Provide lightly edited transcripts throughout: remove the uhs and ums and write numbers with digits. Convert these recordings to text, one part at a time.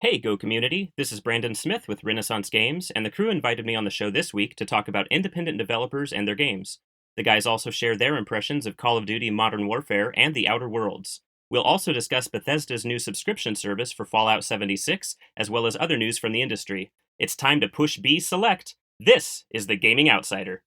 Hey, Go community! This is Brandon Smith with Renaissance Games, and the crew invited me on the show this week to talk about independent developers and their games. The guys also share their impressions of Call of Duty Modern Warfare and The Outer Worlds. We'll also discuss Bethesda's new subscription service for Fallout 76, as well as other news from the industry. It's time to push B select. This is the Gaming Outsider.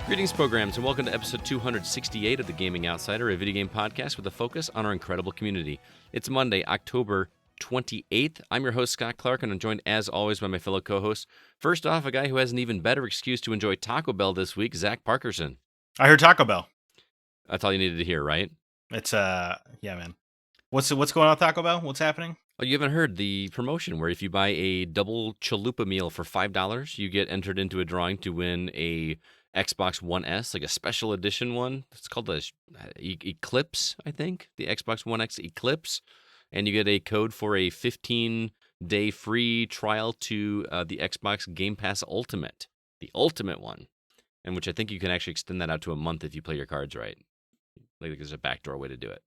Greetings, programs, and welcome to episode 268 of The Gaming Outsider, a video game podcast with a focus on our incredible community. It's Monday, October 28th. I'm your host, Scott Clark, and I'm joined, as always, by my fellow co-hosts. First off, a guy who has an even better excuse to enjoy Taco Bell this week, Zack Parkerson. I heard Taco Bell. That's all you needed to hear, right? It's, yeah, man. What's going on with Taco Bell? What's happening? Oh, you haven't heard the promotion where if you buy a double chalupa meal for $5, you get entered into a drawing to win a Xbox One S, like a special edition one. It's called the Eclipse, I think. The Xbox One X Eclipse. And you get a code for a 15-day free trial to the Xbox Game Pass Ultimate. The Ultimate one. And which I think you can actually extend that out to a month if you play your cards right. Like there's a backdoor way to do it.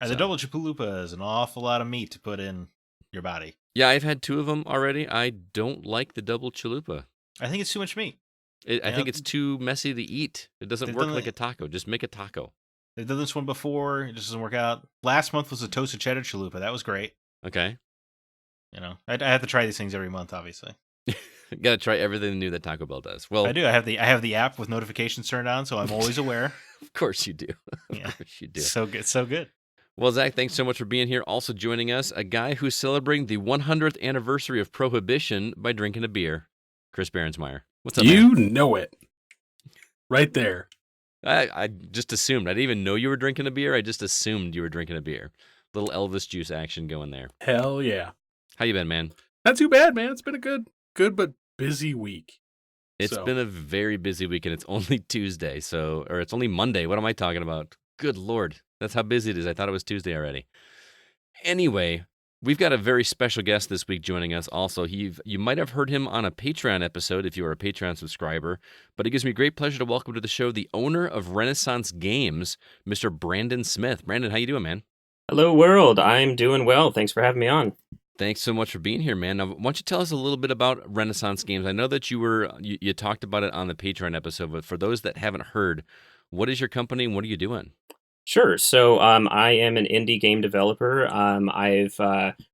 And the double chalupa is an awful lot of meat to put in your body. Yeah, I've had 2 of them already. I don't like the double chalupa. I think it's too much meat. I think it's too messy to eat. It doesn't work like a taco. Just make a taco. They've done this one before. It just doesn't work out. Last month was a toasted cheddar chalupa. That was great. Okay. You know, I have to try these things every month, obviously. Got to try everything new that Taco Bell does. Well, I do. I have the app with notifications turned on, so I'm always aware. Of course you do. Of Yeah. course you do. So good. So good. Well, Zach, thanks so much for being here. Also joining us, a guy who's celebrating the 100th anniversary of Prohibition by drinking a beer, Chris Behrensmeyer. What's up, You man? know it. Right there. I just assumed. I didn't even know you were drinking a beer. I just assumed you were drinking a beer. Little Elvis juice action going there. Hell yeah. How you been, man? Not too bad, man. It's been a good but busy week. It's been a very busy week, and it's only Tuesday, or it's only Monday. What am I talking about? Good Lord. That's how busy it is. I thought it was Tuesday already. Anyway, we've got a very special guest this week joining us also. You might have heard him on a Patreon episode if you are a Patreon subscriber, but it gives me great pleasure to welcome to the show the owner of Renaissance Games, Mr. Brandon Smith. Brandon, how you doing, man? Hello, world. I'm doing well. Thanks for having me on. Thanks so much for being here, man. Now, why don't you tell us a little bit about Renaissance Games? I know that you talked about it on the Patreon episode, but for those that haven't heard, what is your company and what are you doing? Sure. So I am an indie game developer. I've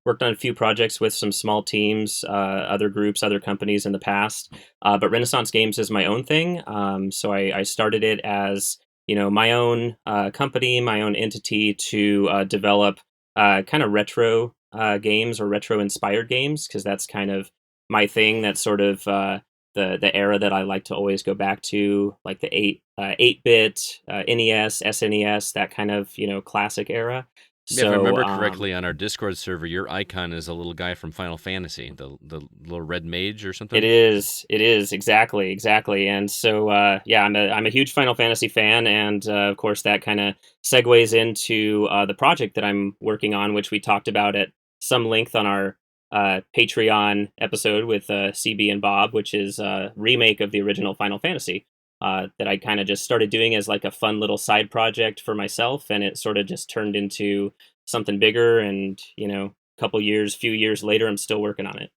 worked on a few projects with some small teams, other groups, other companies in the past. But Renaissance Games is my own thing. So I started it as my own company, my own entity to develop kind of retro games or retro inspired games, because that's kind of my thing. That's sort of the era that I like to always go back to, like the 8-bit, NES, SNES, that kind of classic era. Yeah, if I remember correctly, on our Discord server, your icon is a little guy from Final Fantasy, the little red mage or something. It is exactly. And so I'm a huge Final Fantasy fan, and of course that kind of segues into the project that I'm working on, which we talked about at some length on our Patreon episode with CB and Bob, which is a remake of the original Final Fantasy that I kind of just started doing as like a fun little side project for myself, and it sort of just turned into something bigger, and few years later I'm still working on it.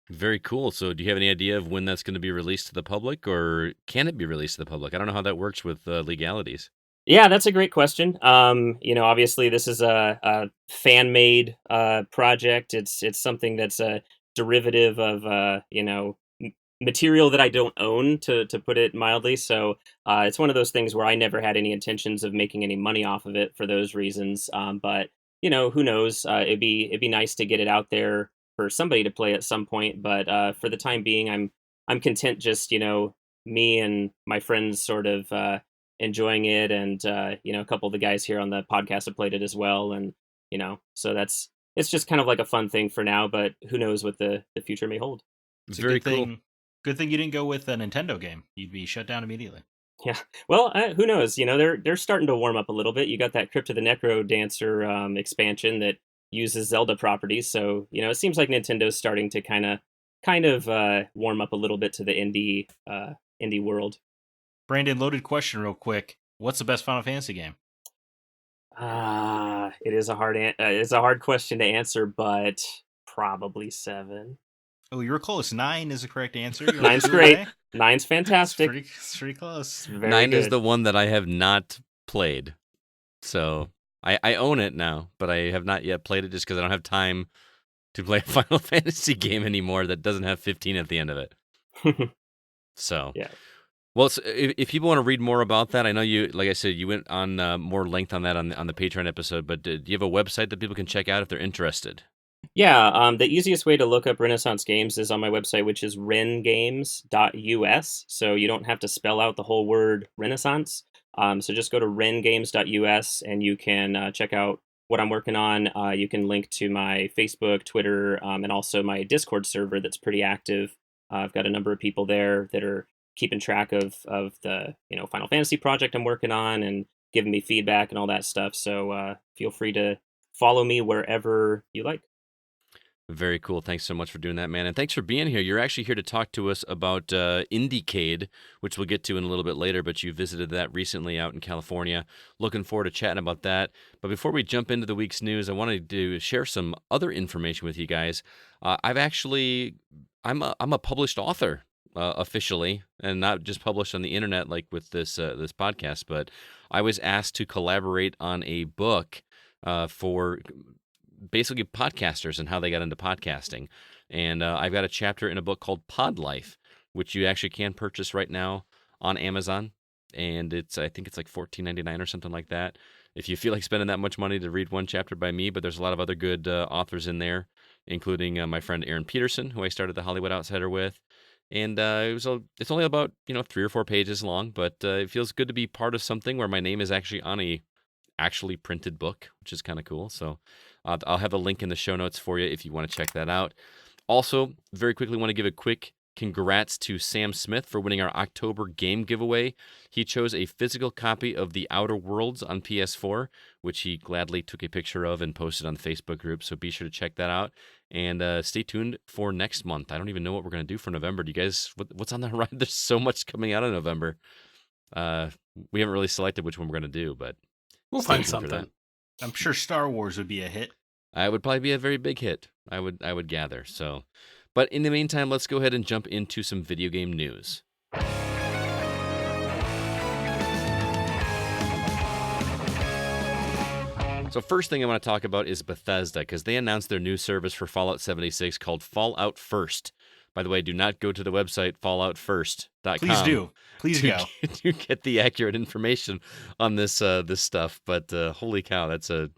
Very cool. So do you have any idea of when that's going to be released to the public, or can it be released to the public? I don't know how that works with legalities. Yeah, that's a great question. Obviously this is a fan-made project. It's something that's a derivative of material that I don't own, to put it mildly. So it's one of those things where I never had any intentions of making any money off of it for those reasons. But who knows? It'd be nice to get it out there for somebody to play at some point. But for the time being, I'm content just me and my friends sort of enjoying it, and a couple of the guys here on the podcast have played it as well, and so it's just kind of like a fun thing for now. But who knows what the future may hold. It's Very a good cool. thing. Good thing you didn't go with a Nintendo game. You'd be shut down immediately. Yeah. Well, who knows? They're starting to warm up a little bit. You got that Crypt of the Necro Dancer expansion that uses Zelda properties, so it seems like Nintendo's starting to kind of warm up a little bit to the indie world. Brandon, loaded question real quick. What's the best Final Fantasy game? It is a it's a hard question to answer, but probably 7. Oh, you were close. 9 is the correct answer. You're Nine's 2 great. away. 9's fantastic. It's pretty close. Very 9 good. is the one that I have not played. So I own it now, but I have not yet played it just because I don't have time to play a Final Fantasy game anymore that doesn't have 15 at the end of it. So, Yeah. well, so if people want to read more about that, I know you, like I said, you went on more length on that on the Patreon episode, but do you have a website that people can check out if they're interested? Yeah, the easiest way to look up Renaissance games is on my website, which is rengames.us. So you don't have to spell out the whole word Renaissance. So just go to rengames.us and you can check out what I'm working on. You can link to my Facebook, Twitter, and also my Discord server that's pretty active. I've got a number of people there that are keeping track of the Final Fantasy project I'm working on and giving me feedback and all that stuff. So feel free to follow me wherever you like. Very cool. Thanks so much for doing that, man. And thanks for being here. You're actually here to talk to us about IndieCade, which we'll get to in a little bit later, but you visited that recently out in California. Looking forward to chatting about that. But before we jump into the week's news, I wanted to share some other information with you guys. I'm a published author officially, and not just published on the internet like with this podcast, but I was asked to collaborate on a book for basically podcasters and how they got into podcasting. And I've got a chapter in a book called Pod Life, which you actually can purchase right now on Amazon. And I think it's like $14.99 or something like that. If you feel like spending that much money to read one chapter by me, but there's a lot of other good authors in there, including my friend Aaron Peterson, who I started the Hollywood Outsider with. And it's only about 3 or 4 pages long, but it feels good to be part of something where my name is actually on a actually printed book, which is kind of cool. So I'll have a link in the show notes for you if you want to check that out. Also, very quickly want to give a quick congrats to Sam Smith for winning our October game giveaway. He chose a physical copy of The Outer Worlds on PS4, which he gladly took a picture of and posted on the Facebook group. So be sure to check that out. And stay tuned for next month. I don't even know what we're going to do for November. Do you guys, what's on the horizon? There's so much coming out in November. We haven't really selected which one we're going to do, but We'll stay find tuned for that. something. I'm sure Star Wars would be a hit. I would probably be a very big hit. I would gather. So, but in the meantime, let's go ahead and jump into some video game news. So first thing I want to talk about is Bethesda, because they announced their new service for Fallout 76 called Fallout First. By the way, do not go to the website falloutfirst.com. Please do. Please to go. to get the accurate information on this stuff. But holy cow, that's a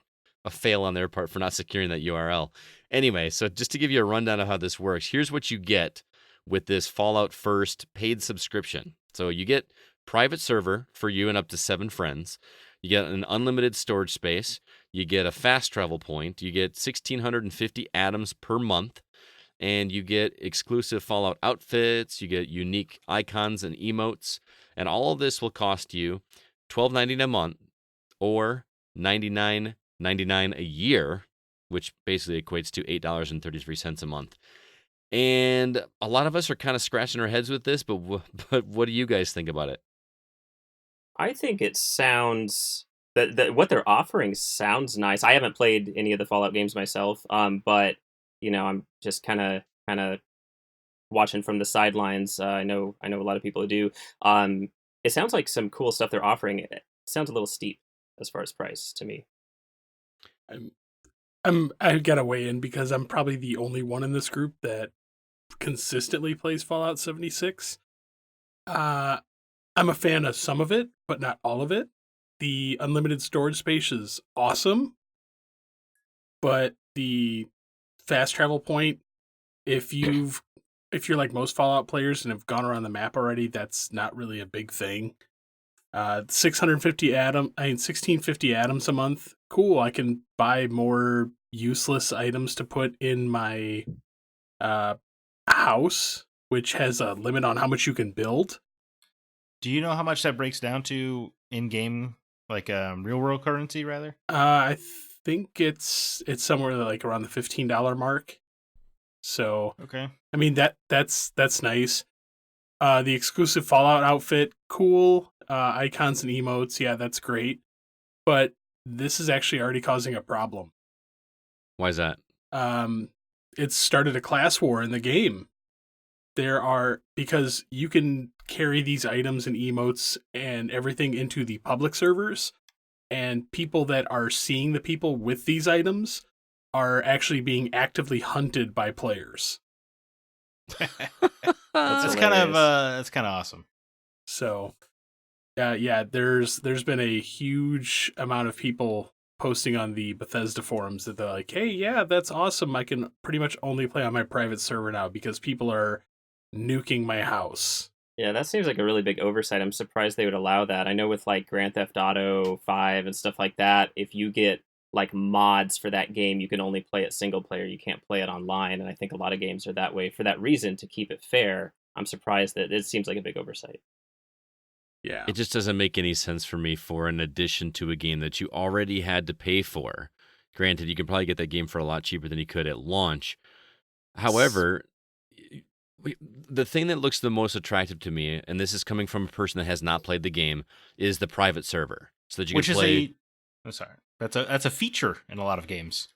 fail on their part for not securing that URL. Anyway, so just to give you a rundown of how this works, here's what you get with this Fallout First paid subscription. So you get private server for you and up to 7 friends. You get an unlimited storage space. You get a fast travel point. You get 1,650 atoms per month. And you get exclusive Fallout outfits. You get unique icons and emotes. And all of this will cost you $12.99 a month or $99.99 a year, which basically equates to $8.33 a month. And a lot of us are kind of scratching our heads with this, but what do you guys think about it? I think it sounds that what they're offering sounds nice. I haven't played any of the Fallout games myself, but I'm just kind of watching from the sidelines. I know a lot of people who do. It sounds like some cool stuff they're offering. It sounds a little steep as far as price to me. I gotta weigh in because I'm probably the only one in this group that consistently plays Fallout 76. I'm a fan of some of it, but not all of it. The unlimited storage space is awesome, but the fast travel point, if you're like most Fallout players and have gone around the map already, that's not really a big thing. 1650 atoms a month. Cool. I can buy more useless items to put in my house which has a limit on how much you can build. Do you know how much that breaks down to in game, like real world currency, rather? I think it's somewhere like around the $15 mark. So Okay. I mean that's nice. The exclusive Fallout outfit, cool. Icons and emotes, yeah, that's great. But this is actually already causing a problem. Why is that? It's started a class war in the game. Because you can carry these items and emotes and everything into the public servers, and people that are seeing the people with these items are actually being actively hunted by players. That's kind of awesome. So, yeah, there's been a huge amount of people posting on the Bethesda forums that they're like, "Hey, yeah, that's awesome. I can pretty much only play on my private server now because people are nuking my house." Yeah, that seems like a really big oversight. I'm surprised they would allow that. I know with like Grand Theft Auto 5 and stuff like that, if you get like mods for that game, you can only play it single player. You can't play it online. And I think a lot of games are that way for that reason, to keep it fair. I'm surprised that it seems like a big oversight. Yeah. It just doesn't make any sense for me for an addition to a game that you already had to pay for. Granted, you could probably get that game for a lot cheaper than you could at launch. However, the thing that looks the most attractive to me, and this is coming from a person that has not played the game, is the private server, so that you can play. I'm sorry, that's a feature in a lot of games.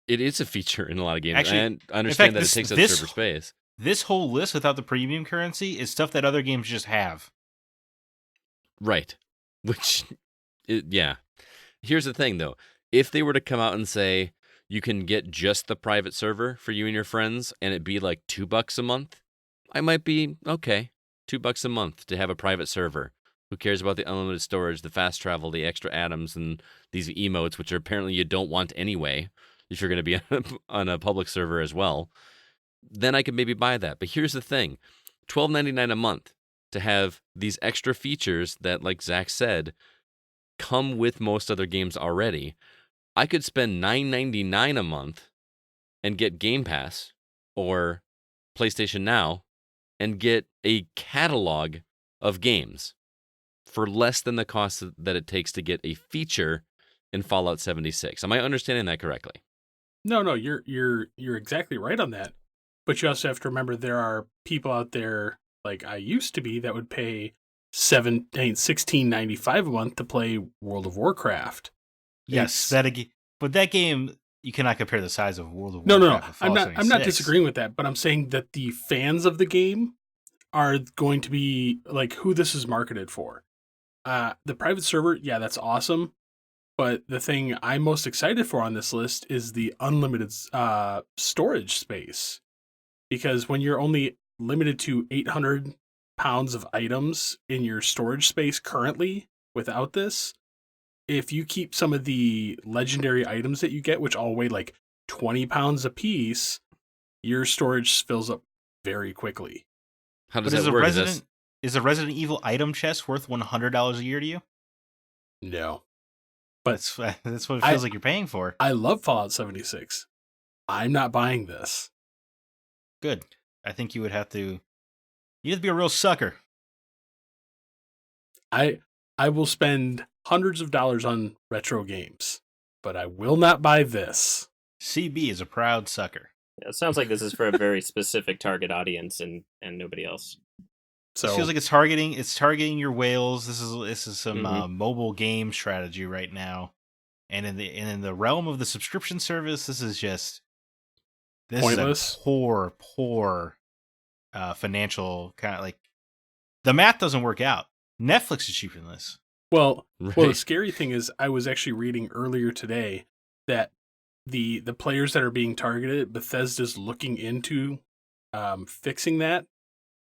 It is a feature in a lot of games. Actually, and I understand fact, that it takes up server space. This whole list without the premium currency is stuff that other games just have. Right. Yeah. Here's the thing, though. If they were to come out and say you can get just the private server for you and your friends, and it'd be like $2 a month, I might be okay. $2 a month to have a private server. Who cares about the unlimited storage, the fast travel, the extra atoms, and these emotes, which are apparently you don't want anyway, if you're going to be on a public server as well. Then I could maybe buy that. But here's the thing. $12.99 a month to have these extra features that, like Zack said, come with most other games already. I could spend $9.99 a month and get Game Pass or PlayStation Now and get a catalog of games for less than the cost that it takes to get a feature in Fallout 76. Am I understanding that correctly? No, you're exactly right on that. But you also have to remember there are people out there like I used to be that would pay $16.95 a month to play World of Warcraft. Yes, but that game you cannot compare the size of World of No. Warcraft. I'm not disagreeing with that, but I'm saying that the fans of the game are going to be like who this is marketed for. The private server, yeah, that's awesome. But the thing I'm most excited for on this list is the unlimited storage space. Because when you're only limited to 800 pounds of items in your storage space currently without this, if you keep some of the legendary items that you get, which all weigh like 20 pounds a piece, your storage fills up very quickly. How does that work? Is a Resident Evil item chest worth $100 a year to you? No. But that's what it feels like you're paying for. I love Fallout 76. I'm not buying this. Good. I think you'd have to be a real sucker. I will spend hundreds of dollars on retro games, but I will not buy this. CB is a proud sucker. Yeah, it sounds like this is for a very specific target audience and nobody else. So it feels like it's targeting your whales. This is some mobile game strategy right now, and in the realm of the subscription service, this is pointless. A poor financial kind of like the math doesn't work out. Netflix is cheaper than this. Well, the scary thing is, I was actually reading earlier today that the players that are being targeted, Bethesda's looking into fixing that.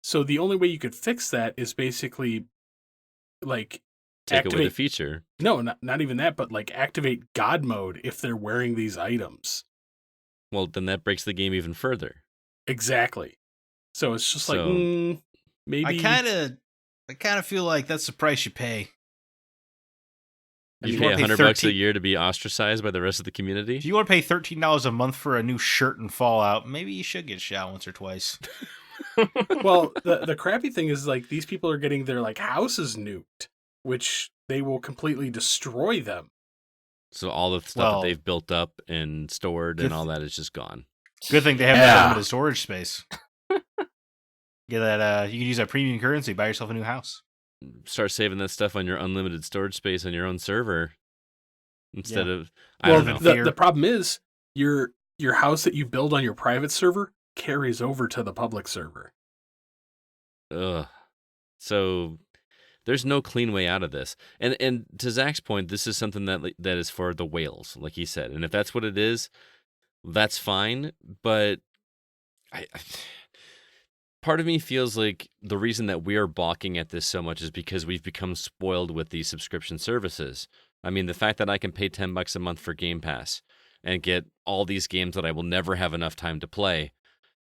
So the only way you could fix that is basically like take away the feature. No, not even that, but like activate God mode if they're wearing these items. Well, then that breaks the game even further. Exactly. So it's just like maybe I kind of feel like that's the price you pay. You pay $100 a year to be ostracized by the rest of the community? If you want to pay $13 a month for a new shirt in Fallout, maybe you should get shot once or twice. Well, the crappy thing is like these people are getting their like houses nuked, which they will completely destroy them. So all the stuff that Well, they've built up and stored and good, all that is just gone. good thing they have that Yeah. unlimited storage space. Get that. You can use that premium currency, buy yourself a new house. Start saving that stuff on your unlimited storage space on your own server instead of I Well, don't know. fear. the problem is your house that you build on your private server carries over to the public server. Ugh. So there's no clean way out of this. And to Zach's point, this is something that is for the whales, like he said. And if that's what it is, that's fine. But I part of me feels like the reason that we are balking at this so much is because we've become spoiled with these subscription services. I mean, the fact that I can pay $10 a month for Game Pass and get all these games that I will never have enough time to play,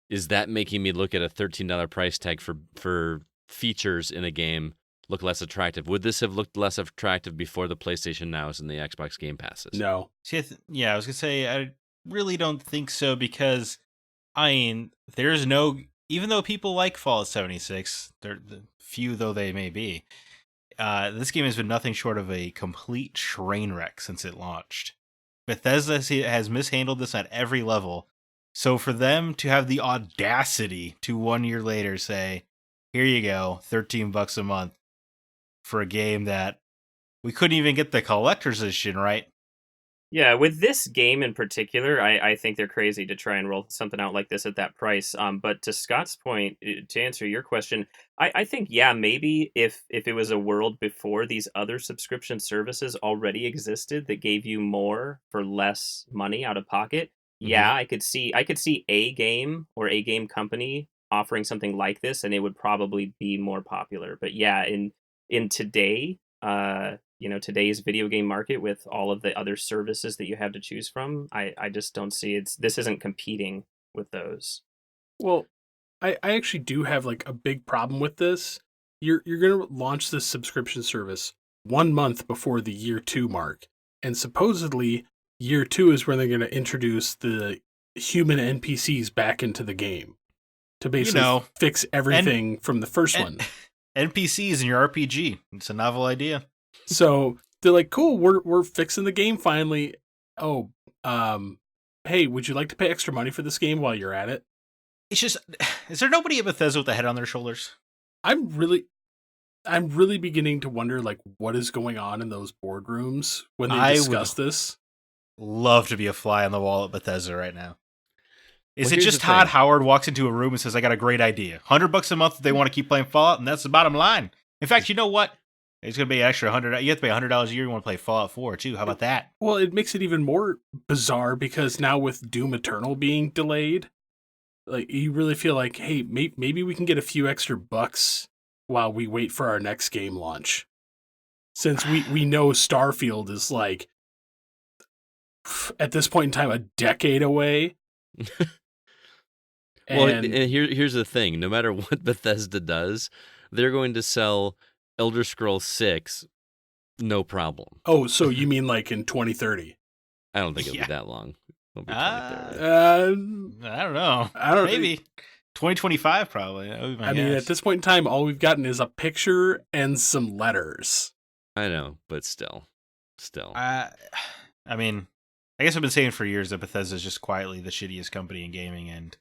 is that making me look at a $13 price tag for features in a game look less attractive? Would this have looked less attractive before the PlayStation Nows and the Xbox Game Passes? No. See, yeah, I was gonna say I really don't think so because I mean, there's no. Even though people like Fallout 76, they're the few though they may be, this game has been nothing short of a complete train wreck since it launched. Bethesda has mishandled this at every level. So for them to have the audacity to 1 year later say, "Here you go, $13 a month for a game that we couldn't even get the collector's edition right." Yeah, with this game in particular, I think they're crazy to try and roll something out like this at that price. But to Scott's point, to answer your question, I think, yeah, maybe if it was a world before these other subscription services already existed that gave you more for less money out of pocket, yeah, I could see a game or a game company offering something like this, and it would probably be more popular. But yeah, in today, today's video game market with all of the other services that you have to choose from, I just don't see this isn't competing with those. Well, I actually do have like a big problem with this. You're gonna launch this subscription service 1 month before the year 2 mark, and supposedly year 2 is when they're gonna introduce the human NPCs back into the game to basically fix everything from the first one. NPCs in your RPG. It's a novel idea. So they're like, cool, we're fixing the game finally. Oh, hey, would you like to pay extra money for this game while you're at it? It's just, is there nobody at Bethesda with a head on their shoulders? I'm really beginning to wonder like what is going on in those boardrooms when they discuss this. Love to be a fly on the wall at Bethesda right now. Is Well, it here's just the Todd thing. Howard walks into a room and says, "I got a great idea. $100 a month if they want to keep playing Fallout, and that's the bottom line." In fact, you know what? It's going to be an extra $100. You have to pay $100 a year. You want to play Fallout 4 too? How about that? Well, it makes it even more bizarre because now with Doom Eternal being delayed, like you really feel like, hey, maybe we can get a few extra bucks while we wait for our next game launch. Since we know Starfield is like at this point in time a decade away. Well, and here's the thing. No matter what Bethesda does, they're going to sell Elder Scrolls 6 no problem. Oh, so you mean like in 2030? I don't think it'll be that long. It'll be 2030. I don't know. Maybe 2025 probably. That would be my guess. At this point in time, all we've gotten is a picture and some letters. I know, but still. I mean, I guess I've been saying for years that Bethesda is just quietly the shittiest company in gaming, and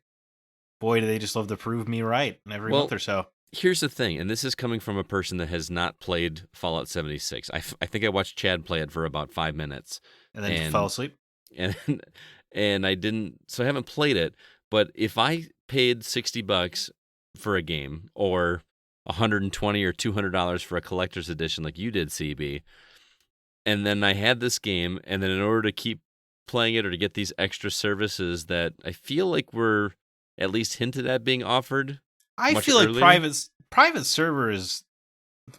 boy, do they just love to prove me right every month or so. Here's the thing, and this is coming from a person that has not played Fallout 76. I think I watched Chad play it for about 5 minutes. And then you fell asleep? And I didn't, so I haven't played it. But if I paid $60 for a game, or $120 or $200 for a collector's edition like you did, CB, and then I had this game, and then in order to keep playing it or to get these extra services that I feel like were at least hinted at being offered, I feel earlier. like private servers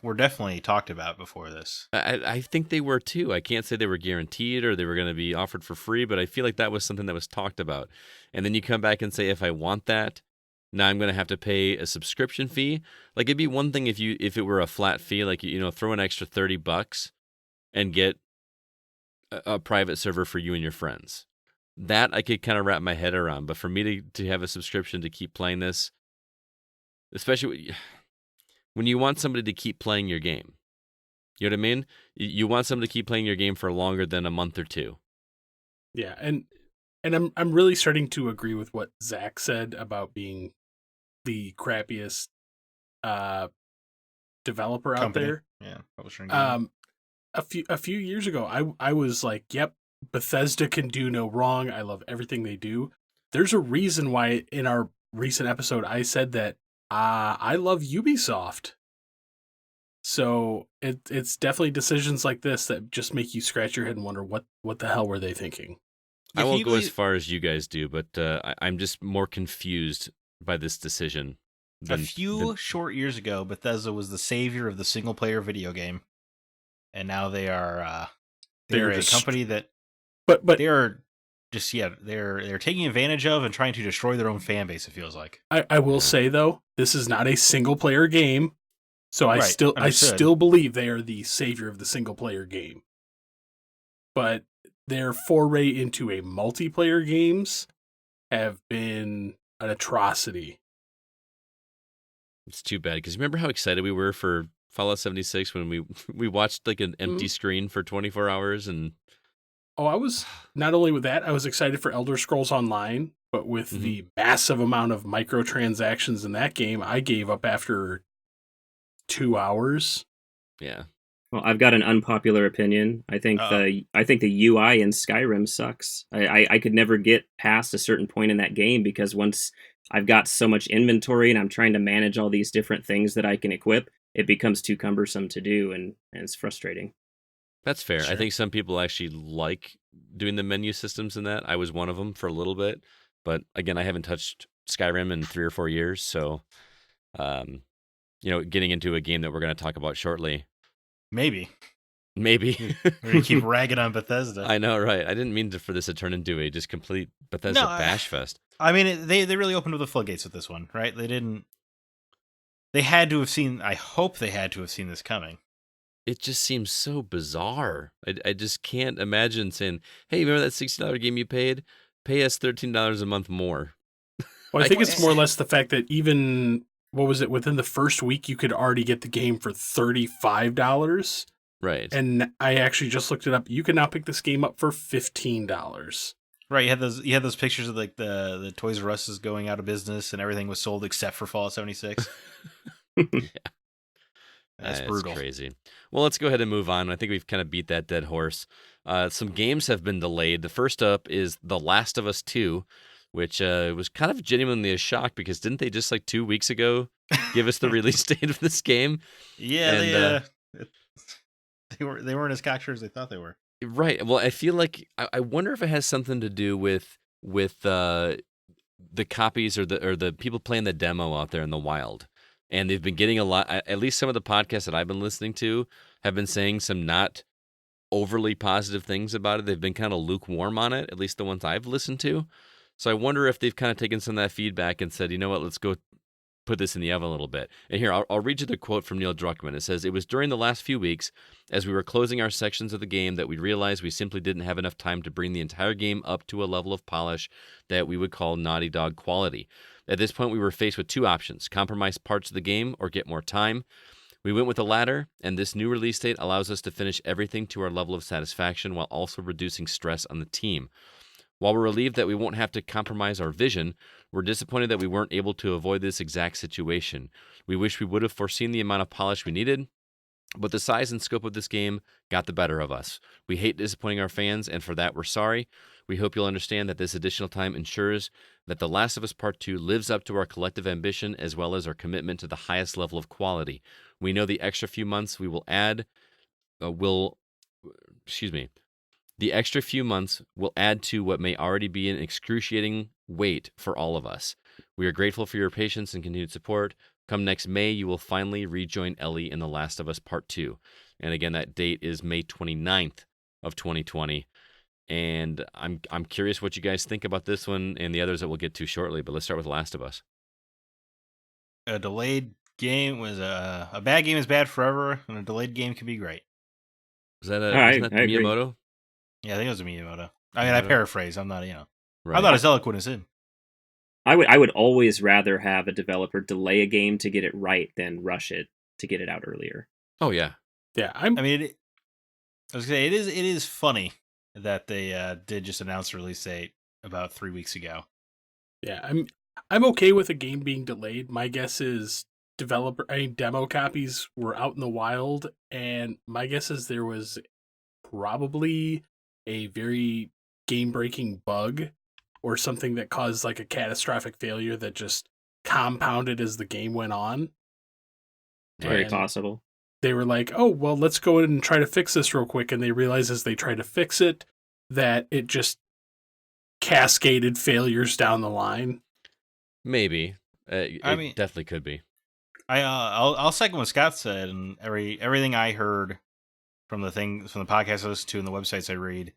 were definitely talked about before this. I think they were too. I can't say they were guaranteed or they were going to be offered for free, but I feel like that was something that was talked about. And then you come back and say, if I want that, now I'm going to have to pay a subscription fee. Like it'd be one thing if it were a flat fee, like throw an extra $30 and get a private server for you and your friends. That I could kind of wrap my head around. But for me to have a subscription to keep playing this, especially when you want somebody to keep playing your game. You know what I mean? You want somebody to keep playing your game for longer than a month or two. Yeah, and I'm really starting to agree with what Zack said about being the crappiest uh, developer out Company. there. Yeah, publisher and game. A few years ago, I was like, "Yep, Bethesda can do no wrong. I love everything they do." There's a reason why in our recent episode I said that I love Ubisoft. So it's definitely decisions like this that just make you scratch your head and wonder what the hell were they thinking. I Yeah, can won't you go as believe far as you guys do, but I'm just more confused by this decision a than few short years ago, Bethesda was the savior of the single player video game, and now they're They're a just company that but they're just they're taking advantage of and trying to destroy their own fan base. It feels like. I will Yeah. say though, this is not a single player game. So I Right, I understood. still believe they are the savior of the single player game. But their foray into a multiplayer games have been an atrocity. it's too bad because remember how excited we were for Fallout 76 when we watched like an empty screen for 24 hours and Oh, I was not only with that, I was excited for Elder Scrolls Online, but with the massive amount of microtransactions in that game, I gave up after 2 hours. yeah. Well, I've got an unpopular opinion. I think the UI in Skyrim sucks. I could never get past a certain point in that game because once I've got so much inventory and I'm trying to manage all these different things that I can equip, it becomes too cumbersome to do and it's frustrating. That's fair. I Sure. think some people actually like doing the menu systems in that. I was one of them for a little bit, but again, I haven't touched Skyrim in 3 or 4 years, so getting into a game that we're going to talk about shortly, Maybe maybe. we're gonna keep ragging on Bethesda. I know, right? I didn't mean for this to turn into a just complete Bethesda bash fest. I mean, they really opened up the floodgates with this one, right? They didn't. They had to have seen. I hope they had to have seen this coming. It just seems so bizarre. I just can't imagine saying, "Hey, remember that $60 game you paid? Pay us $13 a month more." Well, I think it's more or less the fact that even, what was it, within the first week, you could already get the game for $35. Right. And I actually just looked it up. You can now pick this game up for $15. Right, you had those pictures of like the Toys R Us is going out of business and everything was sold except for Fallout 76. That's brutal. Crazy. Well, let's go ahead and move on. I think we've kind of beat that dead horse. Some games have been delayed. The first up is The Last of Us 2, which was kind of genuinely a shock because didn't they just like 2 weeks ago give us the release date of this game? Yeah, they weren't as cocksure as they thought they were. Right. Well, I feel like I wonder if it has something to do with the copies or the people playing the demo out there in the wild. And they've been getting a lot, at least some of the podcasts that I've been listening to have been saying some not overly positive things about it. They've been kind of lukewarm on it, at least the ones I've listened to. So I wonder if they've kind of taken some of that feedback and said, you know what, let's go put this in the oven a little bit. And here, I'll read you the quote from Neil Druckmann. It says, "It was during the last few weeks, as we were closing our sections of the game, that we realized we simply didn't have enough time to bring the entire game up to a level of polish that we would call Naughty Dog quality. At this point, we were faced with two options: compromise parts of the game or get more time. We went with the latter, and this new release date allows us to finish everything to our level of satisfaction while also reducing stress on the team. While we're relieved that we won't have to compromise our vision, we're disappointed that we weren't able to avoid this exact situation. We wish we would have foreseen the amount of polish we needed, but the size and scope of this game got the better of us. We hate disappointing our fans, and for that we're sorry. We hope you'll understand that this additional time ensures that The Last of Us Part 2 lives up to our collective ambition as well as our commitment to the highest level of quality. We know the extra few months we will add the extra few months will add to what may already be an excruciating wait for all of us. We are grateful for your patience and continued support. Come next May, you will finally rejoin Ellie in The Last of Us Part 2. And again, that date is May 29th of 2020. And I'm curious what you guys think about this one and the others that we'll get to shortly, but let's start with The Last of Us. A delayed game was a bad game is bad forever, and a delayed game can be great. Isn't that I Miyamoto? Yeah, I think it was a Miyamoto. I mean, I paraphrase. I'm not, Right. I'm not as eloquent as him. I would always rather have a developer delay a game to get it right than rush it to get it out earlier. Oh yeah. Yeah, I mean, I was gonna say it is funny that they did just announce the release date about 3 weeks ago. yeah, I'm okay with a game being delayed. My guess is demo copies were out in the wild, and my guess is there was probably a very game-breaking bug or something that caused like a catastrophic failure that just compounded as the game went on. Very And possible. they were like, "Oh, well, let's go in and try to fix this real quick." And they realized as they tried to fix it that it just cascaded failures down the line. Maybe. I mean, Definitely could be. I'll second what Scott said, and everything I heard from the podcast I listened to and the websites I read,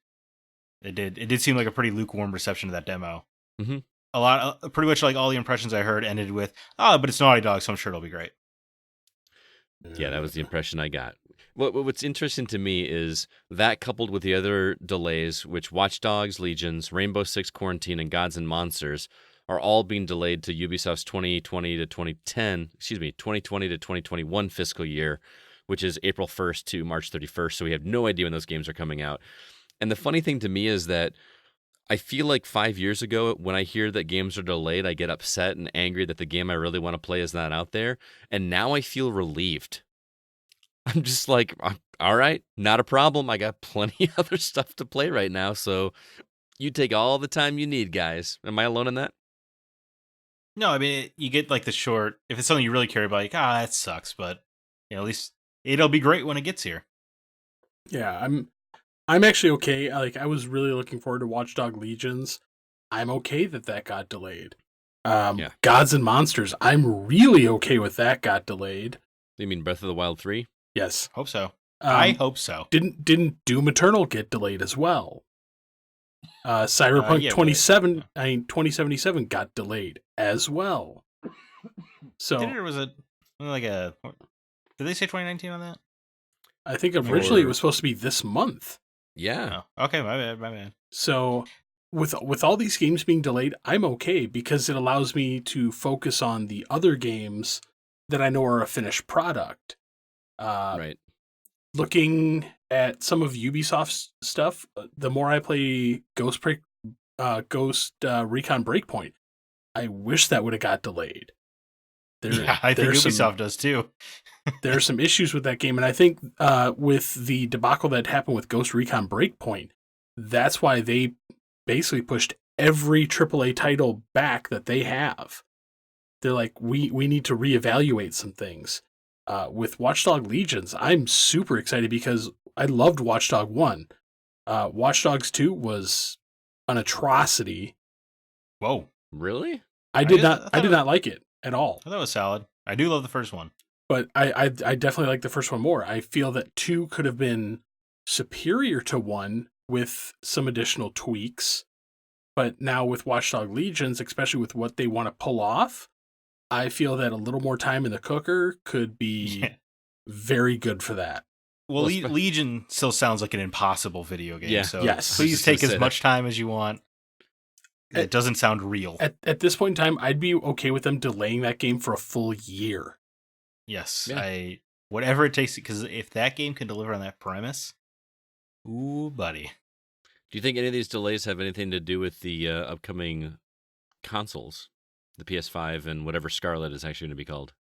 it did seem like a pretty lukewarm reception to that demo. Mm-hmm. Pretty much like all the impressions I heard ended with, "Oh, but it's Naughty Dog, so I'm sure it'll be great." Yeah, that was the impression I got. What's interesting to me is that coupled with the other delays, which Watch Dogs, Legions, Rainbow Six Quarantine, and Gods and Monsters are all being delayed to Ubisoft's 2020 to 2021 fiscal year, which is April 1st to March 31st. So we have no idea when those games are coming out. And the funny thing to me is that I feel like 5 years ago, when I hear that games are delayed, I get upset and angry that the game I really want to play is not out there. And now I feel relieved. I'm just like, all right, not a problem. I got plenty of other stuff to play right now. So you take all the time you need, guys. Am I alone in that? No, I mean, you get like the short, if it's something you really care about, like, that sucks, but at least it'll be great when it gets here. Yeah, I'm actually okay. I was really looking forward to Watchdog Legions. I'm okay that got delayed. Yeah. Gods and Monsters, I'm really okay with that got delayed. You mean Breath of the Wild 3? Yes. Hope so. I hope so. Didn't Doom Eternal get delayed as well? Cyberpunk yeah, 2077 got delayed as well. So Did they say 2019 on that? I think originally it was supposed to be this month. Yeah. Oh, okay, my bad. So with all these games being delayed, I'm okay because it allows me to focus on the other games that I know are a finished product. Right. Looking at some of Ubisoft's stuff, the more I play Ghost Recon Breakpoint, I wish that would have got delayed. I think Ubisoft does too. There are some issues with that game, and I think with the debacle that happened with Ghost Recon Breakpoint, that's why they basically pushed every AAA title back that they have. They're like, we need to reevaluate some things. With Watchdog Legions, I'm super excited because I loved Watchdog 1. Watch Dogs 2 was an atrocity. Whoa. Really? I did not like it at all. I thought it was solid. I do love the first one. But I definitely like the first one more. I feel that 2 could have been superior to 1 with some additional tweaks. But now with Watchdog Legions, especially with what they want to pull off, I feel that a little more time in the cooker could be very good for that. Well, Legion still sounds like an impossible video game. Yeah. So Yes. please take as much time as you want. It doesn't sound real. At this point in time, I'd be okay with them delaying that game for a full year. Yes. Yeah. Whatever it takes, because if that game can deliver on that premise, ooh, buddy. Do you think any of these delays have anything to do with the upcoming consoles? The PS5 and whatever Scarlet is actually going to be called?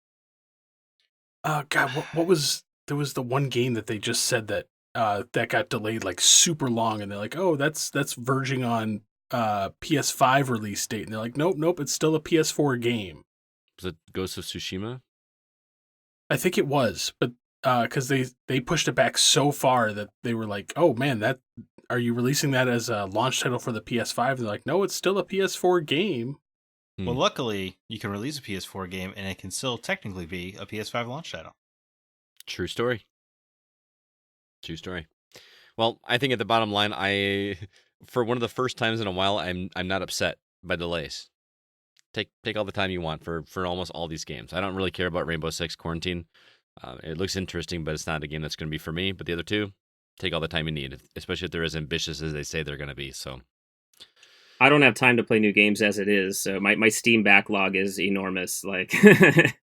God, what was... There was the one game that they just said that that got delayed like super long, and they're like, oh, that's verging on PS5 release date. And they're like, nope, it's still a PS4 game. Was it Ghost of Tsushima? I think it was, but because they pushed it back so far that they were like, oh man, are you releasing that as a launch title for the PS5? And they're like, no, it's still a PS4 game. Well, luckily, you can release a PS4 game, and it can still technically be a PS5 launch title. True story. Well, I think at the bottom line, for one of the first times in a while, I'm not upset by delays. Take all the time you want for almost all these games. I don't really care about Rainbow Six Quarantine. It looks interesting, but it's not a game that's going to be for me. But the other two, take all the time you need, especially if they're as ambitious as they say they're going to be. So I don't have time to play new games as it is, so my Steam backlog is enormous. Like,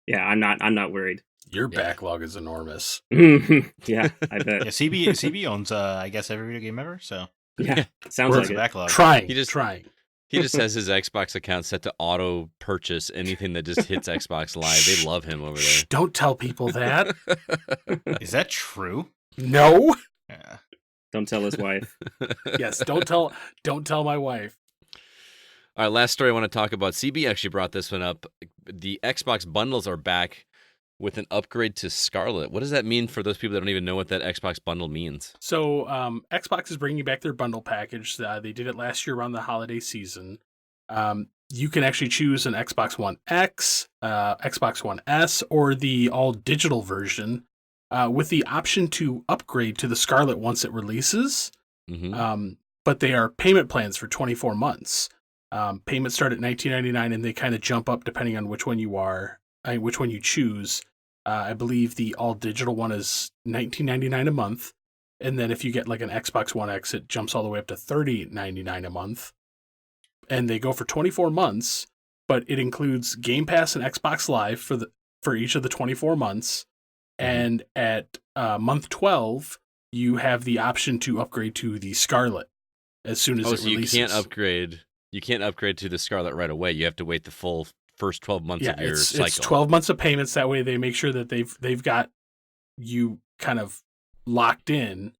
yeah, I'm not worried. Your Yeah. backlog is enormous. Yeah, I bet. Yeah, CB owns I guess every video game ever. So Yeah, sounds We're like it's a it. backlog. Trying. He just- trying. He just has his Xbox account set to auto purchase anything that just hits Xbox Live. They love him over Shh, don't tell people that. there. Is that true? No. Yeah. Don't tell his wife. Yes, don't tell my wife. All right, last story I want to talk about. CB actually brought this one up. The Xbox bundles are back with an upgrade to Scarlet. What does that mean for those people that don't even know what that Xbox bundle means? So Xbox is bringing back their bundle package. They did it last year around the holiday season. You can actually choose an Xbox One X, Xbox One S, or the all digital version, with the option to upgrade to the Scarlet once it releases. Mm-hmm. But they are payment plans for 24 months. Payments start at $19.99 and they kind of jump up depending on which one which one you choose. I believe the all digital one is $19.99 a month, and then if you get like an Xbox One X, it jumps all the way up to $30.99 a month. And they go for 24 months, but it includes Game Pass and Xbox Live for each of the 24 months. And at month 12, you have the option to upgrade to the Scarlet as soon as it so releases. you can't upgrade to the Scarlet right away. You have to wait the full first 12 months of your cycle. It's 12 months of payments. That way they make sure that they've got you kind of locked in,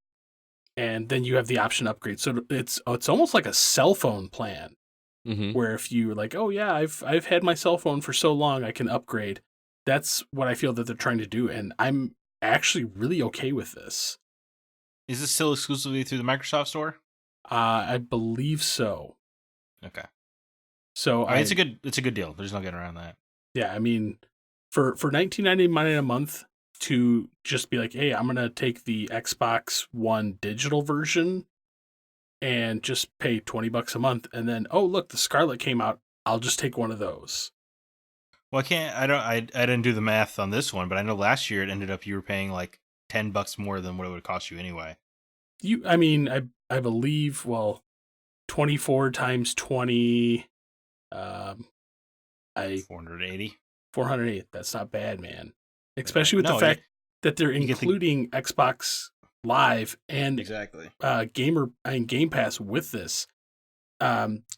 and then you have the option to upgrade. So it's almost like a cell phone plan, Mm-hmm. where if you like, oh yeah, I've had my cell phone for so long, I can upgrade. That's what I feel that they're trying to do, and I'm actually really okay with this. Is this still exclusively through the Microsoft Store? I believe so. Okay. So I mean, it's a good deal. There's no getting around that. yeah, I mean, for $19.99 a month to just be like, hey, I'm gonna take the Xbox One digital version and just pay $20 a month, and then oh look, the Scarlet came out. I'll just take one of those. Well, I didn't do the math on this one, but I know last year it ended up you were paying like $10 more than what it would cost you anyway. I believe 24 times 20, 480. 408. That's not bad, man. Especially with the No, fact that they're you get the- including Xbox Live and Exactly. Game Pass with this.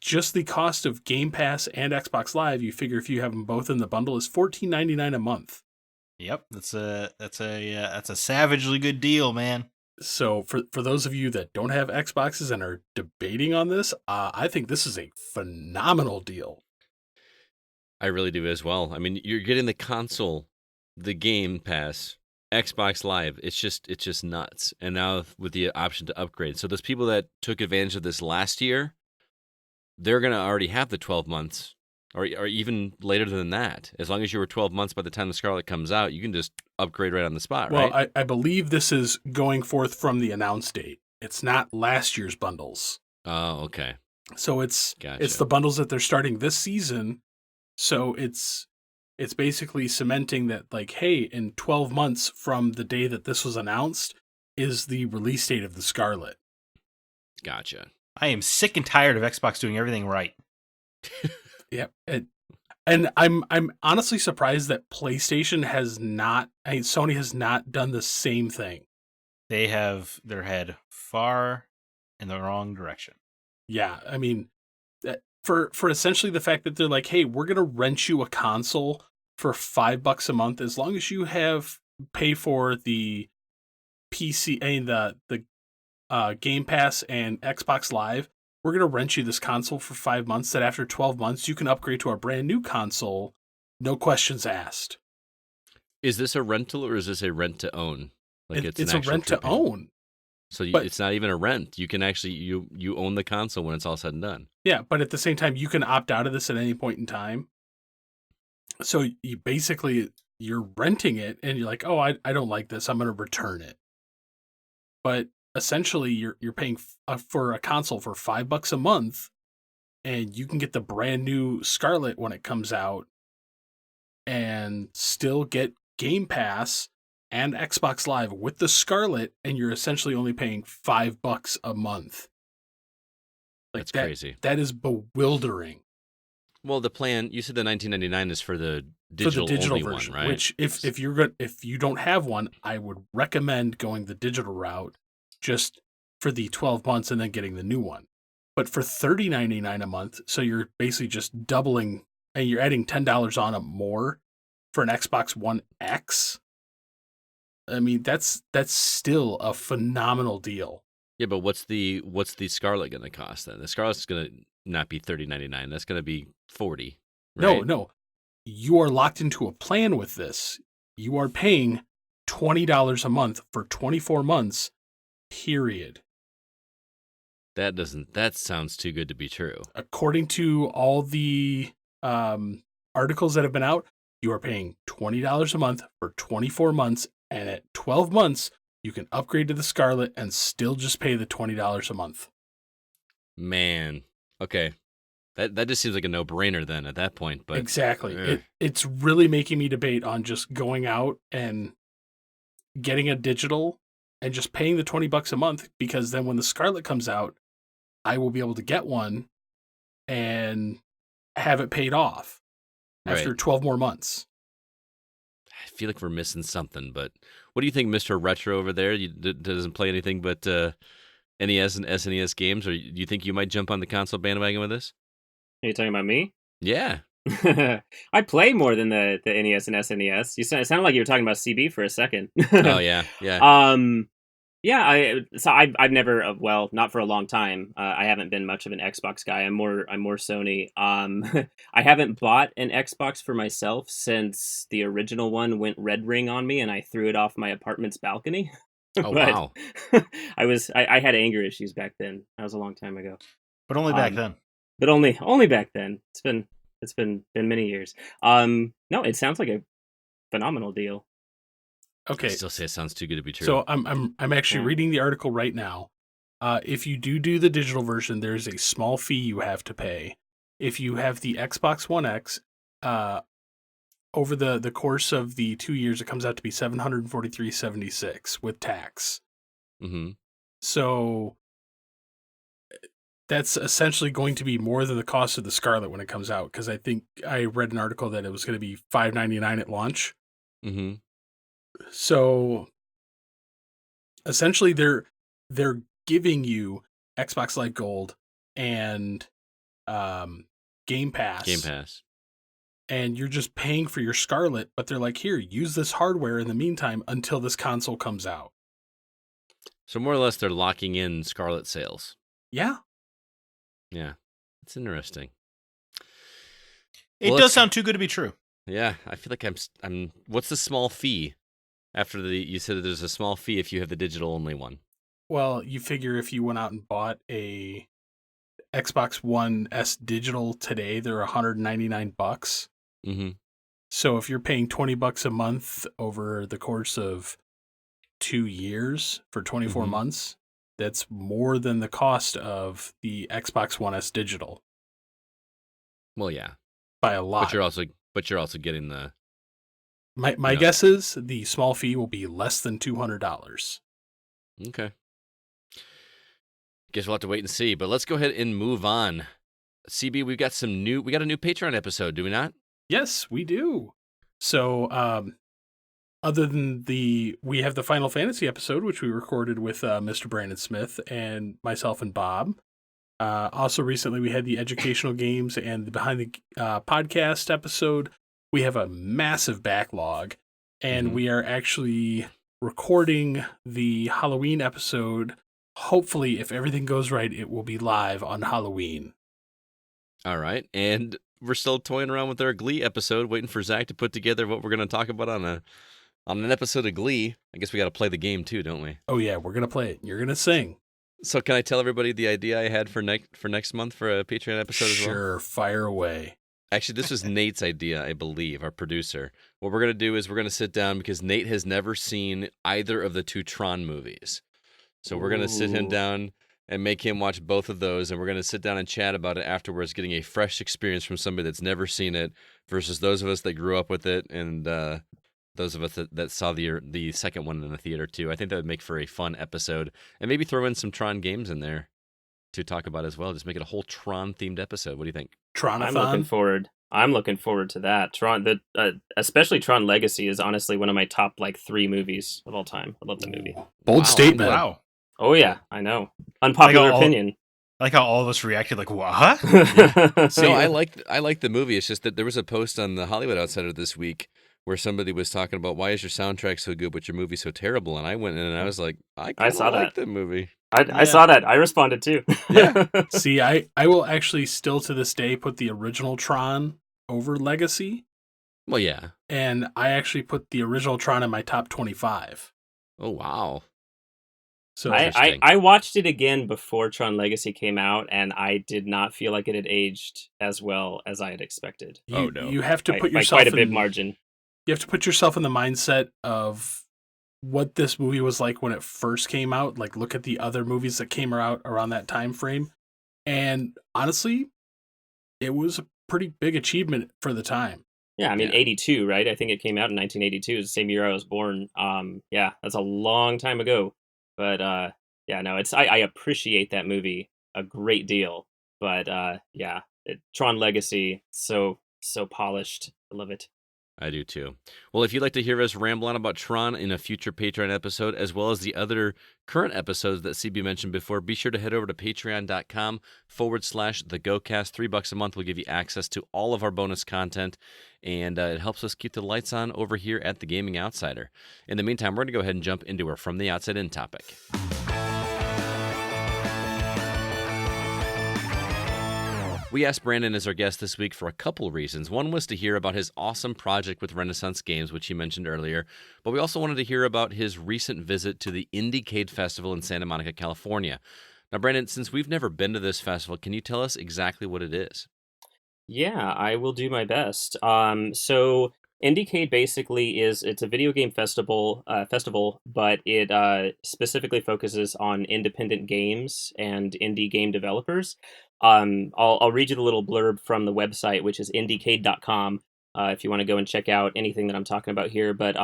Just the cost of Game Pass and Xbox Live, you figure if you have them both in the bundle, is $14.99 a month. Yep, that's a savagely good deal, man. So for those of you that don't have Xboxes and are debating on this, I think this is a phenomenal deal. I really do as well. I mean, you're getting the console, the Game Pass, Xbox Live. It's just nuts. And now with the option to upgrade. So those people that took advantage of this last year, they're going to already have the 12 months or even later than that. As long as you were 12 months by the time the Scarlet comes out, you can just upgrade right on the spot, Well, right? I believe this is going forth from the announce date. It's not last year's bundles. Oh, okay. So it's Gotcha. the bundles that they're starting this season. So it's basically cementing that, like, hey, in 12 months from the day that this was announced is the release date of the Scarlet. Gotcha. I am sick and tired of Xbox doing everything right. Yep. And I'm honestly surprised that PlayStation has not, Sony has not done the same thing. They have their head far in the wrong direction. Yeah, I mean, for essentially the fact that they're like, hey, we're gonna rent you a console for $5 a month as long as you pay for the PC and the Game Pass and Xbox Live. We're gonna rent you this console for 5 months. That after 12 months, you can upgrade to our brand new console, no questions asked. Is this a rental or is this a rent to own? Like It's an a actual rent to prepayment? own. So But- it's not even a rent. You can actually you own the console when it's all said and done. Yeah, but at the same time, you can opt out of this at any point in time. So you basically you're renting it, and you're like, oh, I don't like this. I'm going to return it. But essentially, you're paying for a console for $5 a month, and you can get the brand new Scarlet when it comes out, and still get Game Pass and Xbox Live with the Scarlet, and you're essentially only paying $5 a month. That's crazy. That is bewildering. Well, the plan, you said the $19.99 is for the digital, digital only version, one, right? which if you don't have one, I would recommend going the digital route just for the 12 months and then getting the new one. But for $30.99 a month, so you're basically just doubling and you're adding $10 on more for an Xbox One X. I mean, that's still a phenomenal deal. Yeah, but what's the Scarlet going to cost then? The Scarlet's going to not be $30.99. That's going to be $40. Right? No. You are locked into a plan with this. You are paying $20 a month for 24 months, period. That sounds too good to be true. According to all the articles that have been out, you are paying $20 a month for 24 months, and at 12 months, you can upgrade to the Scarlet and still just pay the $20 a month. Man, okay. That just seems like a no-brainer then at that point. But exactly. It's really making me debate on just going out and getting a digital and just paying the $20 a month, because then when the Scarlet comes out, I will be able to get one and have it paid off after 12 more months. I feel like we're missing something, but what do you think, Mr. Retro over there? Doesn't play anything but NES and SNES games, or do you think you might jump on the console bandwagon with this? Are you talking about me? Yeah. I play more than the NES and SNES. It sounded like you were talking about CB for a second. Oh yeah. Yeah. I've never, well, not for a long time. I haven't been much of an Xbox guy. I'm more Sony. I haven't bought an Xbox for myself since the original one went red ring on me, and I threw it off my apartment's balcony. Oh wow. I had anger issues back then. That was a long time ago. But only back then. But only back then. It's been many years. No, it sounds like a phenomenal deal. Okay. I still say it sounds too good to be true. So I'm actually reading the article right now. If you do the digital version, there's a small fee you have to pay. If you have the Xbox One X, over the course of the 2 years, it comes out to be $743.76 with tax. Mm-hmm. So that's essentially going to be more than the cost of the Scarlet when it comes out, because I think I read an article that it was going to be $5.99 at launch. Mm-hmm. So essentially, they're giving you Xbox Live Gold and Game Pass. And you're just paying for your Scarlet, but they're like, here, use this hardware in the meantime until this console comes out. So more or less, they're locking in Scarlet sales. Yeah. Yeah. It's interesting. It does sound too good to be true. Yeah. I feel like I'm what's the small fee? After you said that there's a small fee if you have the digital only one. Well, you figure if you went out and bought a Xbox One S digital today, they're $199. Mm-hmm. So if you're paying $20 a month over the course of 2 years for 24 months, that's more than the cost of the Xbox One S digital. Well, yeah, by a lot. But you're also getting the. My guess is the small fee will be less than $200. Okay. Guess we'll have to wait and see. But let's go ahead and move on. CB, we got a new Patreon episode, do we not? Yes, we do. So, other than we have the Final Fantasy episode, which we recorded with Mr. Brandon Smith and myself and Bob. Also, recently we had the educational games and the Behind the Podcast episode. We have a massive backlog, and we are actually recording the Halloween episode. Hopefully, if everything goes right, it will be live on Halloween. All right. And we're still toying around with our Glee episode, waiting for Zack to put together what we're going to talk about on an episode of Glee. I guess we got to play the game too, don't we? Oh, yeah, we're going to play it. You're going to sing. So can I tell everybody the idea I had for next month for a Patreon episode as well? Sure, fire away. Actually, this was Nate's idea, I believe, our producer. What we're going to do is we're going to sit down because Nate has never seen either of the two Tron movies. So we're going to sit him down and make him watch both of those, and we're going to sit down and chat about it afterwards, getting a fresh experience from somebody that's never seen it versus those of us that grew up with it and those of us that saw the second one in the theater too. I think that would make for a fun episode, and maybe throw in some Tron games in there to talk about as well. Just make it a whole Tron themed episode. What do you think? Tronathon. I'm looking forward to that. Especially Tron Legacy is honestly one of my top like 3 movies of all time. I love the movie. Bold Wow, statement. Wow. Oh yeah, I know. Unpopular Like opinion. I like how all of us reacted like, what? No, I like the movie. It's just that there was a post on the Hollywood Outsider this week where somebody was talking about why is your soundtrack so good but your movie so terrible, and I went in and I was like, I kind saw of like that. the movie. I saw that. I responded too. Yeah. See, I will actually still to this day put the original Tron over Legacy, Well, yeah. and I actually put the original Tron in my top 25. Oh wow. So Interesting. I watched it again before Tron Legacy came out, and I did not feel like it had aged as well as I had expected. Oh, no. You have to put By yourself quite a bit in margin. You have to put yourself in the mindset of what this movie was like when it first came out. Like, look at the other movies that came out around that time frame, and honestly, it was a pretty big achievement for the time. Yeah, I mean, Yeah. 82, right? I think it came out in 1982. It was the same year I was born. Yeah, that's a long time ago. But yeah, no, I appreciate that movie a great deal. But yeah, Tron Legacy, so polished. I love it. I do too. Well, if you'd like to hear us ramble on about Tron in a future Patreon episode, as well as the other current episodes that CB mentioned before, be sure to head over to patreon.com/thegocast. $3 a month will give you access to all of our bonus content, and it helps us keep the lights on over here at The Gaming Outsider. In the meantime, we're going to go ahead and jump into our From the Outside In topic. We asked Brandon as our guest this week for a couple reasons. One was to hear about his awesome project with Renaissance Games, which he mentioned earlier, but we also wanted to hear about his recent visit to the IndieCade Festival in Santa Monica, California. Now, Brandon, since we've never been to this festival, can you tell us exactly what it is? Yeah, I will do my best. So IndieCade basically it's a video game festival, but it specifically focuses on independent games and indie game developers. I'll read you the little blurb from the website, which is IndieCade.com, if you want to go and check out anything that I'm talking about here. But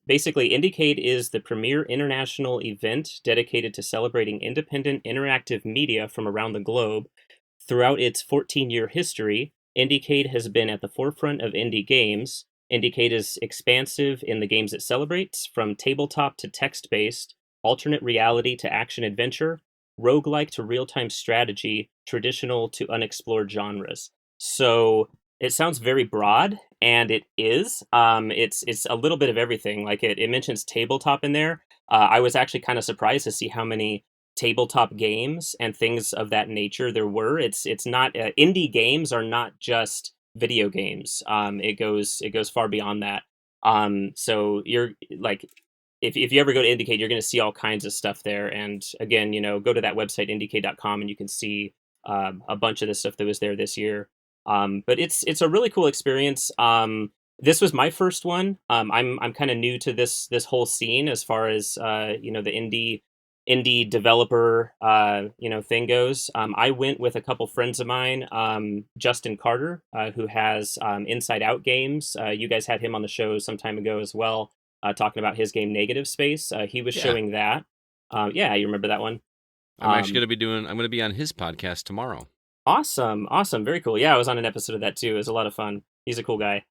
basically, IndieCade is the premier international event dedicated to celebrating independent interactive media from around the globe. Throughout its 14-year history, IndieCade has been at the forefront of indie games. IndieCade is expansive in the games it celebrates, from tabletop to text-based, alternate reality to action-adventure, roguelike to real-time strategy, traditional to unexplored genres. So it sounds very broad, and it is. It's a little bit of everything. Like it mentions tabletop in there. I was actually kind of surprised to see how many tabletop games and things of that nature there were. It's not indie games are not just video games. It goes far beyond that. So you're like if you ever go to IndieCade, you're going to see all kinds of stuff there. And again, go to that website IndieCade.com and you can see a bunch of the stuff that was there this year. But it's a really cool experience. This was my first one. I'm kind of new to this whole scene as far as the indie developer thing goes. I went with a couple friends of mine, Justin Carter, who has Inside Out Games. You guys had him on the show some time ago as well, talking about his game Negative Space. He was showing that. Yeah, you remember that one? I'm actually going to be on his podcast tomorrow. Awesome, very cool. Yeah, I was on an episode of that too. It was a lot of fun. He's a cool guy.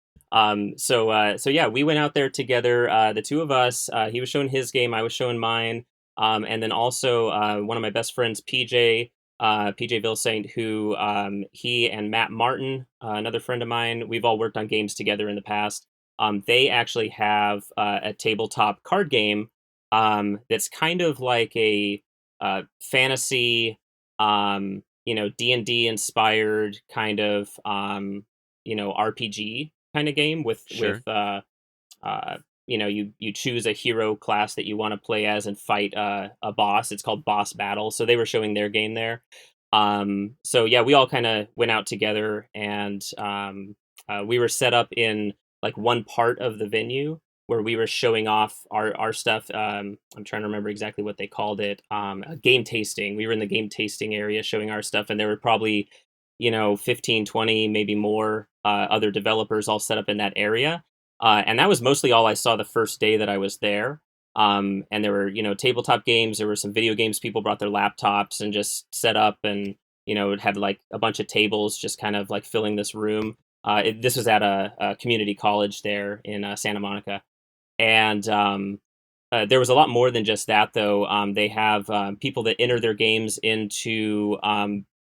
So yeah, we went out there together, the two of us. He was showing his game, I was showing mine. And then also one of my best friends, PJ Vilsaint, who he and Matt Martin, another friend of mine, we've all worked on games together in the past. They actually have a tabletop card game that's kind of like a fantasy, D&D inspired kind of, RPG kind of game with you choose a hero class that you want to play as and fight a boss. It's called Boss Battle. So they were showing their game there. So yeah, we all kind of went out together, and we were set up in like one part of the venue where we were showing off our stuff. I'm trying to remember exactly what they called it. A game tasting. We were in the game tasting area showing our stuff, and there were probably 15, 20, maybe more other developers all set up in that area. And that was mostly all I saw the first day that I was there. And there were, tabletop games. There were some video games. People brought their laptops and just set up, and it had like a bunch of tables just kind of like filling this room. This was at a community college there in Santa Monica, and there was a lot more than just that, though. They have people that enter their games into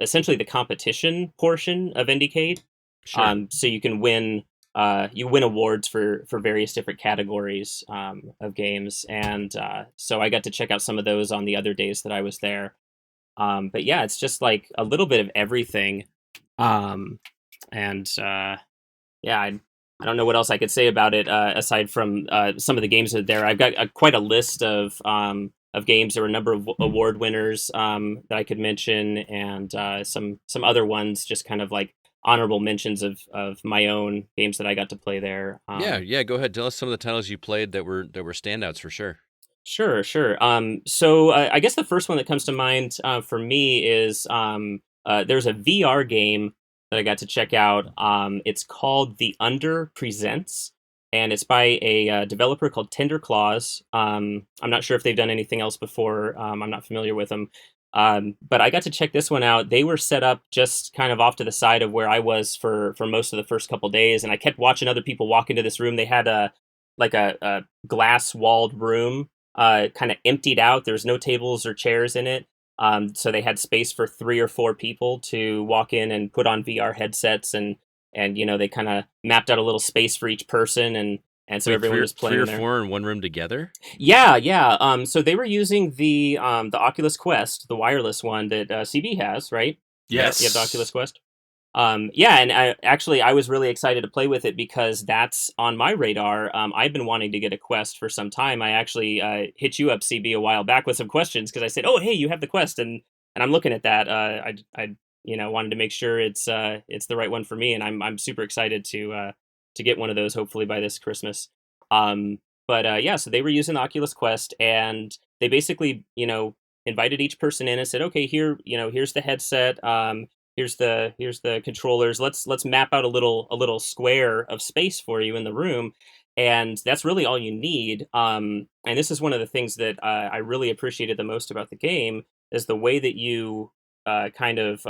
essentially the competition portion of IndieCade. Sure. So you can win. You win awards for various different categories of games, and so I got to check out some of those on the other days that I was there. But yeah, it's just like a little bit of everything, and yeah, I don't know what else I could say about it aside from some of the games that are there. I've got quite a list of games. There were a number of award winners that I could mention, and some other ones, just kind of like honorable mentions of my own games that I got to play there. Yeah. Go ahead. Tell us some of the titles you played that were standouts for sure. Sure. So I guess the first one that comes to mind for me is there's a VR game that I got to check out. It's called The Under Presents, and it's by a developer called Tender Claws. I'm not sure if they've done anything else before. I'm not familiar with them. But I got to check this one out. They were set up just kind of off to the side of where I was for most of the first couple days, and I kept watching other people walk into this room. They had a glass walled room, kind of emptied out. There's no tables or chairs in it. So they had space for 3 or 4 people to walk in and put on VR headsets, and they kind of mapped out a little space for each person, and so Wait, everyone was playing three or there. 4 in one room together? Yeah. So they were using the Oculus Quest, the wireless one that CB has, right? Yes. You have the Oculus Quest. Yeah, and I was really excited to play with it because that's on my radar. I've been wanting to get a Quest for some time. I actually hit you up, CB, a while back with some questions because I said, "Oh, hey, you have the Quest," and I'm looking at that. I wanted to make sure it's the right one for me, and I'm super excited to get one of those hopefully by this Christmas. But yeah, so they were using the Oculus Quest, and they basically invited each person in and said, "Okay, here's the headset. Here's the controllers. Let's map out a little square of space for you in the room," and that's really all you need. And this is one of the things that I really appreciated the most about the game is the way that you kind of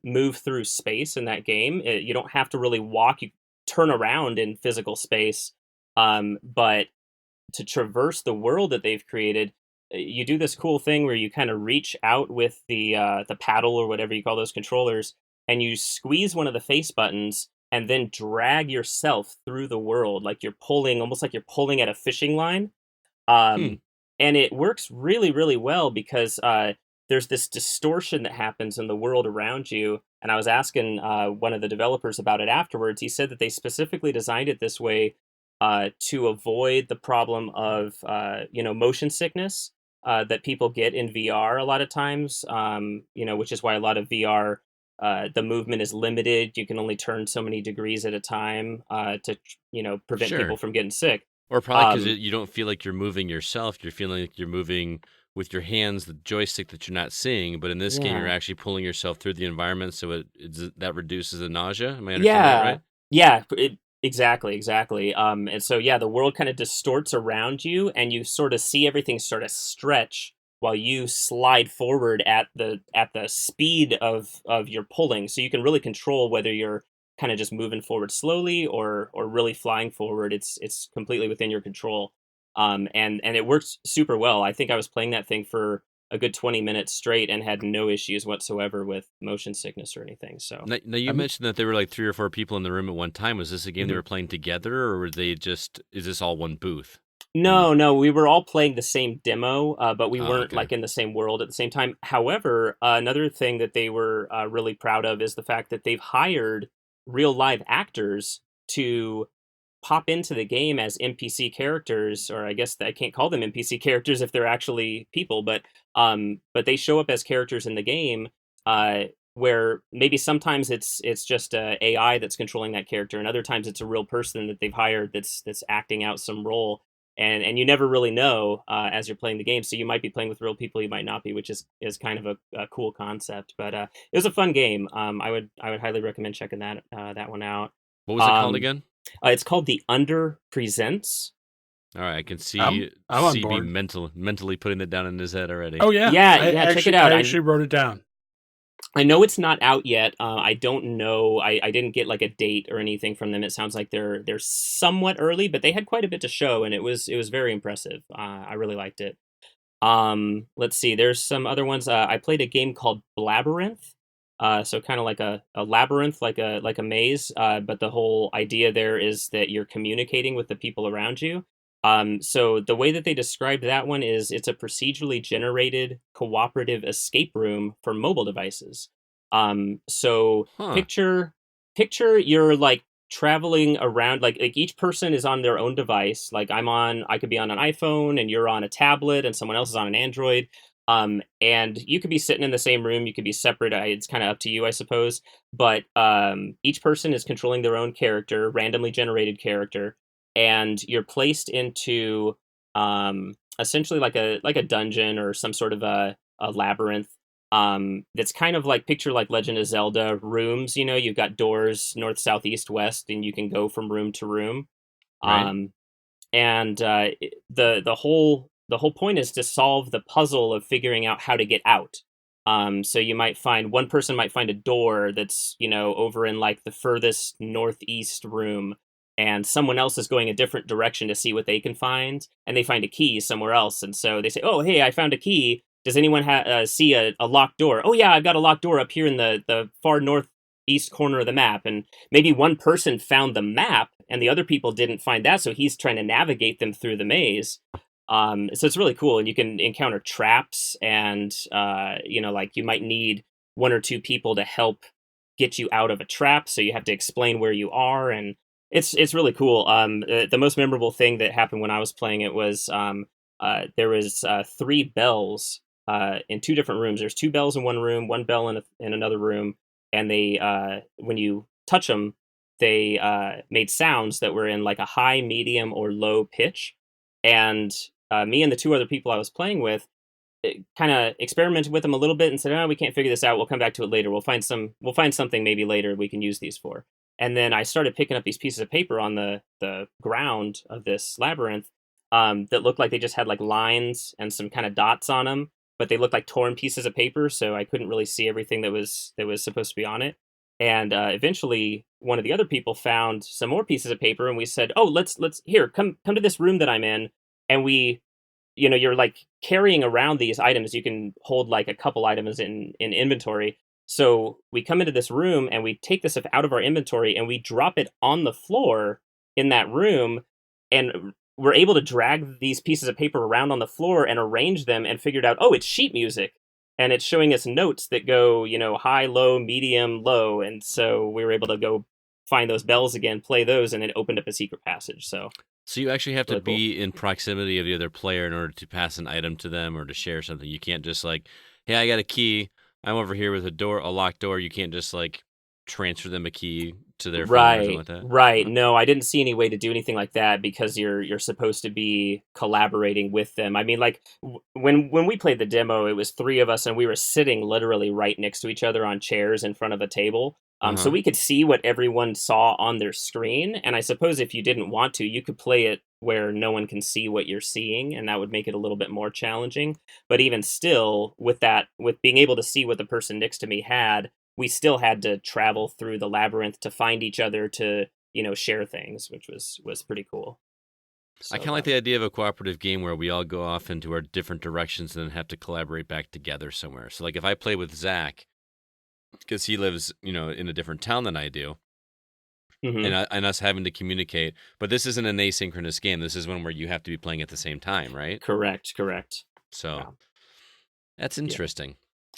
move through space in that game. You don't have to really walk; you turn around in physical space, but to traverse the world that they've created, you do this cool thing where you kind of reach out with the paddle or whatever you call those controllers, and you squeeze one of the face buttons and then drag yourself through the world like you're pulling, almost like you're pulling at a fishing line. Hmm. And it works really, really well because there's this distortion that happens in the world around you. And I was asking one of the developers about it afterwards. He said that they specifically designed it this way to avoid the problem of motion sickness that people get in VR a lot of times. Which is why a lot of VR, the movement is limited. You can only turn so many degrees at a time to prevent Sure. people from getting sick. Or probably because Um, you don't feel like you're moving yourself. You're feeling like you're moving with your hands, the joystick that you're not seeing. But in this game, you're yeah. actually pulling yourself through the environment, so that reduces the nausea. Am I understanding that Yeah, right? yeah, exactly. And so yeah, the world kind of distorts around you, and you sort of see everything sort of stretch while you slide forward at the speed of your pulling. So you can really control whether you're kind of just moving forward slowly or really flying forward. It's completely within your control. And it works super well. I think I was playing that thing for a good 20 minutes straight and had no issues whatsoever with motion sickness or anything. So. Now you I'm mentioned that there were like 3 or 4 people in the room at one time. Was this a game they Mhm. were playing together, or were they just? Is this all one booth? And No, we were all playing the same demo, but we weren't okay, like in the same world at the same time. However, another thing that they were really proud of is the fact that they've hired real live actors to pop into the game as NPC characters, or I guess I can't call them NPC characters if they're actually people, but they show up as characters in the game, uh, where maybe sometimes it's just a AI that's controlling that character, and other times it's a real person that they've hired that's acting out some role, and you never really know as you're playing the game. So you might be playing with real people, you might not be, which is kind of a cool concept. But it was a fun game. I would highly recommend checking that one out. what was it called Um, again? it's called The Under Presents. All right, I can see I'm on CB board. mentally putting it down in his head already. Oh yeah, Yeah, check it out. I actually wrote it down. I know it's not out yet. I don't know. I didn't get like a date or anything from them. It sounds like they're somewhat early, but they had quite a bit to show, and it was very impressive. I really liked it. Let's see. There's some other ones. I played a game called Labyrinth. So kind of like a labyrinth, like a maze. But the whole idea there is that you're communicating with the people around you. So the way that they described that one is it's a procedurally generated cooperative escape room for mobile devices. So Huh. picture you're like traveling around, like each person is on their own device. Like I could be on an iPhone and you're on a tablet and someone else is on an Android. And you could be sitting in the same room, you could be separate. It's kind of up to you, I suppose. But each person is controlling their own character, randomly generated character, and you're placed into essentially like a dungeon or some sort of a labyrinth. That's kind of like picture like Legend of Zelda rooms. You've got doors north, south, east, west, and you can go from room to room. Right. Um, and the whole point is to solve the puzzle of figuring out how to get out. So you might find one person might find a door that's over in like the furthest northeast room, and someone else is going a different direction to see what they can find, and they find a key somewhere else, and so they say, "Oh, hey, I found a key. Does anyone see a locked door? Oh yeah, I've got a locked door up here in the far northeast corner of the map." And maybe one person found the map and the other people didn't find that, so he's trying to navigate them through the maze. So it's really cool, and you can encounter traps, and like you might need one or two people to help get you out of a trap, so you have to explain where you are, and it's really cool. The most memorable thing that happened when I was playing it was there was three bells in two different rooms. There's two bells in one room, one bell in another room, and they when you touch them, they made sounds that were in like a high, medium, or low pitch. And me and the two other people I was playing with kind of experimented with them a little bit and said, "Oh, we can't figure this out. We'll come back to it later. We'll find something maybe later we can use these for." And then I started picking up these pieces of paper on the ground of this labyrinth that looked like they just had like lines and some kind of dots on them, but they looked like torn pieces of paper, so I couldn't really see everything that was supposed to be on it. And eventually, one of the other people found some more pieces of paper, and we said, "Oh, let's here come to this room that I'm in." And you're like carrying around these items. You can hold like a couple items in inventory. So we come into this room and we take this stuff out of our inventory and we drop it on the floor in that room, and we're able to drag these pieces of paper around on the floor and arrange them, and figured out, oh, it's sheet music. And it's showing us notes that go, high, low, medium, low. And so we were able to go find those bells again, play those, and it opened up a secret passage. So So you actually have to really cool. be in proximity of the other player in order to pass an item to them or to share something. You can't just like, hey, I got a key. I'm over here with a locked door. You can't just like transfer them a key to their phone or something Right, like that. right. Huh? No, I didn't see any way to do anything like that because you're supposed to be collaborating with them. I mean, like when we played the demo, it was three of us and we were sitting literally right next to each other on chairs in front of a table. So Uh-huh. we could see what everyone saw on their screen. And I suppose if you didn't want to, you could play it where no one can see what you're seeing, and that would make it a little bit more challenging. But even still, with being able to see what the person next to me had, we still had to travel through the labyrinth to find each other to share things, which was pretty cool. I So kind of like the idea of a cooperative game where we all go off into our different directions and then have to collaborate back together somewhere. So like if I play with Zack, because he lives, in a different town than I do, hmm and us having to communicate. But this isn't an asynchronous game. This is one where you have to be playing at the same time, right? correct. So Yeah, that's yeah, interesting.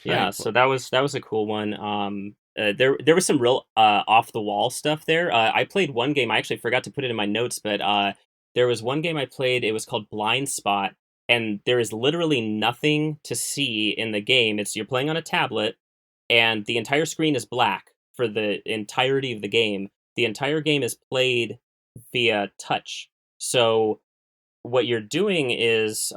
All yeah. right. So that was a cool one. There was some real off the wall stuff there. I played one game. I actually forgot to put it in my notes, but there was one game I played. It was called Blind Spot, and there is literally nothing to see in the game. It's You're playing on a tablet, and the entire screen is black for the entirety of the game. The entire game is played via touch. So what you're doing is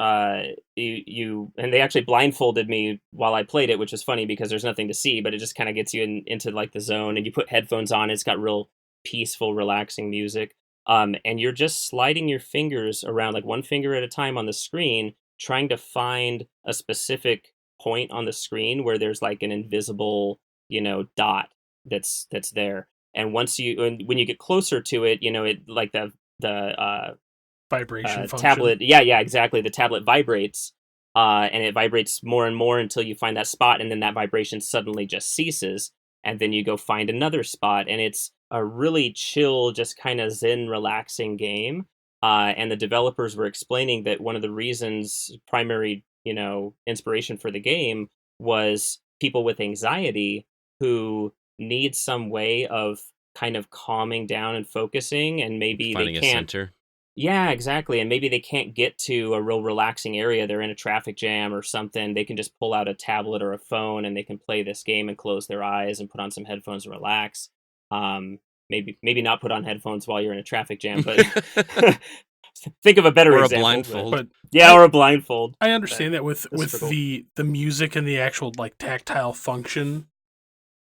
you and they actually blindfolded me while I played it, which was funny because there's nothing to see, but it just kind of gets you into like the zone, and you put headphones on. It's got real peaceful, relaxing music. and you're just sliding your fingers around like one finger at a time on the screen, trying to find a specific point on the screen where there's like an invisible, dot that's there. And when you get closer to it, it like the Vibration function. tablet. Yeah, exactly. The tablet vibrates, and it vibrates more and more until you find that spot, and then that vibration suddenly just ceases, and then you go find another spot, and it's a really chill, just kind of zen, relaxing game. And the developers were explaining that one of the reasons, primary, inspiration for the game was people with anxiety who need some way of kind of calming down and focusing, and maybe they Finding a can't. center. Yeah, exactly. And maybe they can't get to a real relaxing area. They're in a traffic jam or something. They can just pull out a tablet or a phone and they can play this game and close their eyes and put on some headphones and relax. Maybe not put on headphones while you're in a traffic jam, but think of a better Or a example. blindfold. But Yeah, or a blindfold. I understand that with that's super cool. the music and the actual like tactile function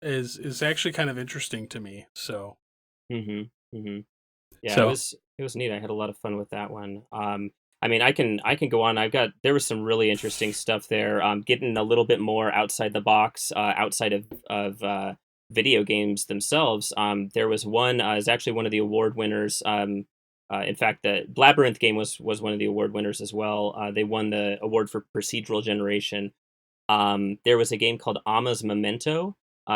is actually kind of interesting to me. So Yeah, So- it was neat. I had a lot of fun with that one. I mean, I can go on. There was some really interesting stuff there. Getting a little bit more outside the box, outside of video games themselves. There was one. Is actually one of the award winners. In fact, the Labyrinth game was one of the award winners as well. They won the award for procedural generation. There was a game called Ama's Memento.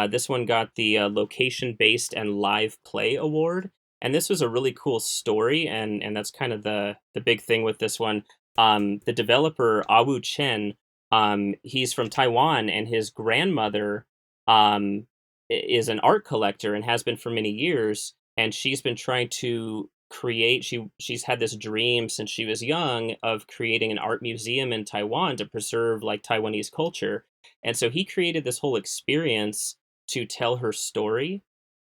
This one got the location-based and live play award, and this was a really cool story, and that's kind of the big thing with this one. The developer Awu Chen, he's from Taiwan, and his grandmother is an art collector and has been for many years, and she's been trying to create. She's had this dream since she was young of creating an art museum in Taiwan to preserve like Taiwanese culture, and so he created this whole experience to tell her story,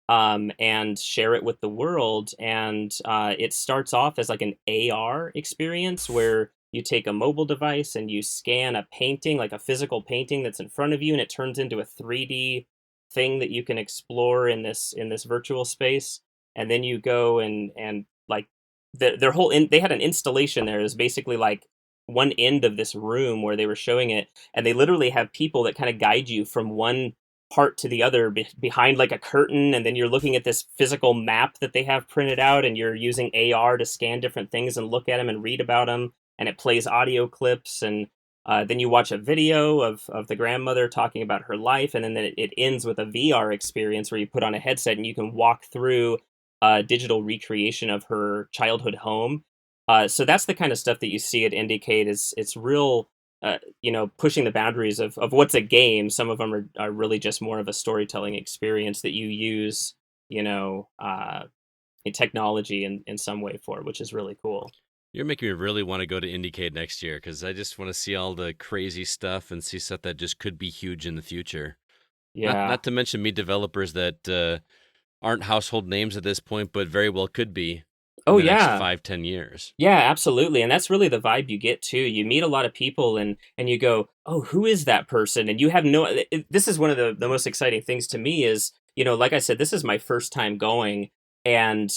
and share it with the world. And it starts off as like an AR experience where you take a mobile device and you scan a painting, like a physical painting that's in front of you, and it turns into a 3D thing that you can explore in this virtual space. And then you go and like their whole they had an installation there. It was basically like one end of this room where they were showing it, and they literally have people that kind of guide you from one part to the other behind like a curtain, and then you're looking at this physical map that they have printed out, and you're using AR to scan different things and look at them and read about them, and it plays audio clips, and then you watch a video of the grandmother talking about her life, and then it ends with a VR experience where you put on a headset and you can walk through a digital recreation of her childhood home. So that's the kind of stuff that you see at IndieCade. It's real, pushing the boundaries of what's a game. Some of them are really just more of a storytelling experience that you use, in technology in some way for, which is really cool. You're making me really want to go to IndieCade next year because I just want to see all the crazy stuff and see stuff that just could be huge in the future. Yeah. Not to mention meet developers that aren't household names at this point, but very well could be. Oh, in the next yeah. 5-10 years. Yeah, absolutely. And that's really the vibe you get too. You meet a lot of people and you go, oh, who is that person? And you have this is one of the most exciting things to me is, like I said, this is my first time going. And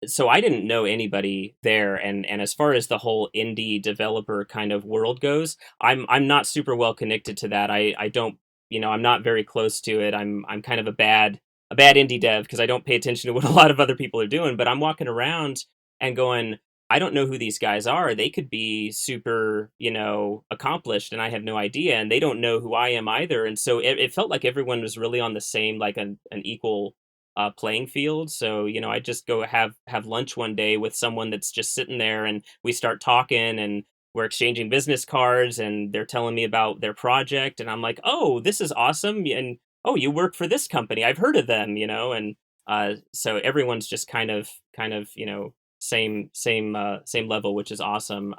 so I didn't know anybody there. And as far as the whole indie developer kind of world goes, I'm not super well connected to that. I don't, I'm not very close to it. I'm kind of a bad indie dev because I don't pay attention to what a lot of other people are doing, but I'm walking around and going, I don't know who these guys are. They could be super, accomplished, and I have no idea, and they don't know who I am either. And so it felt like everyone was really on the same, like an equal playing field. So, I just go have lunch one day with someone that's just sitting there, and we start talking, and we're exchanging business cards, and they're telling me about their project, and I'm like, oh, this is awesome, and oh, you work for this company. I've heard of them, and so everyone's just kind of, same level, which is awesome.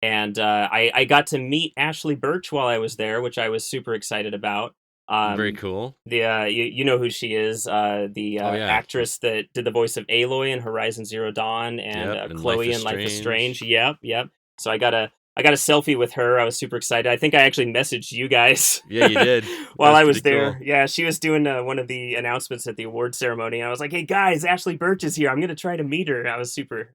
And I got to meet Ashley Birch while I was there, which I was super excited about. Very cool. The you know who she is, the actress that did the voice of Aloy in Horizon Zero Dawn, and and Chloe Life is in Life is Strange. Strange. Yep. So I got I got a selfie with her. I was super excited. I think I actually messaged you guys. Yeah, you did. While That I was pretty there. cool. Yeah, she was doing one of the announcements at the award ceremony. And I was like, "Hey guys, Ashley Birch is here. I'm gonna try to meet her." I was super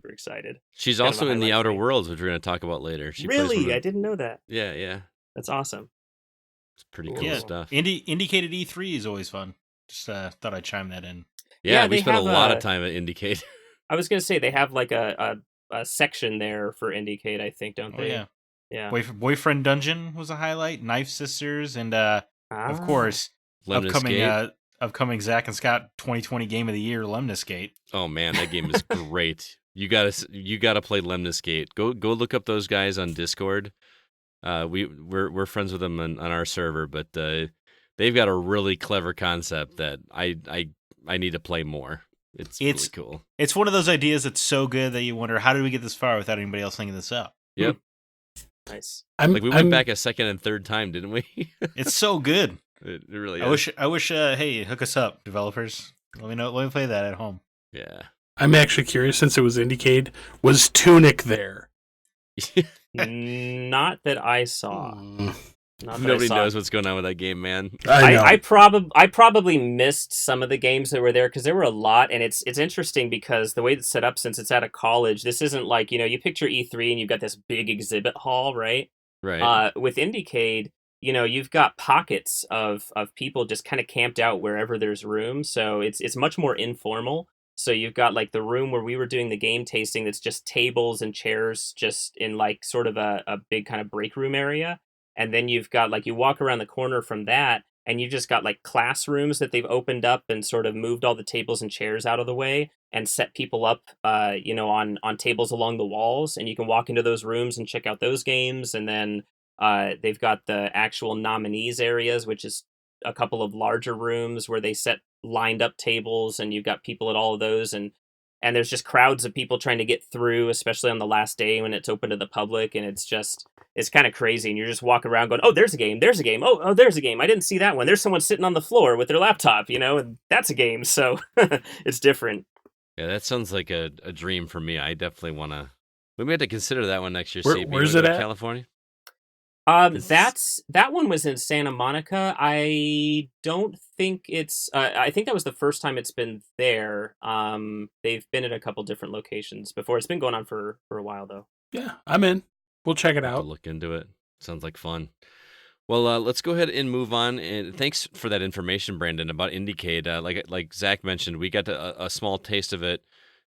excited. She's Kind of a also in the highlight for Outer me. Worlds, which we're going to talk about later. She plays one Really, I of. didn't know that. Yeah, yeah. That's awesome. It's pretty Cool, cool Yeah, cool. stuff. IndieCade E3 is always fun. Just thought I'd chime that in. Yeah, Yeah, we they spent a have lot of time at IndieCade. I was gonna say they have like a section there for IndieCade, I think, don't Oh they? yeah, Yeah. Boyfriend Dungeon was a highlight. Knife Sisters, and of Ah. course, upcoming Lemniscate. upcoming Zack and Scott 2020 Game of the Year, Lemniscate. Oh man, that game is great. You gotta play Lemniscate. Go look up those guys on Discord. We're friends with them on our server, but they've got a really clever concept that I need to play more. It's really cool. It's one of those ideas that's so good that you wonder, how did we get this far without anybody else thinking this up? Yep. Nice. Like we went back a second and third time, didn't we? It's so good. It really I is. wish. Hey, hook us up, developers. Let me know. Let me play that at home. Yeah. I'm actually curious, since it was IndieCade, was Tunic there? Not that I saw. Not that Nobody I saw. knows what's going on with that game, man. I know. I probably missed some of the games that were there because there were a lot, and it's interesting because the way it's set up, since it's at a college, this isn't like, you picture E3 and you've got this big exhibit hall, right? Right. With IndieCade, you've got pockets of people just kind of camped out wherever there's room, so it's much more informal. So you've got like the room where we were doing the game tasting that's just tables and chairs just in like sort of a big kind of break room area. And then you've got like you walk around the corner from that and you just got like classrooms that they've opened up and sort of moved all the tables and chairs out of the way and set people up on tables along the walls, and you can walk into those rooms and check out those games. And then they've got the actual nominees areas, which is a couple of larger rooms where they set lined up tables, and you've got people at all of those, and there's just crowds of people trying to get through, especially on the last day when it's open to the public, and it's kind of crazy, and you're just walking around going, oh, there's a game, oh, there's a game, I didn't see that one, there's someone sitting on the floor with their laptop, and that's a game. So it's different. Yeah, that sounds like a dream for me. I definitely want to. We may have to consider that one next year. Where's it at? California? That one was in Santa Monica. I don't think it's. I think that was the first time it's been there. They've been at a couple different locations before. It's been going on for a while though. Yeah, I'm in. We'll check it I'll have to out. look into it. Sounds like fun. Well, let's go ahead and move on. And thanks for that information, Brandon, about IndieCade. Like Zach mentioned, we got a small taste of it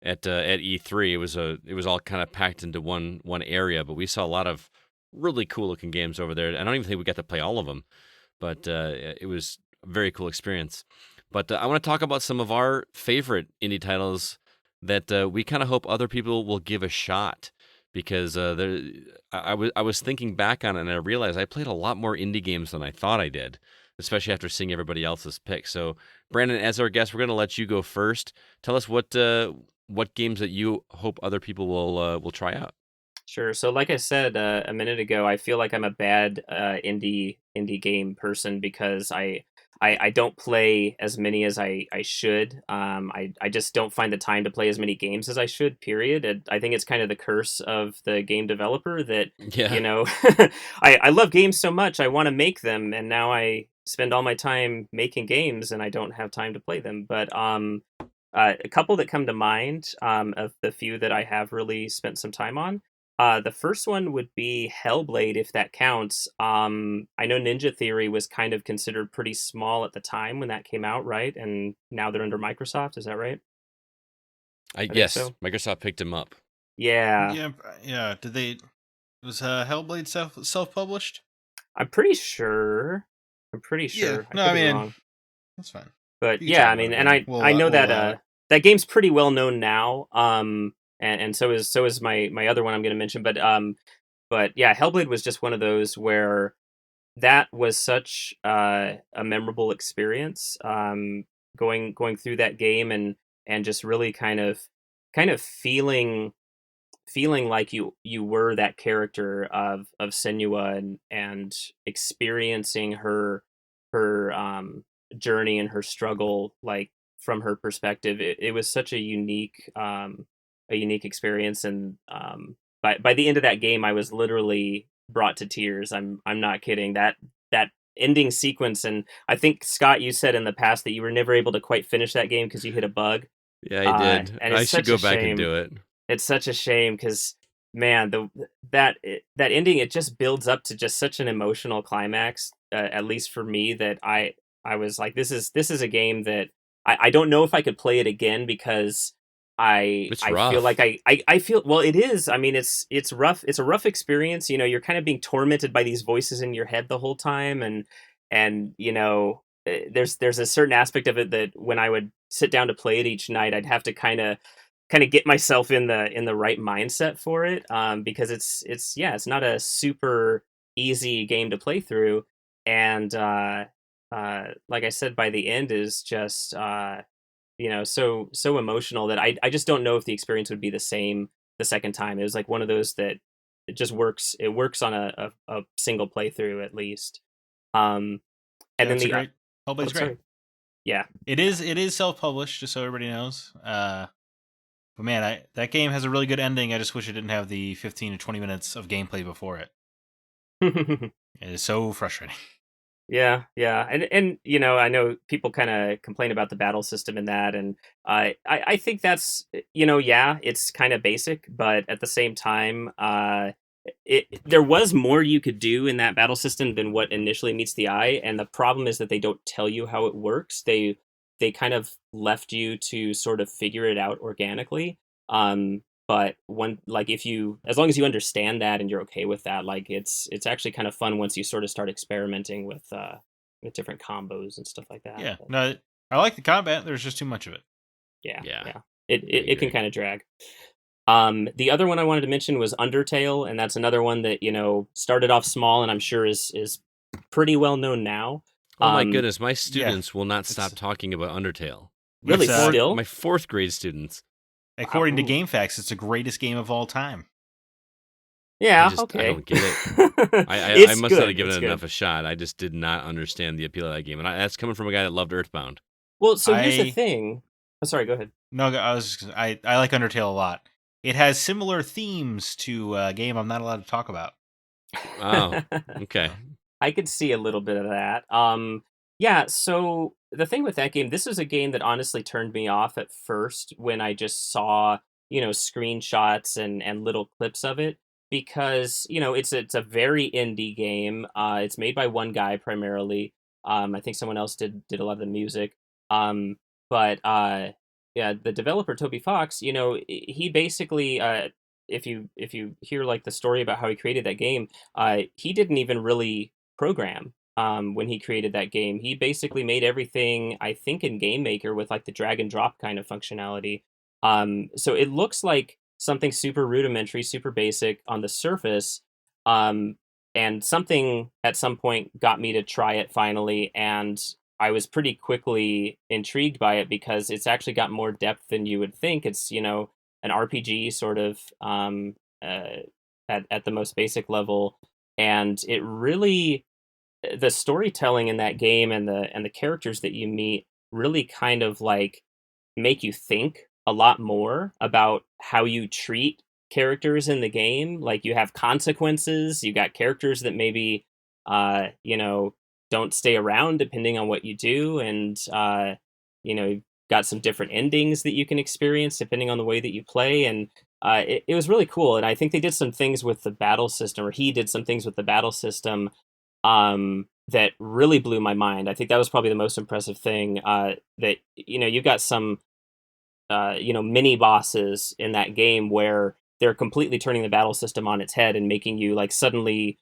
at E3. It was all kind of packed into one area, but we saw a lot of really cool looking games over there. I don't even think we got to play all of them, but it was a very cool experience. But I want to talk about some of our favorite indie titles that we kind of hope other people will give a shot, because I was thinking back on it and I realized I played a lot more indie games than I thought I did, especially after seeing everybody else's picks. So Brandon, as our guest, we're going to let you go first. Tell us what games that you hope other people will try out. Sure. So, like I said a minute ago, I feel like I'm a bad indie game person because I don't play as many as I should. I just don't find the time to play as many games as I should. Period. And I think it's kind of the curse of the game developer that Yeah. I love games so much, I want to make them, and now I spend all my time making games and I don't have time to play them. But a couple that come to mind of the few that I have really spent some time on. The first one would be Hellblade, if that counts. I know Ninja Theory was kind of considered pretty small at the time when that came out, right? And now they're under Microsoft, is that right? I think Yes, so. Microsoft picked him up. Yeah. Yeah. Did they? Was Hellblade self published? I'm pretty sure. I could be wrong. That's fine. But You can yeah, talk I about mean, it, and man. I know that that game's pretty well known now. And so is my other one I'm going to mention. But yeah, Hellblade was just one of those where that was such a memorable experience. Going through that game and just really kind of feeling like you were that character of Senua, and experiencing her journey and her struggle, like from her perspective. It was such a unique experience, and by the end of that game, I was literally brought to tears. I'm not kidding. That ending sequence, and I think Scott, you said in the past that you were never able to quite finish that game because you hit a bug. Yeah, I did. And I it's should such a go back and shame. do it. It's such a shame because man, that ending, it just builds up to just such an emotional climax. At least for me, that I was like, this is a game that I don't know if I could play it again because It's I feel like rough. I feel, well, it is. I mean, it's rough. It's a rough experience. You're kind of being tormented by these voices in your head the whole time, and there's a certain aspect of it that when I would sit down to play it each night, I'd have to kind of get myself in the right mindset for it, because it's not a super easy game to play through, and like I said, by the end is just so emotional that I just don't know if the experience would be the same the second time. It was like one of those that it works on a single playthrough at least. um and Yeah, then it's a the great. oh, Hellblade's great. sorry. Yeah. It is self-published, just so everybody knows. But man, that game has a really good ending. I just wish it didn't have the 15 to 20 minutes of gameplay before it. It is so frustrating. Yeah, and I know people kind of complain about the battle system in that, and I think that's, yeah, it's kind of basic, but at the same time, there was more you could do in that battle system than what initially meets the eye, and the problem is that they don't tell you how it works. They kind of left you to sort of figure it out organically. But like, if you, as long as you understand that and you're okay with that, like, it's actually kind of fun once you sort of start experimenting with different combos and stuff like that. Yeah, But no, I like the combat. There's just too much of it. yeah, Yeah, yeah, it can agree. kind of drag. The other one I wanted to mention was Undertale, and that's another one that started off small, and I'm sure is pretty well known now. Oh my Um, goodness, my Yeah, students will not stop it's talking about Undertale. My really, it's fourth, still. my fourth grade students. according to Ooh. GameFAQs, it's the greatest game of all time. Yeah, I okay. don't get it. I It's must not have good. given It's it enough good. a shot. I just did not understand the appeal of that game, and that's coming from a guy that loved Earthbound. Well, so here's the I thing. Oh, sorry, go ahead. no, I was just, I like Undertale a lot. It has similar themes to a game I'm not allowed to talk about. Oh, okay. I could see a little bit of that. Yeah, so the thing with that game, this is a game that honestly turned me off at first when I just saw, screenshots and little clips of it, because, it's a very indie game. It's made by one guy primarily. I think someone else did a lot of the music. Um, but yeah, the developer Toby Fox, he basically, if you hear like the story about how he created that game, he didn't even really program when he created that game. He basically made everything, I think, in Game Maker with like the drag and drop kind of functionality. So it looks like something super rudimentary, super basic on the surface. Um, and something at some point got me to try it finally, and I was pretty quickly intrigued by it because it's actually got more depth than you would think. It's, an RPG sort of, at the most basic level, and it really, the storytelling in that game and the characters that you meet really kind of like make you think a lot more about how you treat characters in the game. Like, you have consequences, you got characters that maybe don't stay around depending on what you do, and you've got some different endings that you can experience depending on the way that you play. And it was really cool, and I think they did some things with the battle system, or he did some things with the battle system, that really blew my mind. I think that was probably the most impressive thing. That you've got some mini bosses in that game where they're completely turning the battle system on its head and making you like suddenly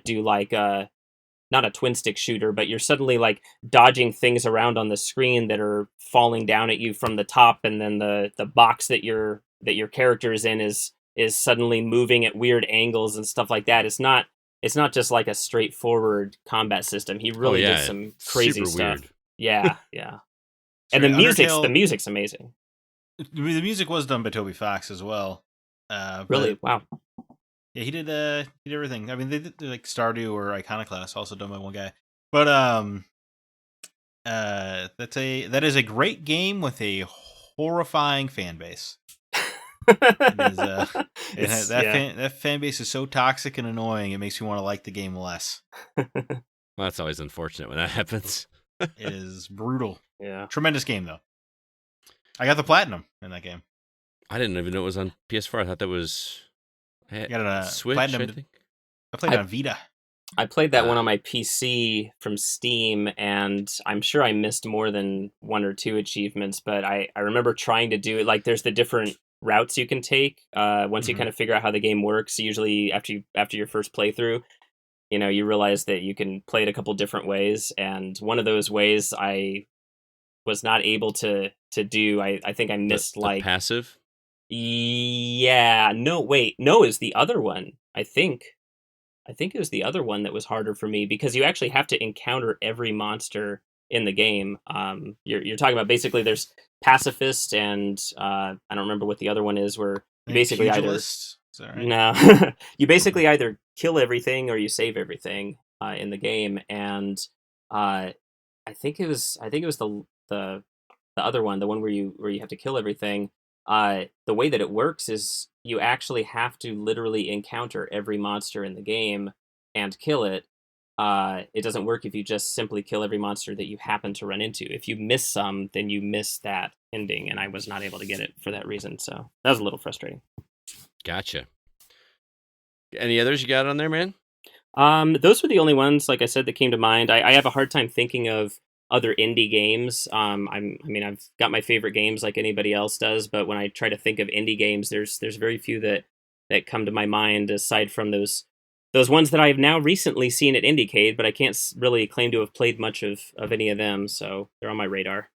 do like not a twin stick shooter, but you're suddenly like dodging things around on the screen that are falling down at you from the top, and then the box that your character is in is suddenly moving at weird angles and stuff like that. It's not just like a straightforward combat system. He Oh really did yeah, some crazy super stuff. weird. Yeah, yeah. And So the Undertale, music's amazing. the music was done by Toby Fox as well. Really, But wow. yeah, he did everything. I mean, they did like Stardew or Iconoclast, also done by one guy. But that is a great game with a horrifying fan base. It is Yeah. that fan base is so toxic and annoying. It makes me want to like the game less. Well, that's always unfortunate when that happens. It is brutal. Yeah. Tremendous game though. I got the platinum in that game. I didn't even know it was on PS4. I thought that was I got a Switch, platinum. I think. I played it on Vita. I played that one Ah. on my PC from Steam, and I'm sure I missed more than one or two achievements, but I remember trying to do it. Like, there's the different routes you can take. Once you Mhm. kind of figure out how the game works, usually after your first playthrough, you realize that you can play it a couple different ways, and one of those ways I was not able to do. I think I missed The passive. yeah, no, wait, no, is the other one. I think it was the other one that was harder for me because you actually have to encounter every monster in the game. You're talking about basically there's pacifist and I don't remember what the other one is where you basically either Pugilist. Is that right? no you basically either kill everything or you save everything in the game, and uh, I think it was the other one, the one where you have to kill everything. The way that it works is you actually have to literally encounter every monster in the game and kill it. It doesn't work if you just simply kill every monster that you happen to run into. If you miss some, then you miss that ending, and I was not able to get it for that reason. So that was a little frustrating. Gotcha. Any others you got on there, man? Those were the only ones, like I said, that came to mind. I have a hard time thinking of other indie games. I've got my favorite games like anybody else does, but when I try to think of indie games, there's very few that come to my mind aside from those ones that I've now recently seen at IndieCade, but I can't really claim to have played much of any of them, so they're on my radar.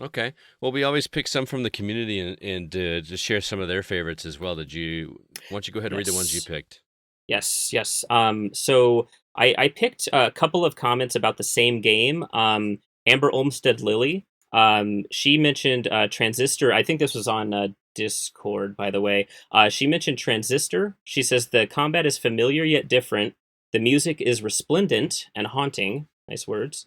Okay. Well, we always pick some from the community and to share some of their favorites as well. Why don't you go ahead and read the ones you Yes. picked? Yes. So I picked a couple of comments about the same game. Amber Olmsted Lily. She mentioned Transistor. I think this was on Discord, by the way. She mentioned Transistor. She says the combat is familiar yet different. The music is resplendent and haunting. Nice words.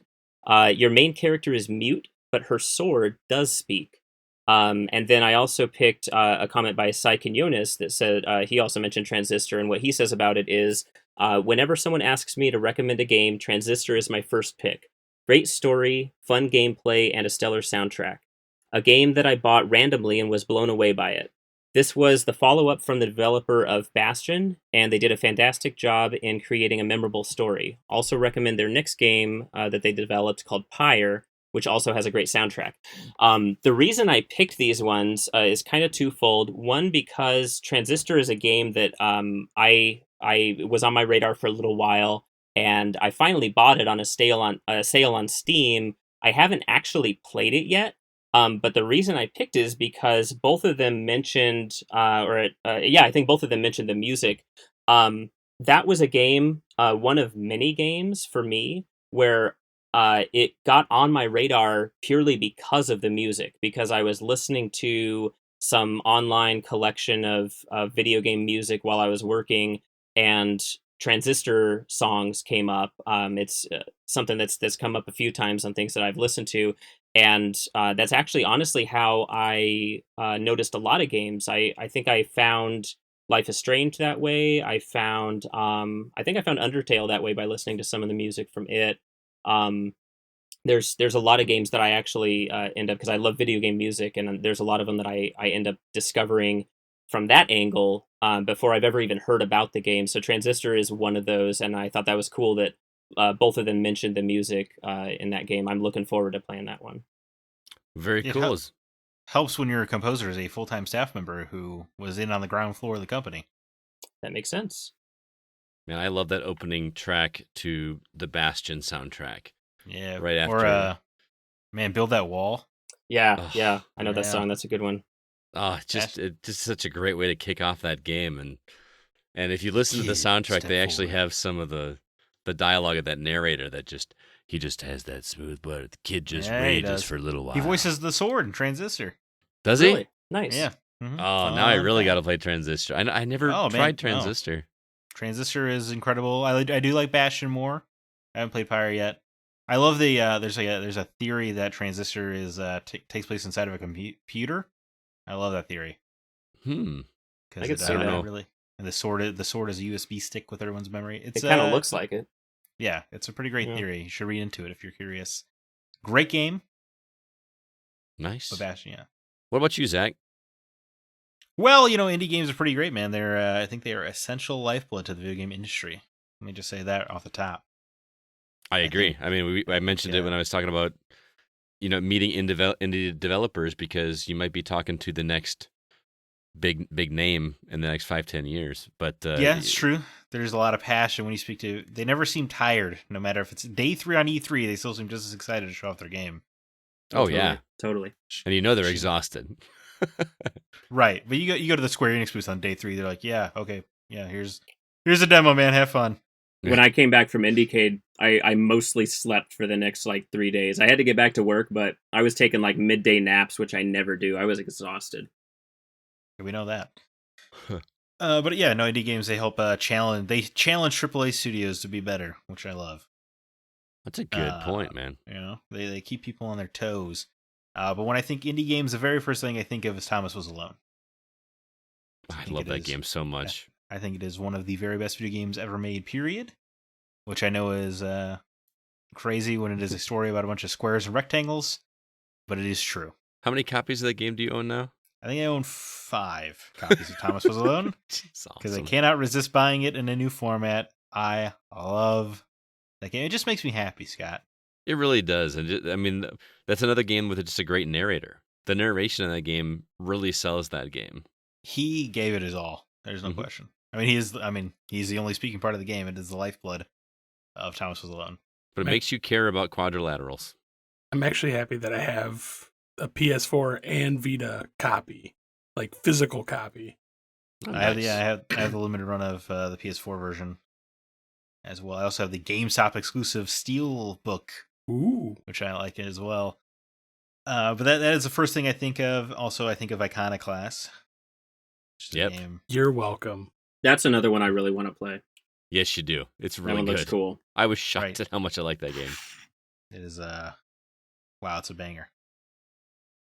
Your main character is mute, but her sword does speak. And then I also picked a comment by Sai Quinones that said he also mentioned Transistor, and what he says about it is whenever someone asks me to recommend a game, Transistor is my first pick. Great story, fun gameplay, and a stellar soundtrack. A game that I bought randomly and was blown away by it. This was the follow up from the developer of Bastion, and they did a fantastic job in creating a memorable story. Also, recommend their next game that they developed called Pyre, which also has a great soundtrack. The reason I picked these ones is kind of twofold. One, because Transistor is a game that I was on my radar for a little while, and I finally bought it on a sale on Steam. I haven't actually played it yet. But the reason I picked is because both of them mentioned, I think both of them mentioned the music. That was a game, one of many games for me, where it got on my radar purely because of the music, because I was listening to some online collection of video game music while I was working, and Transistor songs came up. It's something that's come up a few times on things that I've listened to, and that's actually honestly how I noticed a lot of games. I think I found Life is Strange that way. I think I found Undertale that way by listening to some of the music from it. Um, there's a lot of games that I actually end up, because I love video game music, and there's a lot of them that I end up discovering from that angle before I've ever even heard about the game. So Transistor is one of those, and I thought that was cool that both of them mentioned the music in that game. I'm looking forward to playing that one. Very It cool. helps when your composer is a full-time staff member who was in on the ground floor of the company. That makes sense. Man, I love that opening track to the Bastion soundtrack. Yeah. Right after. Or man, Build That Wall. Yeah, Ugh, I know that yeah. song. That's a good one. It's just such a great way to kick off that game, and if you listen to the soundtrack, they actually have some of the dialogue of that narrator that he just has that smooth, but the kid just rages for a little while. He voices the sword in Transistor. Does Really? he? Nice. Yeah. Oh, now I really got to play Transistor. I never tried Transistor. Transistor is incredible. I do like Bastion more. I haven't played Pyre yet. I love the there's a theory that Transistor is takes place inside of a computer. I love that theory. I because could see that. really. And the sword is a USB stick with everyone's memory. It kind of looks like it. Yeah, it's a pretty great Yeah. theory. You should read into it if you're curious. Great game, Nice. but Bastion, yeah. What about you, Zach? Well, indie games are pretty great, man. I think they are essential lifeblood to the video game industry. Let me just say that off the top. I agree. think- I mean, I mentioned it when I was talking about, meeting indie developers, because you might be talking to the next big name in the next 5-10 years. But yeah, it's true. There's a lot of passion when you speak to. They never seem tired, no matter if it's day 3 on E3. They still seem just as excited to show off their game. Oh yeah, totally. and they're exhausted. Right, but you go to the Square Enix booth on day 3. They're like, yeah, okay, yeah, here's a demo, man. Have fun. When I came back from IndieCade, I mostly slept for the next 3 days. I had to get back to work, but I was taking midday naps, which I never do. I was exhausted. We know that. But yeah, no, indie games, they help challenge AAA studios to be better, which I love. That's a good point, man. They keep people on their toes. But when I think indie games, the very first thing I think of is Thomas Was Alone. I love that game so much. I think it is one of the very best video games ever made, period. Which I know is crazy when it is a story about a bunch of squares and rectangles, but it is true. How many copies of that game do you own now? I think I own 5 copies of Thomas Was Alone, because I Awesome. cannot resist buying it in a new format. I love that game. It just makes me happy, Scott. It really does, and that's another game with just a great narrator. The narration in that game really sells that game. He gave it his all. There's no question. He's the only speaking part of the game. It is the lifeblood of Thomas Was Alone. But it makes you care about quadrilaterals. I'm actually happy that I have a PS4 and Vita copy, physical copy. Oh, I nice. have the limited run of the PS4 version as well. I also have the GameStop exclusive Steel book, which I like as well. But that is the first thing I think of. Also, I think of Iconoclast. Yep. You're welcome. That's another one I really want to play. Yes, you do. It's That really one good. looks cool. I was shocked Right. at how much I like that game. It is wow, it's a banger.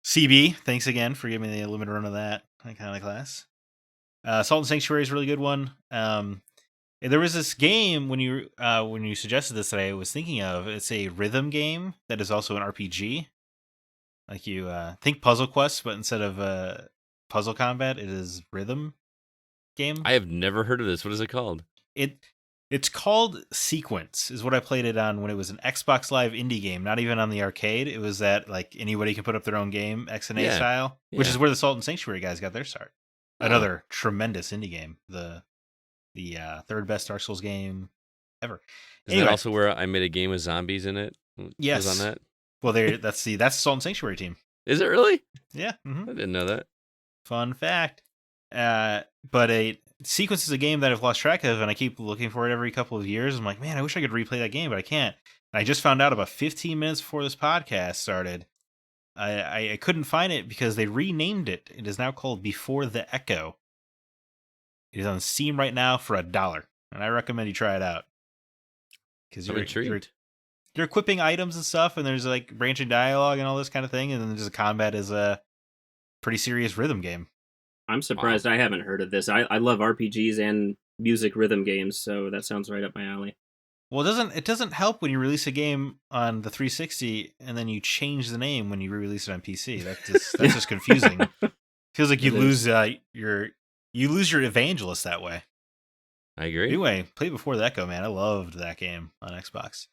CB, thanks again for giving me the limited run of that Iconoclast. Salt and Sanctuary is a really good one. There was this game when you suggested this that I was thinking of. It's a rhythm game that is also an RPG. Like you think Puzzle Quest, but instead of puzzle combat, it is rhythm game. I have never heard of this. What is it called? It's called Sequence, is what I played it on when it was an Xbox Live indie game, not even on the arcade. It was that anybody can put up their own game, X and A style, which is where the Salt and Sanctuary guys got their start. Another tremendous indie game, the third best Dark Souls game ever. Is that also where I made a game with zombies in it? Yes. Was on that? Well, that's the Salt and Sanctuary team. Is it really? Yeah. I didn't know that. Fun fact. But a Sequence is a game that I've lost track of, and I keep looking for it every couple of years. I'm like, man, I wish I could replay that game, but I can't. And I just found out about 15 minutes before this podcast started. I couldn't find it because they renamed it. It is now called Before the Echo. It is on Steam right now for $1, and I recommend you try it out. Because you're equipping items and stuff, and there's branching dialogue and all this kind of thing, and then there's a combat is a pretty serious rhythm game. I'm surprised I haven't heard of this. I love RPGs and music rhythm games, so that sounds right up my alley. Well, it doesn't help when you release a game on the 360 and then you change the name when you re-release it on PC. That's just confusing. Feels like you lose your evangelist that way. I agree. Anyway, play Before the Echo, man. I loved that game on Xbox.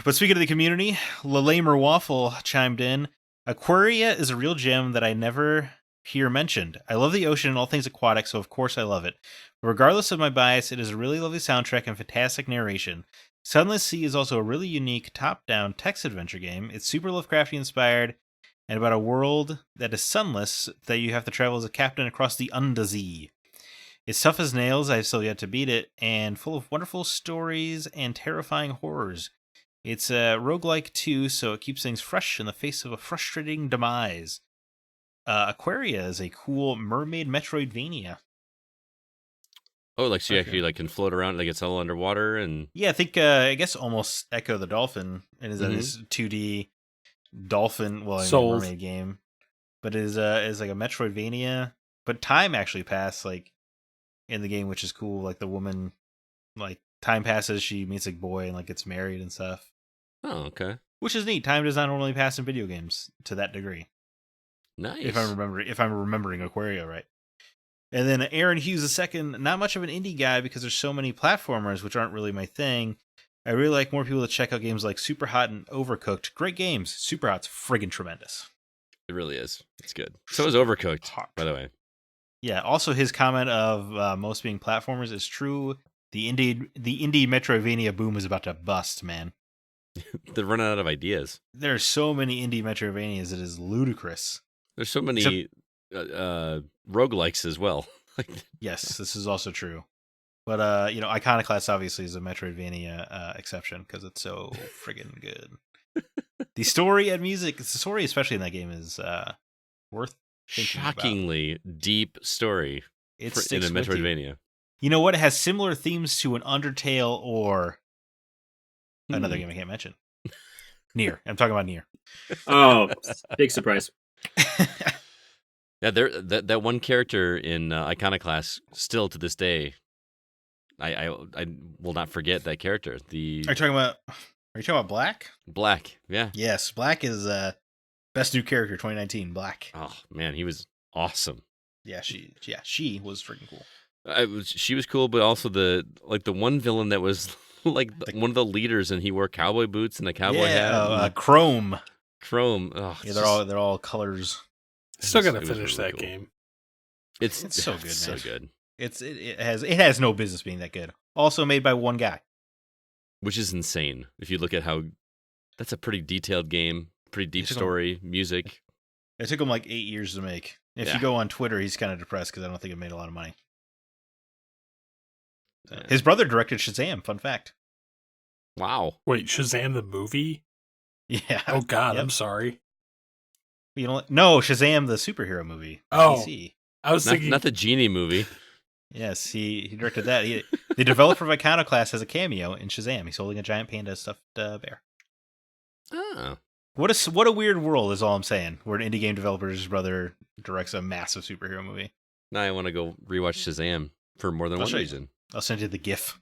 But speaking of the community, Lalamer Waffle chimed in. Aquaria is a real gem that I never hear mentioned. I love the ocean and all things aquatic, so of course I love it. But regardless of my bias, it is a really lovely soundtrack and fantastic narration. Sunless Sea is also a really unique top-down text adventure game. It's super Lovecraftian inspired and about a world that is sunless that you have to travel as a captain across the Undersea. It's tough as nails, I've still yet to beat it, and full of wonderful stories and terrifying horrors. It's a roguelike too, so it keeps things fresh in the face of a frustrating demise. Aquaria is a cool mermaid Metroidvania. Oh, so you actually can float around, it's all underwater and... Yeah, I think, I guess almost Echo the Dolphin. It is this 2D dolphin, mermaid game. but it is like a Metroidvania. But time actually passed like in the game, which is cool. Like the woman, like time passes, she meets a boy and like gets married and stuff, Oh, okay. which is neat. Time does not normally pass in video games to that degree. Nice. If I'm remembering Aquario right. And then Aaron Hughes II, not much of an indie guy because there's so many platformers, which aren't really my thing. I really like more people to check out games like Super Hot and Overcooked. Great games. Super Hot's friggin' tremendous. It really is. It's good. So is Overcooked, Hot. by the way. Yeah. Also, his comment of most being platformers is true. The indie Metroidvania boom is about to bust, man. They're running out of ideas. There are so many indie Metroidvanias, it is ludicrous. There's so many roguelikes as well. Yes, this is also true. But Iconoclast obviously is a Metroidvania exception because it's so friggin' good. The story and music, the story especially in that game is worth thinking about. Shockingly deep story It in a sticks with you. Metroidvania. You know what? It has similar themes to an Undertale or another game I can't mention. Nier. I'm talking about Nier. Oh, big surprise. Yeah, that one character in Iconoclast still to this day, I will not forget that character. Are you talking about Black? Black, yeah. Yes, Black is best new character 2019. Black. Oh man, he was awesome. Yeah, she was freaking cool. She was cool, but also the one villain that was like one of the leaders, and he wore cowboy boots and a cowboy hat. Chrome. Chrome. Oh, Yeah, they're all colors. Still gotta it was finish really that cool. game. It's so good, so man. good. It has no business being that good. Also made by one guy. Which is insane if you look at how that's a pretty detailed game, pretty deep story, music. It took him like 8 years to make. If you go on Twitter, he's kind of depressed because I don't think it made a lot of money. Yeah. His brother directed Shazam. Fun fact. Wow. Wait, Shazam the movie? Yeah. Oh God, Yep. I'm sorry. No, Shazam the superhero movie. Oh. DC. I was thinking Not the Genie movie. Yes, he directed that. The developer of Iconoclast has a cameo in Shazam. He's holding a giant panda stuffed bear. Oh. What a weird world is all I'm saying. Where an indie game developer's brother directs a massive superhero movie. Now I want to go rewatch Shazam for more than I'll one show you. reason. I'll send you the GIF.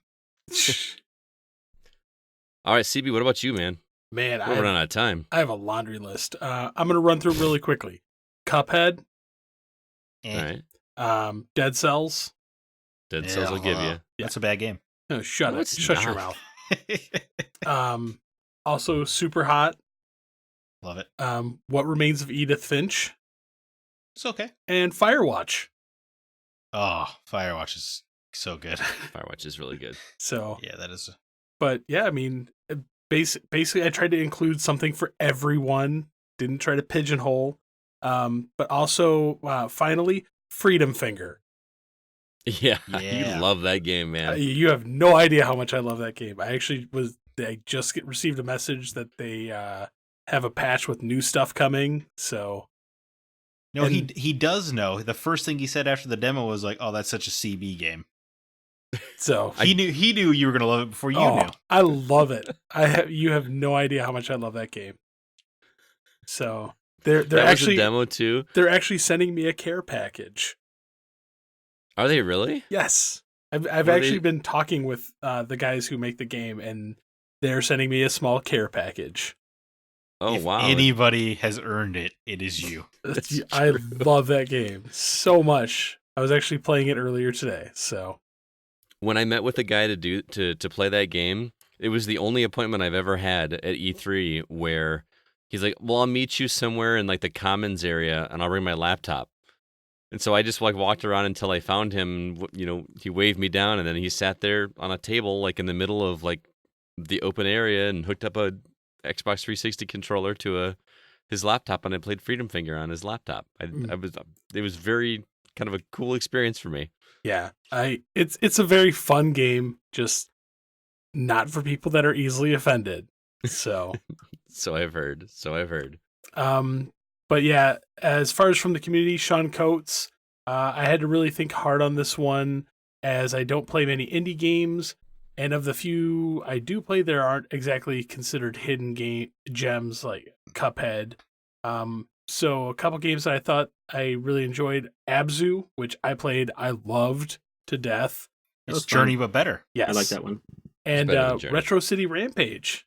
All right, CB, what about you, man? man, We're running out of time. I have a laundry list. I'm gonna run through really quickly. Cuphead, Eh. All right. Dead Cells. Dead Cells will give you. That's a bad game. No, shut No, it. it's Shut your not. mouth. Also Super Hot. Love it. What Remains of Edith Finch It's okay. and Firewatch. Oh, Firewatch is so good. Firewatch is really good. So, Yeah, that is. but yeah, I mean, basically, I tried to include something for everyone. Didn't try to pigeonhole. But also, finally, Freedom Finger. Yeah, Yeah. you love that game, man. You have no idea how much I love that game. I just received a message that they have a patch with new stuff coming. So No, And- he does know. The first thing he said after the demo was like, "Oh, that's such a CB game." so He knew you were gonna love it before you knew. I love it. You have no idea how much I love that game. So they're That was actually a demo too. they're actually sending me a care package. Are they really? Yes. I've What are actually they- been talking with the guys who make the game, and they're sending me a small care package. Oh If wow. anybody has earned it, it is you. That's I true. love that game so much. I was actually playing it earlier today. So When I met with a guy to play that game, it was the only appointment I've ever had at E3 where he's like, "Well, I'll meet you somewhere in like the commons area, and I'll bring my laptop." And so I just like walked around until I found him. He waved me down, and then he sat there on a table like in the middle of like the open area and hooked up a Xbox 360 controller to his laptop, and I played Freedom Finger on his laptop. It was very kind of a cool experience for me. yeah, it's a very fun game, just not for people that are easily offended. So So I've heard. But yeah, as far as from the community, Sean Coates, I had to really think hard on this one, as I don't play many indie games, and of the few I do play, there aren't exactly considered hidden game gems like Cuphead. So a couple games that I thought I really enjoyed. Abzu, which I played, I loved to death. It's Journey, but better. Yes. I like that one. And better than Journey. Retro City Rampage.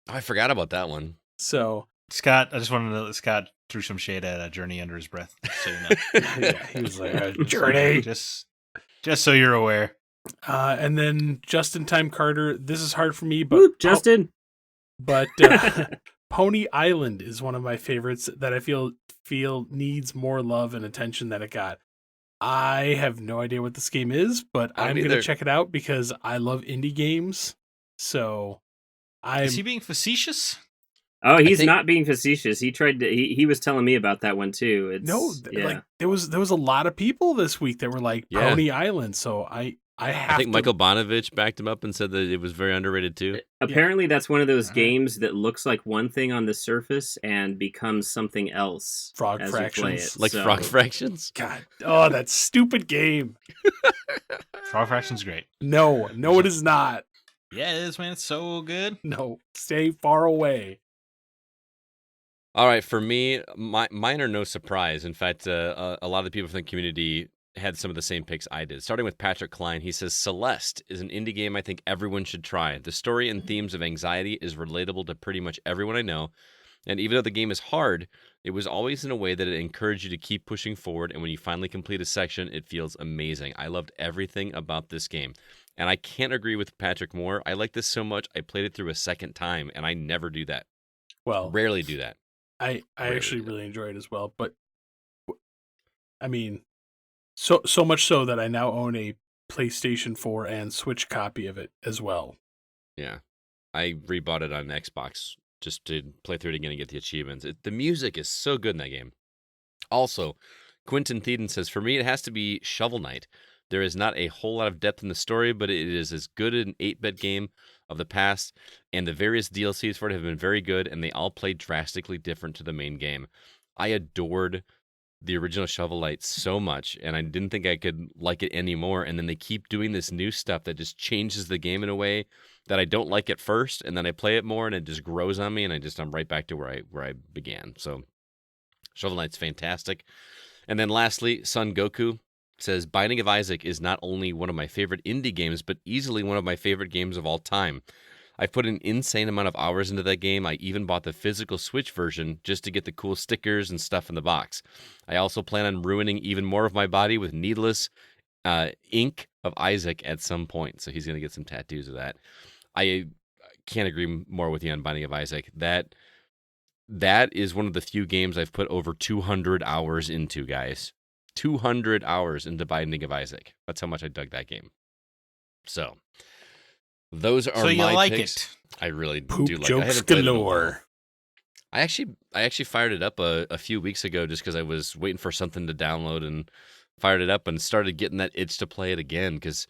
Oh, I forgot about that one. So Scott, I just wanted to. Scott threw some shade at Journey under his breath, so you know. yeah, he was like, Journey. Just so you're aware. And then Just in Time Carter. This is hard for me, but Whoop, Justin. But Pony Island is one of my favorites that I feel needs more love and attention than it got. I have no idea what this game is, but I'm going to check it out because I love indie games. So Is he being facetious? Oh, he's not being facetious. He tried to. He was telling me about that one too. Like there was a lot of people this week that were like Pony Island. So I think Michael Bonovich backed him up and said that it was very underrated too. Apparently, that's one of those games that looks like one thing on the surface and becomes something else. Frog as Fractions, you play it. Frog Fractions. God, that stupid game. Frog Fractions great. No, it is not. Yeah, it is, man. It's so good. No, stay far away. All right, for me, mine are no surprise. In fact, a lot of the people from the community had some of the same picks I did. Starting with Patrick Klein, he says, Celeste is an indie game I think everyone should try. The story and themes of anxiety is relatable to pretty much everyone I know. And even though the game is hard, it was always in a way that it encouraged you to keep pushing forward. And when you finally complete a section, it feels amazing. I loved everything about this game. And I can't agree with Patrick more. I like this so much, I played it through a second time, and I never do that. Well, rarely do that. I actually really enjoy it as well. But, I mean, so much so that I now own a PlayStation 4 and Switch copy of it as well. Yeah. I rebought it on Xbox just to play through it again and get the achievements. The music is so good in that game. Also, Quentin Theeden says, for me, it has to be Shovel Knight. There is not a whole lot of depth in the story, but it is as good an 8-bit game of the past, and the various DLCs for it have been very good, and they all play drastically different to the main game. I adored the original Shovel Knight so much, and I didn't think I could like it anymore, and then they keep doing this new stuff that just changes the game in a way that I don't like at first, and then I play it more, and it just grows on me, and I'm right back to where I began. So Shovel Knight's fantastic. And then lastly, Son Goku says, Binding of Isaac is not only one of my favorite indie games, but easily one of my favorite games of all time. I've put an insane amount of hours into that game. I even bought the physical Switch version just to get the cool stickers and stuff in the box. I also plan on ruining even more of my body with needless ink of Isaac at some point. So he's going to get some tattoos of that. I can't agree more with you on Binding of Isaac. That is one of the few games I've put over 200 hours into, guys. 200 hours into Binding of Isaac. That's how much I dug that game. So those are my like picks. it. I really Poop do like jokes it. I haven't played it in a while. galore. I actually fired it up a few weeks ago just because I was waiting for something to download and fired it up and started getting that itch to play it again, because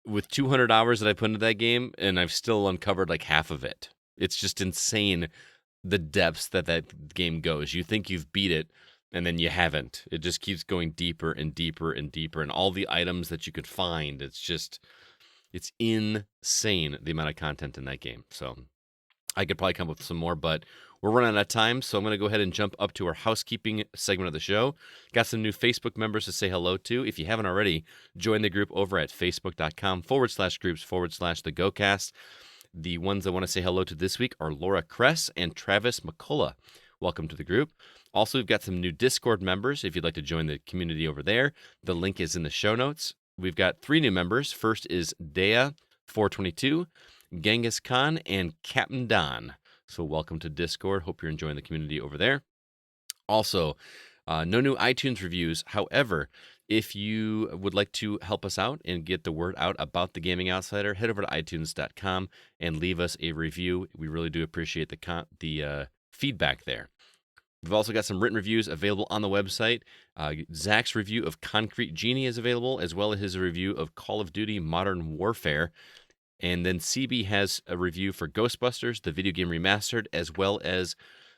with 200 hours that I put into that game, and I've still uncovered like half of it. It's just insane the depths that game goes. You think you've beat it, and then you haven't. It just keeps going deeper and deeper and deeper, and all the items that you could find, it's insane the amount of content in that game. So I could probably come up with some more, but we're running out of time, so I'm going to go ahead and jump up to our housekeeping segment of the show. Got some new Facebook members to say hello to. If you haven't already, join the group over at facebook.com/groups/thegocast. The ones I want to say hello to this week are Laura Kress and Travis McCullough. Welcome to the group. Also, we've got some new Discord members. If you'd like to join the community over there, the link is in the show notes. We've got 3 new members. First is Dea422, Genghis Khan, and Captain Don. So welcome to Discord. Hope you're enjoying the community over there. Also, no new iTunes reviews. However, if you would like to help us out and get the word out about the Gaming Outsider, head over to iTunes.com and leave us a review. We really do appreciate the feedback there. We've also got some written reviews available on the website. Zack's review of Concrete Genie is available, as well as his review of Call of Duty Modern Warfare. And then CB has a review for Ghostbusters, the video game remastered, as well as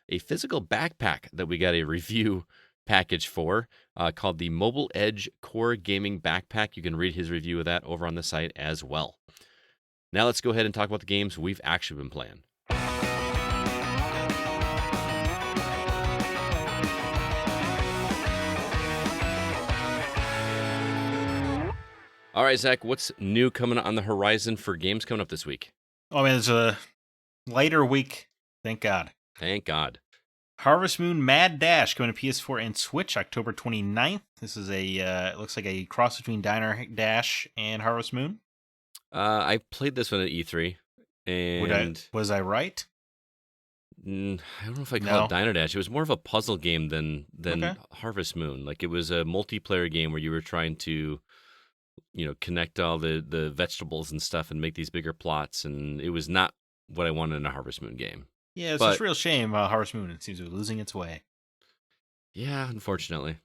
a physical backpack that we got a review package for called the Mobile Edge Core Gaming Backpack. You can read his review of that over on the site as well. Now let's go ahead and talk about the games we've actually been playing. All right, Zach, what's new coming on the horizon for games coming up this week? Oh man, it's a lighter week. Thank God. Thank God. Harvest Moon Mad Dash coming to PS4 and Switch October 29th. This is it looks like a cross between Diner Dash and Harvest Moon. I played this one at E3, and Was I right? I don't know if I call it Diner Dash. It was more of a puzzle game than Okay. Harvest Moon. Like, it was a multiplayer game where you were trying to, connect all the vegetables and stuff and make these bigger plots, and it was not what I wanted in a Harvest Moon game. Yeah, it's just a real shame Harvest Moon it seems to be losing its way. Yeah, unfortunately.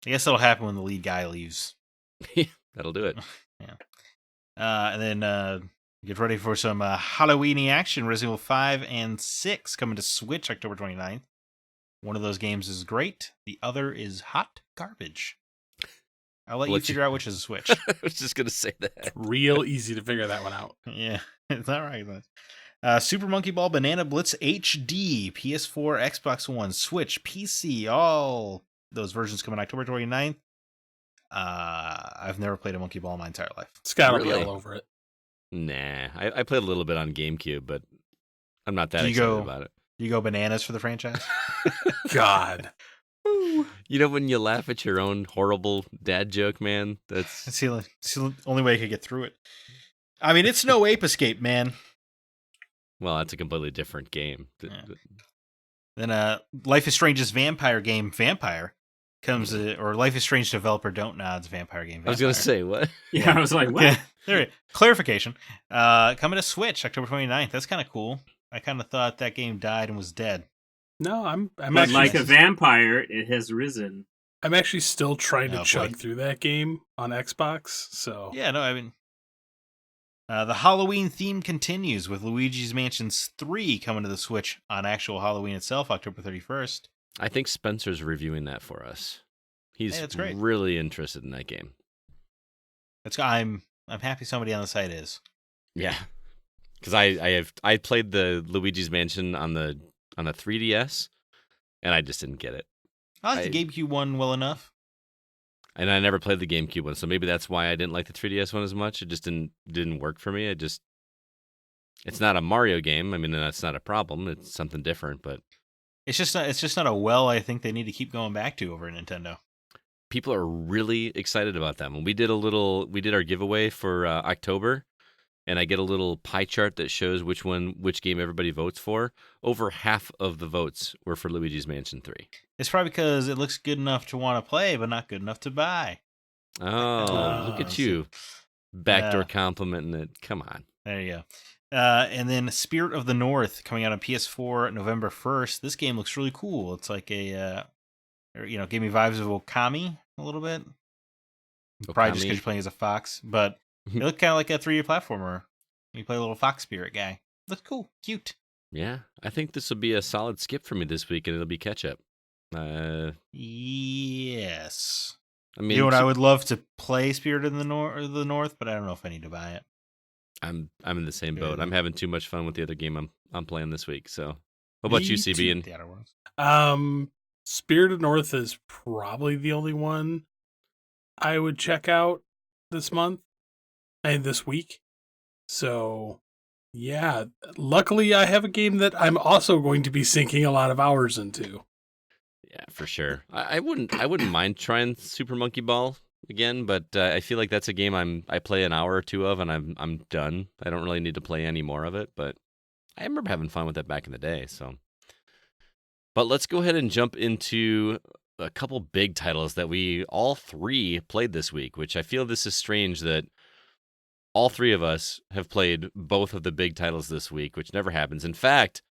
I guess that'll happen when the lead guy leaves. That'll do it. Yeah. And then get ready for some Halloween-y action. Resident Evil 5 and 6 coming to Switch October 29th. One of those games is great. The other is hot garbage. I'll let you figure out which is a Switch. I was just going to say that. Real easy to figure that one out. Yeah, it's not right. Super Monkey Ball Banana Blitz HD, PS4, Xbox One, Switch, PC, all those versions coming October 29th. I've never played a Monkey Ball in my entire life. Scott will Really? be all over it. Nah, I played a little bit on GameCube, but I'm not that excited about it. You go bananas for the franchise? God. When you laugh at your own horrible dad joke, man, that's... It's the only way I could get through it. I mean, it's no Ape Escape, man. Well, that's a completely different game. Yeah. Then Life is Strange's vampire game, Vampire, comes, or Life is Strange developer Don't Nod's vampire game, Vampire. I was going to say, what? Yeah, I was like, what? Yeah, there. Clarification. Coming to Switch October 29th. That's kind of cool. I kind of thought that game died and was dead. No, I'm But actually like a vampire, it has risen. I'm actually still trying to Oh, chug boy. through that game on Xbox. So Yeah, no, I mean, the Halloween theme continues with Luigi's Mansion 3 coming to the Switch on actual Halloween itself, October 31st. I think Spencer's reviewing that for us. He's Hey, that's great. really interested in that game. I'm happy somebody on the site is. Yeah, because I played the Luigi's Mansion on the 3DS, and I just didn't get it. I like the GameCube one well enough. And I never played the GameCube one, so maybe that's why I didn't like the 3DS one as much. It just didn't work for me. It's not a Mario game. I mean, that's not a problem. It's something different, but It's just not a well I think they need to keep going back to over at Nintendo. people are really excited about that one. We did our giveaway for October, and I get a little pie chart that shows which game everybody votes for. Over half of the votes were for Luigi's Mansion 3. It's probably because it looks good enough to want to play, but not good enough to buy. Oh, look at you. Backdoor complimenting it. Come on. There you go. And then Spirit of the North coming out on PS4 November 1st. This game looks really cool. It's like gave me vibes of Okami a little bit. Probably just because you're playing as a fox, but it looked kind of like a 3D platformer. You play a little fox spirit guy. Looks cool, cute. Yeah, I think this will be a solid skip for me this week, and it'll be catch up. Yes. I mean, I would love to play Spirit of the North, but I don't know if I need to buy it. I'm in the same boat. I'm having too much fun with the other game I'm playing this week. So, what Me about you, CB? And The Outer Worlds. Spirit of North is probably the only one I would check out this month and this week. So, yeah, luckily I have a game that I'm also going to be sinking a lot of hours into. yeah, for sure. I wouldn't mind trying Super Monkey Ball again, but I feel like that's a game I play an hour or two of, and I'm done. I don't really need to play any more of it, but I remember having fun with that back in the day. So, but let's go ahead and jump into a couple big titles that we all three played this week, which I feel this is strange that all three of us have played both of the big titles this week, which never happens. In fact,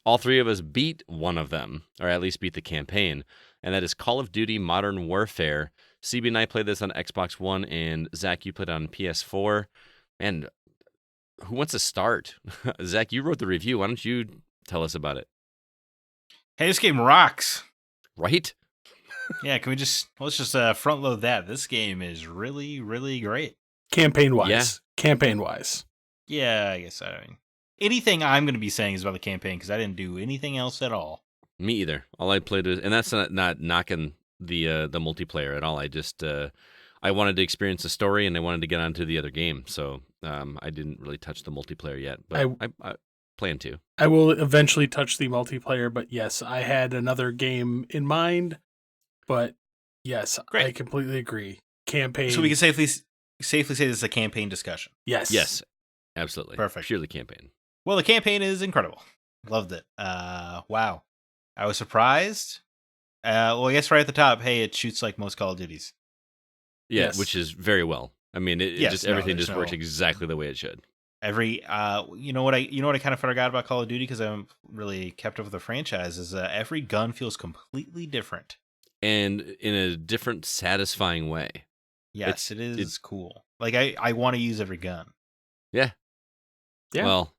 all three of us beat one of them, or at least beat the campaign, and that is Call of Duty Modern Warfare. CB and I played this on Xbox One, and Zach, you played it on PS4. And who wants to start? Zach, you wrote the review. Why don't you tell us about it? Hey, this game rocks. Right? Yeah, let's just front load that. This game is really, really great. Campaign-wise. Yeah. Campaign-wise. Yeah, I guess anything I'm going to be saying is about the campaign because I didn't do anything else at all. Me either. All I played was, and that's not knocking the multiplayer at all. I just I wanted to experience the story and I wanted to get onto the other game. So I didn't really touch the multiplayer yet, but I plan to. I will eventually touch the multiplayer, but yes, I had another game in mind. But yes, Great. I completely agree. Campaign. So we can safely say this is a campaign discussion. Yes. Yes, absolutely. Perfect. Purely campaign. Well, the campaign is incredible. Loved it. Wow. I was surprised. Well, I guess right at the top, hey, it shoots like most Call of Duties. Yeah, Yes. which is very well. I mean, everything just works exactly the way it should. Every you know what I kind of forgot about Call of Duty because I haven't really kept up with the franchise is every gun feels completely different and in a different, satisfying way. Yes, it is cool. Like I want to use every gun. Yeah. Yeah. Well,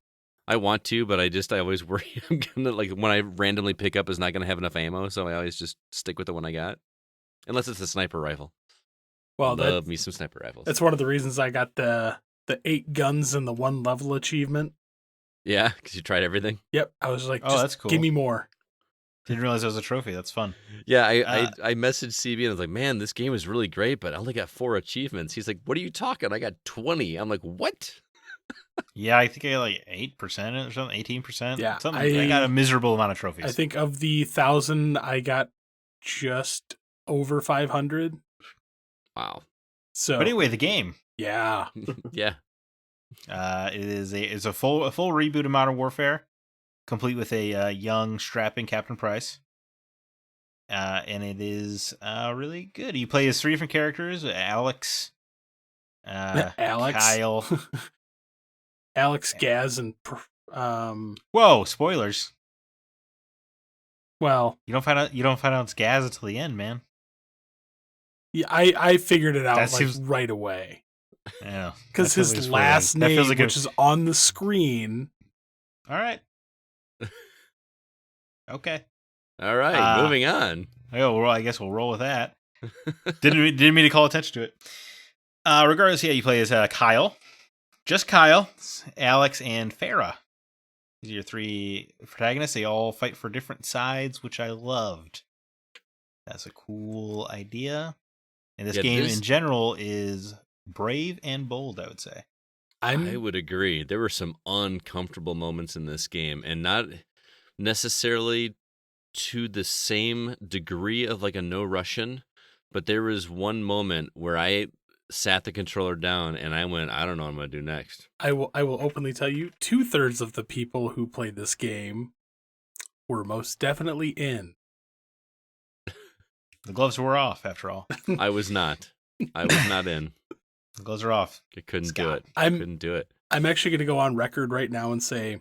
I want to, but I always worry I'm gonna when I randomly pick up is not gonna have enough ammo, so I always just stick with the one I got, unless it's a sniper rifle. Well, love me some sniper rifles. That's one of the reasons I got the 8 guns and the 1 level achievement. Yeah, because you tried everything. Yep, I was like, oh, that's cool. Give me more. Didn't realize it was a trophy. That's fun. Yeah, I messaged CB and I was like, man, this game is really great, but I only got 4 achievements. He's like, what are you talking? I got 20. I'm like, what? Yeah, I think I got like 8% or something, 18%. Yeah, I got a miserable amount of trophies. I think of the 1,000, I got just over 500. Wow. So, but anyway, the game. Yeah. Yeah. It's a full reboot of Modern Warfare, complete with a young, strapping Captain Price. And it is really good. You play as 3 different characters: Alex, Kyle. Alex, Gaz, and Whoa! Spoilers. Well, you don't find out it's Gaz until the end, man. Yeah, I figured it out That seems... right away. Yeah, because his last name, which is on the screen. All right. Okay. All right. Moving on. Oh, well, I guess we'll roll with that. Didn't mean to call attention to it. Regardless, yeah, you play as Kyle. Just Kyle, Alex, and Farah. These are your 3 protagonists. They all fight for different sides, which I loved. That's a cool idea. And this game in general is brave and bold, I would say. I would agree. There were some uncomfortable moments in this game, and not necessarily to the same degree of like a no Russian, but there was one moment where I sat the controller down and I went, I don't know what I'm going to do next. I will openly tell you, 2/3 of the people who played this game were most definitely in. The gloves were off, after all. I was not. I was not in. The gloves are off. I couldn't do it. Couldn't do it. I'm actually going to go on record right now and say,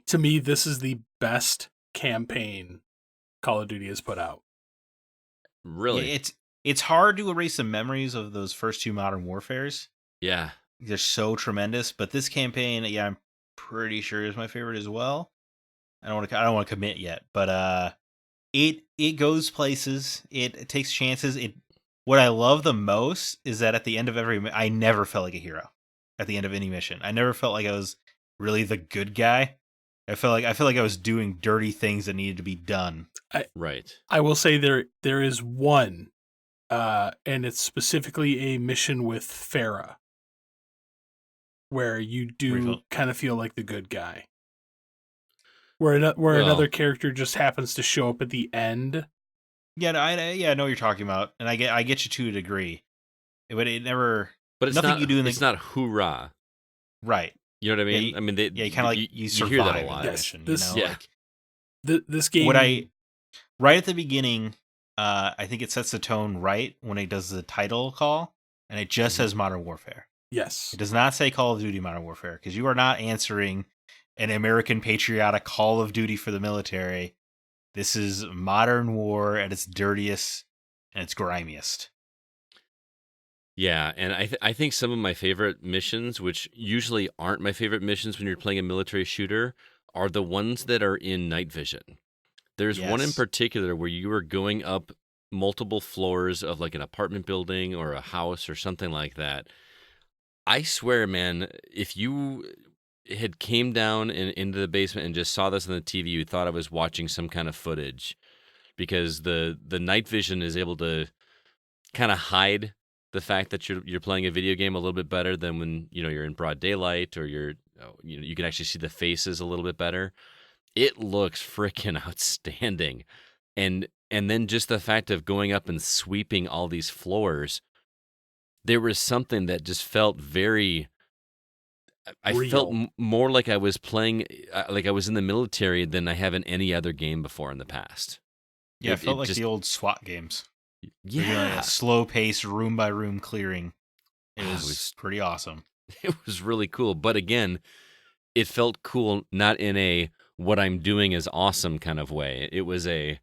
to me, this is the best campaign Call of Duty has put out. Really? Yeah, it's hard to erase the memories of those first 2 Modern Warfares. Yeah. They're so tremendous, but this campaign, yeah, I'm pretty sure is my favorite as well. I don't want to commit yet, but it goes places. It takes chances. What I love the most is that at the end of I never felt like a hero at the end of any mission. I never felt like I was really the good guy. I feel like I was doing dirty things that needed to be done. Right. I will say there is one, and it's specifically a mission with Farah, where you do kind of feel like the good guy. Where another character just happens to show up at the end. Yeah, I know what you're talking about, and I get you to a degree, but it never. But it's nothing not. You do in it's not hoorah, right? You know what I mean? Yeah, I mean, you kind of you survive hear that a lot. Yes, this game. Right at the beginning, I think it sets the tone right when it does the title call, and it just says Modern Warfare. Yes, it does not say Call of Duty Modern Warfare because you are not answering an American patriotic Call of Duty for the military. This is modern war at its dirtiest and its grimiest. Yeah, and I think some of my favorite missions, which usually aren't my favorite missions when you're playing a military shooter, are the ones that are in night vision. There's one in particular where you are going up multiple floors of like an apartment building or a house or something like that. I swear, man, if you had came down into the basement and just saw this on the TV, you thought I was watching some kind of footage, because the night vision is able to kind of hide the fact that you're playing a video game a little bit better than when you're in broad daylight, or you can actually see the faces a little bit better. It looks freaking outstanding. And then just the fact of going up and sweeping all these floors, there was something that just felt very. I felt Real. more like I was playing, like I was in the military than I have in any other game before in the past. Yeah, it felt like just, the old SWAT games. Where you're yeah, like a slow paced, room by room clearing. It Oh, it was was- pretty awesome. it was really cool. But again, it felt cool not in a what I'm doing is awesome kind of way. It was a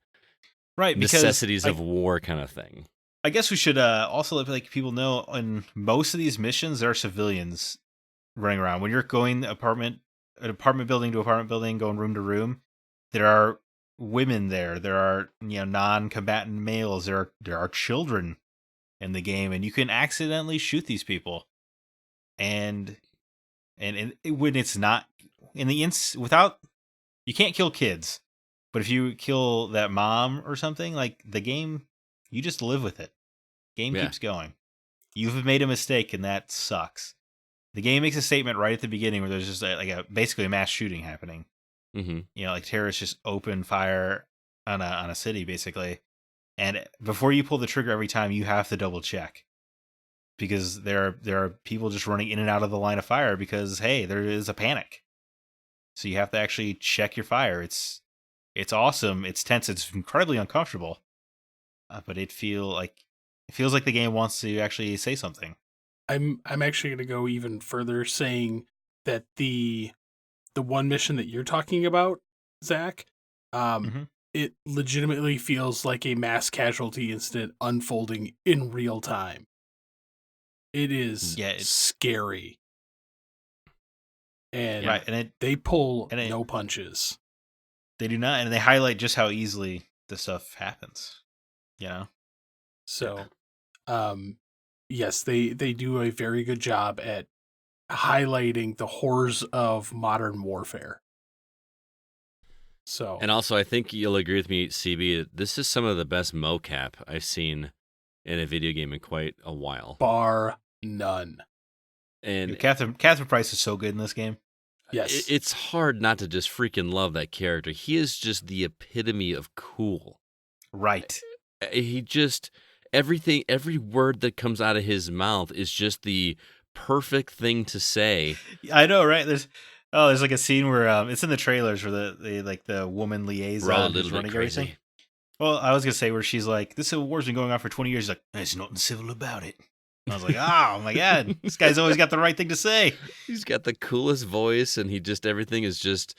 Right, because necessities of war kind of thing. I guess we should also let people know in most of these missions there are civilians running around. When you're going apartment building to apartment building, going room to room, there are women there. There are non-combatant males. There are children in the game, and you can accidentally shoot these people. And when it's not in the without, you can't kill kids, but if you kill that mom or something, like the game, you just live with it. Game Yeah. keeps going. You've made a mistake, and that sucks. The game makes a statement right at the beginning where there's just basically a mass shooting happening. Mm-hmm. Like terrorists just open fire on a city basically, and before you pull the trigger every time, you have to double check because there are people just running in and out of the line of fire because hey, there is a panic. So you have to actually check your fire. It's awesome. It's tense. It's incredibly uncomfortable, but it feels like the game wants to actually say something. I'm actually going to go even further, saying that the one mission that you're talking about, Zach, Mhm. it legitimately feels like a mass casualty incident unfolding in real time. It is scary, and right, and they pull and it- no punches. they do not, and they highlight just how easily this stuff happens. So, yes, they do a very good job at highlighting the horrors of modern warfare. So, And also, I think you'll agree with me, CB. This is some of the best mocap I've seen in a video game in quite a while. bar none. And Catherine Price is so good in this game. Yes, it's hard not to just freaking love that character. He is just the epitome of cool. Right. He just every word that comes out of his mouth is just the perfect thing to say. I know, right? There's like a scene where it's in the trailers where the woman We're all a liaison little is bit running crazy. everything. Well, I was gonna say where she's like, "This Civil War's been going on for 20 years." She's like, "There's nothing civil about it." I was like, "Oh my god, this guy's always got the right thing to say." He's got the coolest voice, and everything is just.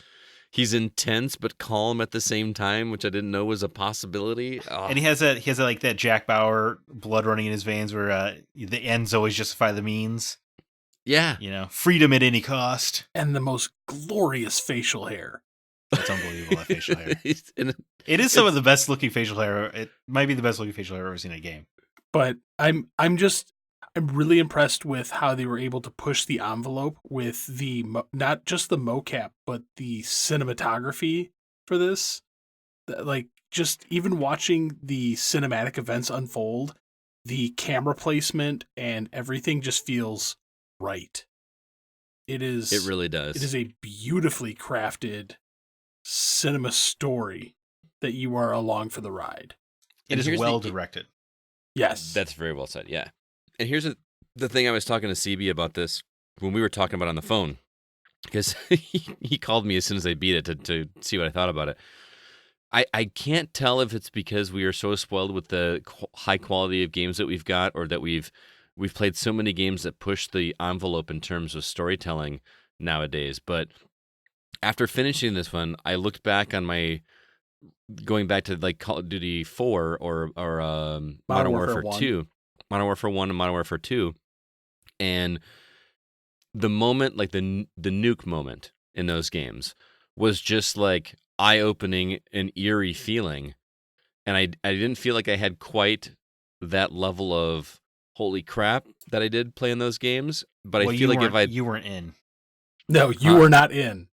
He's intense but calm at the same time, which I didn't know was a possibility. Oh. And he has that Jack Bauer blood running in his veins, where the ends always justify the means. Yeah, Freedom at any cost. and the most glorious facial hair. That's unbelievable. That facial hair. And It is some of the best looking facial hair. It might be the best looking facial hair I've ever seen in a game. But I'm really impressed with how they were able to push the envelope with the not just the mocap but the cinematography for this. Like just even watching the cinematic events unfold, the camera placement and everything just feels right. It really does. It is a beautifully crafted cinema story that you are along for the ride. It is here's well the- directed. Yes. That's very well said, yeah. And here's the thing I was talking to CB about this when we were talking about it on the phone, because he called me as soon as I beat it to see what I thought about it. I can't tell if it's because we are so spoiled with the high quality of games that we've got, or that we've played so many games that push the envelope in terms of storytelling nowadays. But after finishing this one, I looked back on going back to like Call of Duty 4 or Modern Warfare 1. 2, Modern Warfare 1 and Modern Warfare 2, and the moment, like the nuke moment in those games, was just like eye-opening and eerie feeling, and I didn't feel like I had quite that level of holy crap that I did play in those games. But I feel like you weren't in. No, you were not in.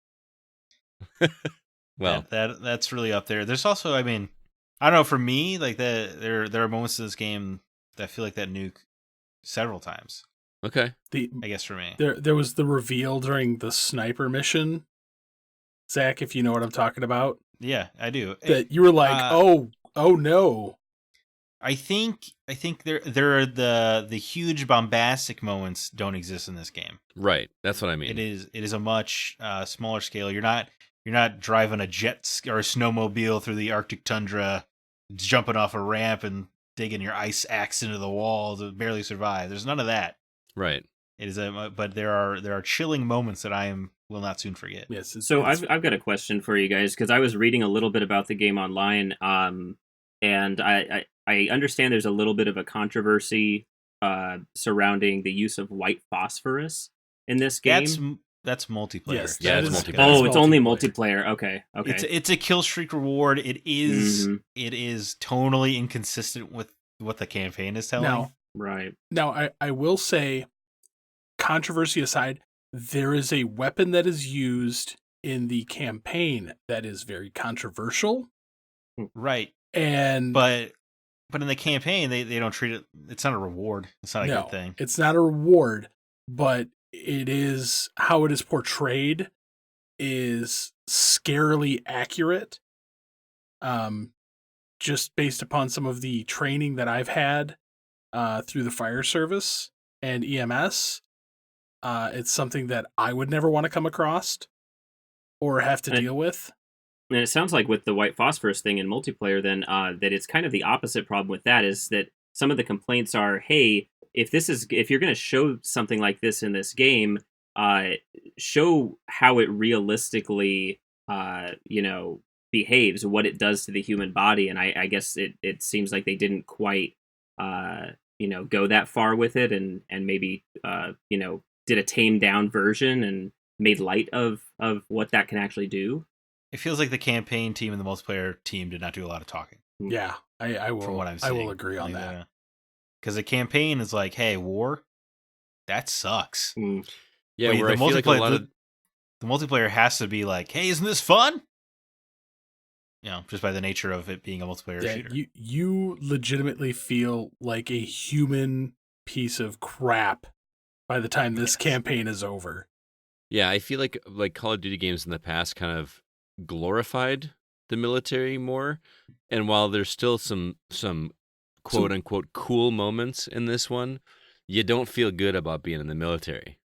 Well, that's really up there. There's also, I don't know, for me, like there are moments in this game that feel like that nuke several times. Okay. I guess for me. There was the reveal during the sniper mission. Zach, if you know what I'm talking about. Yeah, I do. That you were like, oh no. I think there are the huge bombastic moments don't exist in this game. Right. That's what I mean. It is a much smaller scale. You're not driving a jet or a snowmobile through the Arctic tundra, jumping off a ramp and digging your ice axe into the wall to barely survive. There's none of that. Right. It is but there are chilling moments that will not soon forget. Yes. So I've got a question for you guys, because I was reading a little bit about the game online, and I understand there's a little bit of a controversy surrounding the use of white phosphorus in this game. That's multiplayer. Yes, Yeah, that it's is- multiplayer. that is Oh, it's only multiplayer. Okay. It's a kill streak reward. It is Mhm. it is totally inconsistent with what the campaign is telling. Now, Right. I will say, controversy aside, there is a weapon that is used in the campaign that is very controversial. Right. And But in the campaign they don't treat it, it's not a reward. It's not a no, good thing. it's not a reward, but it is how it is portrayed is scarily accurate. Just based upon some of the training that I've had through the fire service and EMS, it's something that I would never want to come across or have to And- deal with. And it sounds like with the white phosphorus thing in multiplayer, then that it's kind of the opposite problem with that, is that some of the complaints are, hey, if you're going to show something like this in this game, show how it realistically, behaves, what it does to the human body. And I guess it seems like they didn't quite, go that far with it, and maybe, did a tamed down version and made light of what that can actually do. It feels like the campaign team and the multiplayer team did not do a lot of talking. Yeah, I will. From what I'm I seeing. will agree on that. Because the campaign is like, hey, war, that sucks. Mm. Yeah, Wait, where I feel like a lot of the multiplayer has to be like, hey, isn't this fun? Just by the nature of it being a multiplayer Yeah, shooter. you legitimately feel like a human piece of crap by the time this campaign is over. Yeah, I feel like Call of Duty games in the past kind of glorified the military more, and while there's still some quote unquote cool moments in this one, you don't feel good about being in the military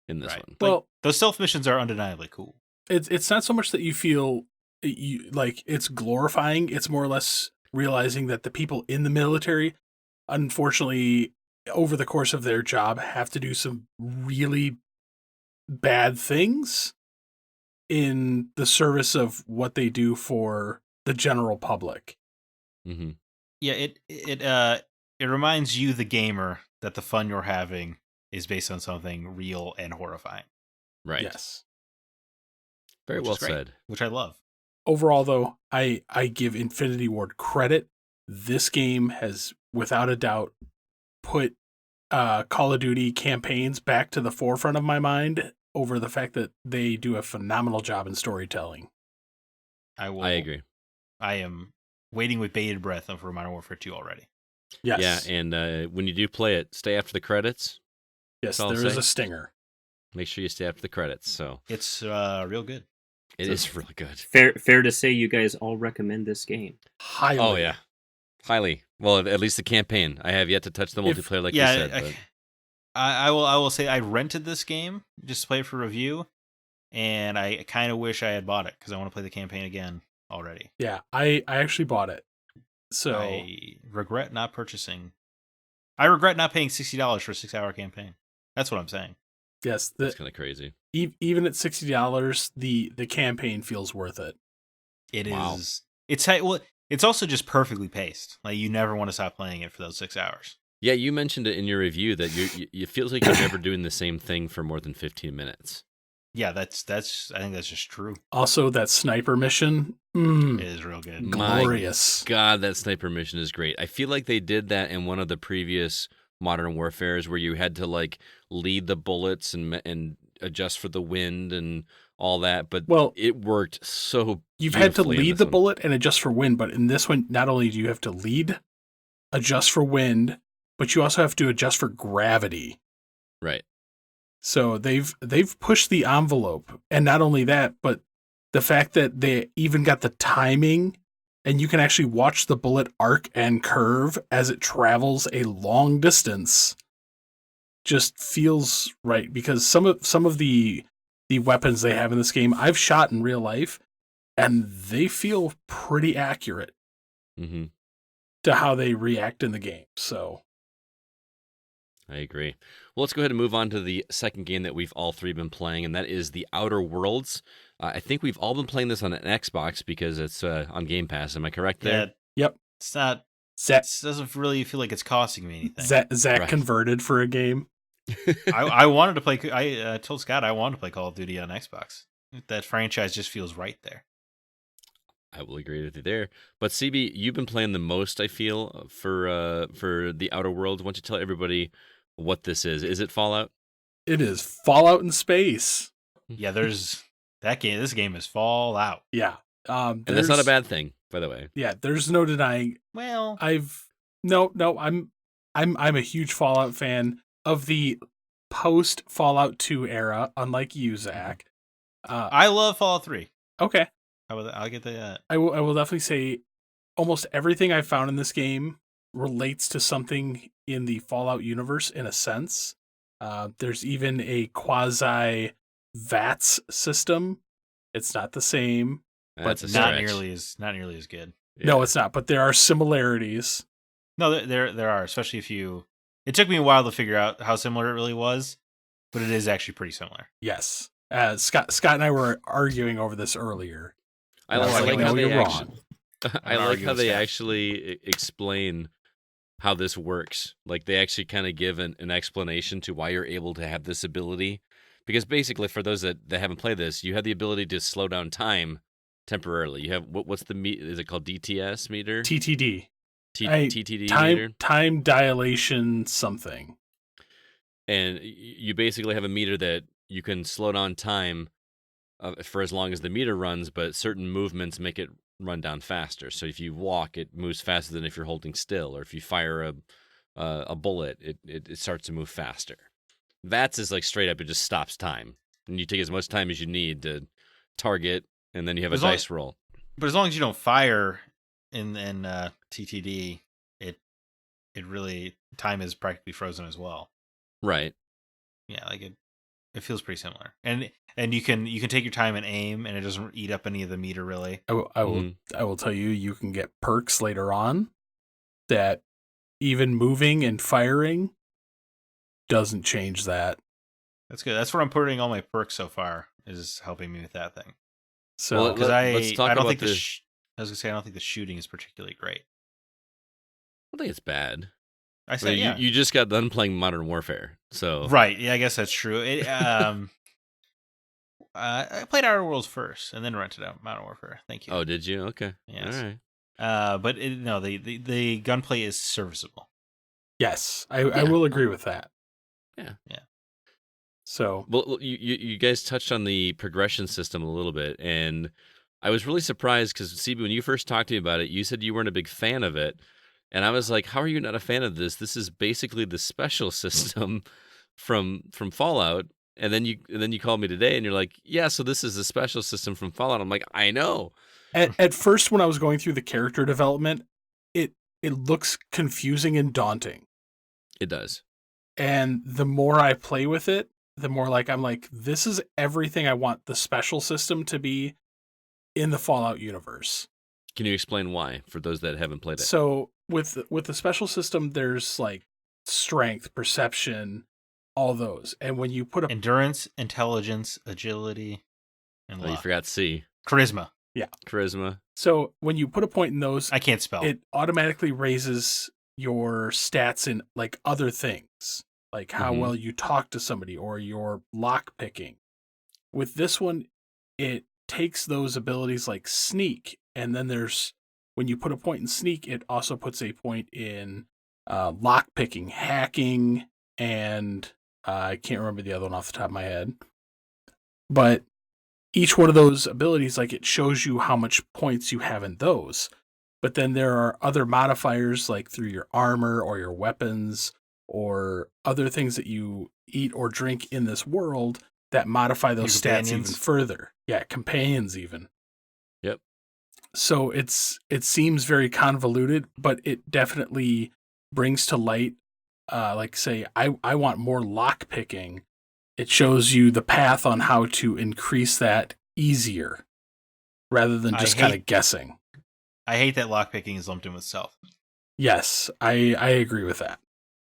in this one. Well, Those stealth missions are undeniably cool. it's not so much that you feel like it's glorifying. It's more or less realizing that the people in the military, unfortunately, over the course of their job, have to do some really bad things in the service of what they do for the general public. Mm-hmm. Yeah, it reminds you, the gamer, that the fun you're having is based on something real and horrifying. Right. Yes. Very Which well is great, said. which I love. Overall, though, I give Infinity Ward credit. This game has, without a doubt, put Call of Duty campaigns back to the forefront of my mind over the fact that they do a phenomenal job in storytelling. I agree. I am waiting with bated breath for Modern Warfare 2 already. Yes. Yeah, and when you do play it, stay after the credits. Yes, that's all I'll there is say. a stinger. Make sure you stay after the credits. So It's real good. it is really good. Fair to say you guys all recommend this game. Highly. Oh yeah, highly. Well, at least the campaign. I have yet to touch the multiplayer, like you said. But... I will say I rented this game just to play it for review, and I kind of wish I had bought it because I want to play the campaign again already. Yeah, I actually bought it. So I regret not purchasing. I regret not paying $60 for a 6-hour campaign. That's what I'm saying. yes, That's kind of crazy. even at $60, the campaign feels worth it. It Wow. is. It's also just perfectly paced. Like, you never want to stop playing it for those 6 hours. Yeah, you mentioned it in your review that it feels like you're never doing the same thing for more than 15 minutes. Yeah, that's. I think that's just true. Also, that sniper mission, It is real good. glorious. God, that sniper mission is great. I feel like they did that in one of the previous Modern Warfares where you had to like lead the bullets and adjust for the wind and all that, but Well, it worked so you've had to beautifully in lead this the one. bullet and adjust for wind, but in this one, not only do you have to lead, adjust for wind, but you also have to adjust for gravity. Right. So they've pushed the envelope, and not only that, but the fact that they even got the timing, and you can actually watch the bullet arc and curve as it travels a long distance, just feels right. Because some of the weapons they have in this game I've shot in real life, and they feel pretty accurate Mm-hmm. to how they react in the game. So I agree. Well, let's go ahead and move on to the second game that we've all three been playing, and that is The Outer Worlds. I think we've all been playing this on an Xbox because it's on Game Pass. Am I correct there? yep, It's not. Zack, It doesn't really feel like it's costing me anything. Zack Right. converted for a game. I wanted to play. I told Scott I wanted to play Call of Duty on Xbox. That franchise just feels right there. I will agree with you there. But CB, you've been playing the most, I feel, for The Outer Worlds. Why don't you tell everybody what this is? Is it Fallout? It is Fallout in space. Yeah, there's that game. This game is Fallout. Yeah. And that's not a bad thing, by the way. Yeah, there's no denying. Well, I'm a huge Fallout fan of the post Fallout 2 era, unlike you, Zach. I love Fallout 3. Okay. I'll get the. I will definitely say almost everything I found in this game relates to something in the Fallout universe in a sense. There's even a quasi VATS system. It's not the same. That's a not stretch. nearly as good. No, Yeah. it's not, but there are similarities. No, there are, especially if you. It took me a while to figure out how similar it really was, but it is actually pretty similar. Yes. Scott and I were arguing over this earlier. I And I was like like, how no, they you're actually, wrong. I like arguing how with they Scott. actually explain how this works. Like they actually kind of give an explanation to why you're able to have this ability. Because basically, for those that haven't played this, you have the ability to slow down time temporarily. You have what's the is it called DTS meter? TTD. TTD meter. Time dilation something. And you basically have a meter that you can slow down time for as long as the meter runs, but certain movements make it run down faster. So if you walk, it moves faster than if you're holding still, or if you fire a bullet, it starts to move faster. VATS is like straight up, it just stops time, and you take as much time as you need to target, and then you have a dice roll. But as long as you don't fire in TTD, it really time is practically frozen as well. Right. Yeah, like it feels pretty similar, and you can take your time and aim, and it doesn't eat up any of the meter really. I will tell you, you can get perks later on that even moving and firing doesn't change that. That's good. That's where I'm putting all my perks so far, is helping me with that thing. So Well, Because let's talk I don't about think this. I was gonna say I don't think the shooting is particularly great. I don't think it's bad. I I said mean, yeah. you just got done playing Modern Warfare, so Right. Yeah, I guess that's true. It I played Outer Worlds first, and then rented out Modern Warfare. Thank you. Oh, did you? Okay. Yes. All right. But the gunplay is serviceable. yes, I will agree with that. Yeah. Yeah. So Well, you guys touched on the progression system a little bit, and I was really surprised because, CB, when you first talked to me about it, you said you weren't a big fan of it. And I was like, how are you not a fan of this? This is basically the special system from Fallout. And then you called me today and you're like, yeah, so this is the special system from Fallout. I'm like, I know. at first, when I was going through the character development, it looks confusing and daunting. It does. And the more I play with it, the more I'm like, this is everything I want the special system to be in the Fallout universe. Can you explain why for those that haven't played it? So with the special system, there's like strength, perception, all those. And when you put a Endurance, intelligence, agility, and Oh, you luck. forgot C. Charisma. Charisma. so when you put a point in those, I can't spell. it automatically raises your stats in like other things, like how Mhm. well you talk to somebody or your lock picking. With this one, it takes those abilities like sneak, and then when you put a point in sneak, it also puts a point in lock picking, hacking, and I can't remember the other one off the top of my head. But each one of those abilities, like, it shows you how much points you have in those. But then there are other modifiers like through your armor or your weapons or other things that you eat or drink in this world that modify those stats even further. Yeah, companions even. Yep. So it seems very convoluted, but it definitely brings to light, like say, I want more lock picking. It shows you the path on how to increase that easier rather than just kind of guessing. I hate that lockpicking is lumped in with stealth. Yes, I agree with that.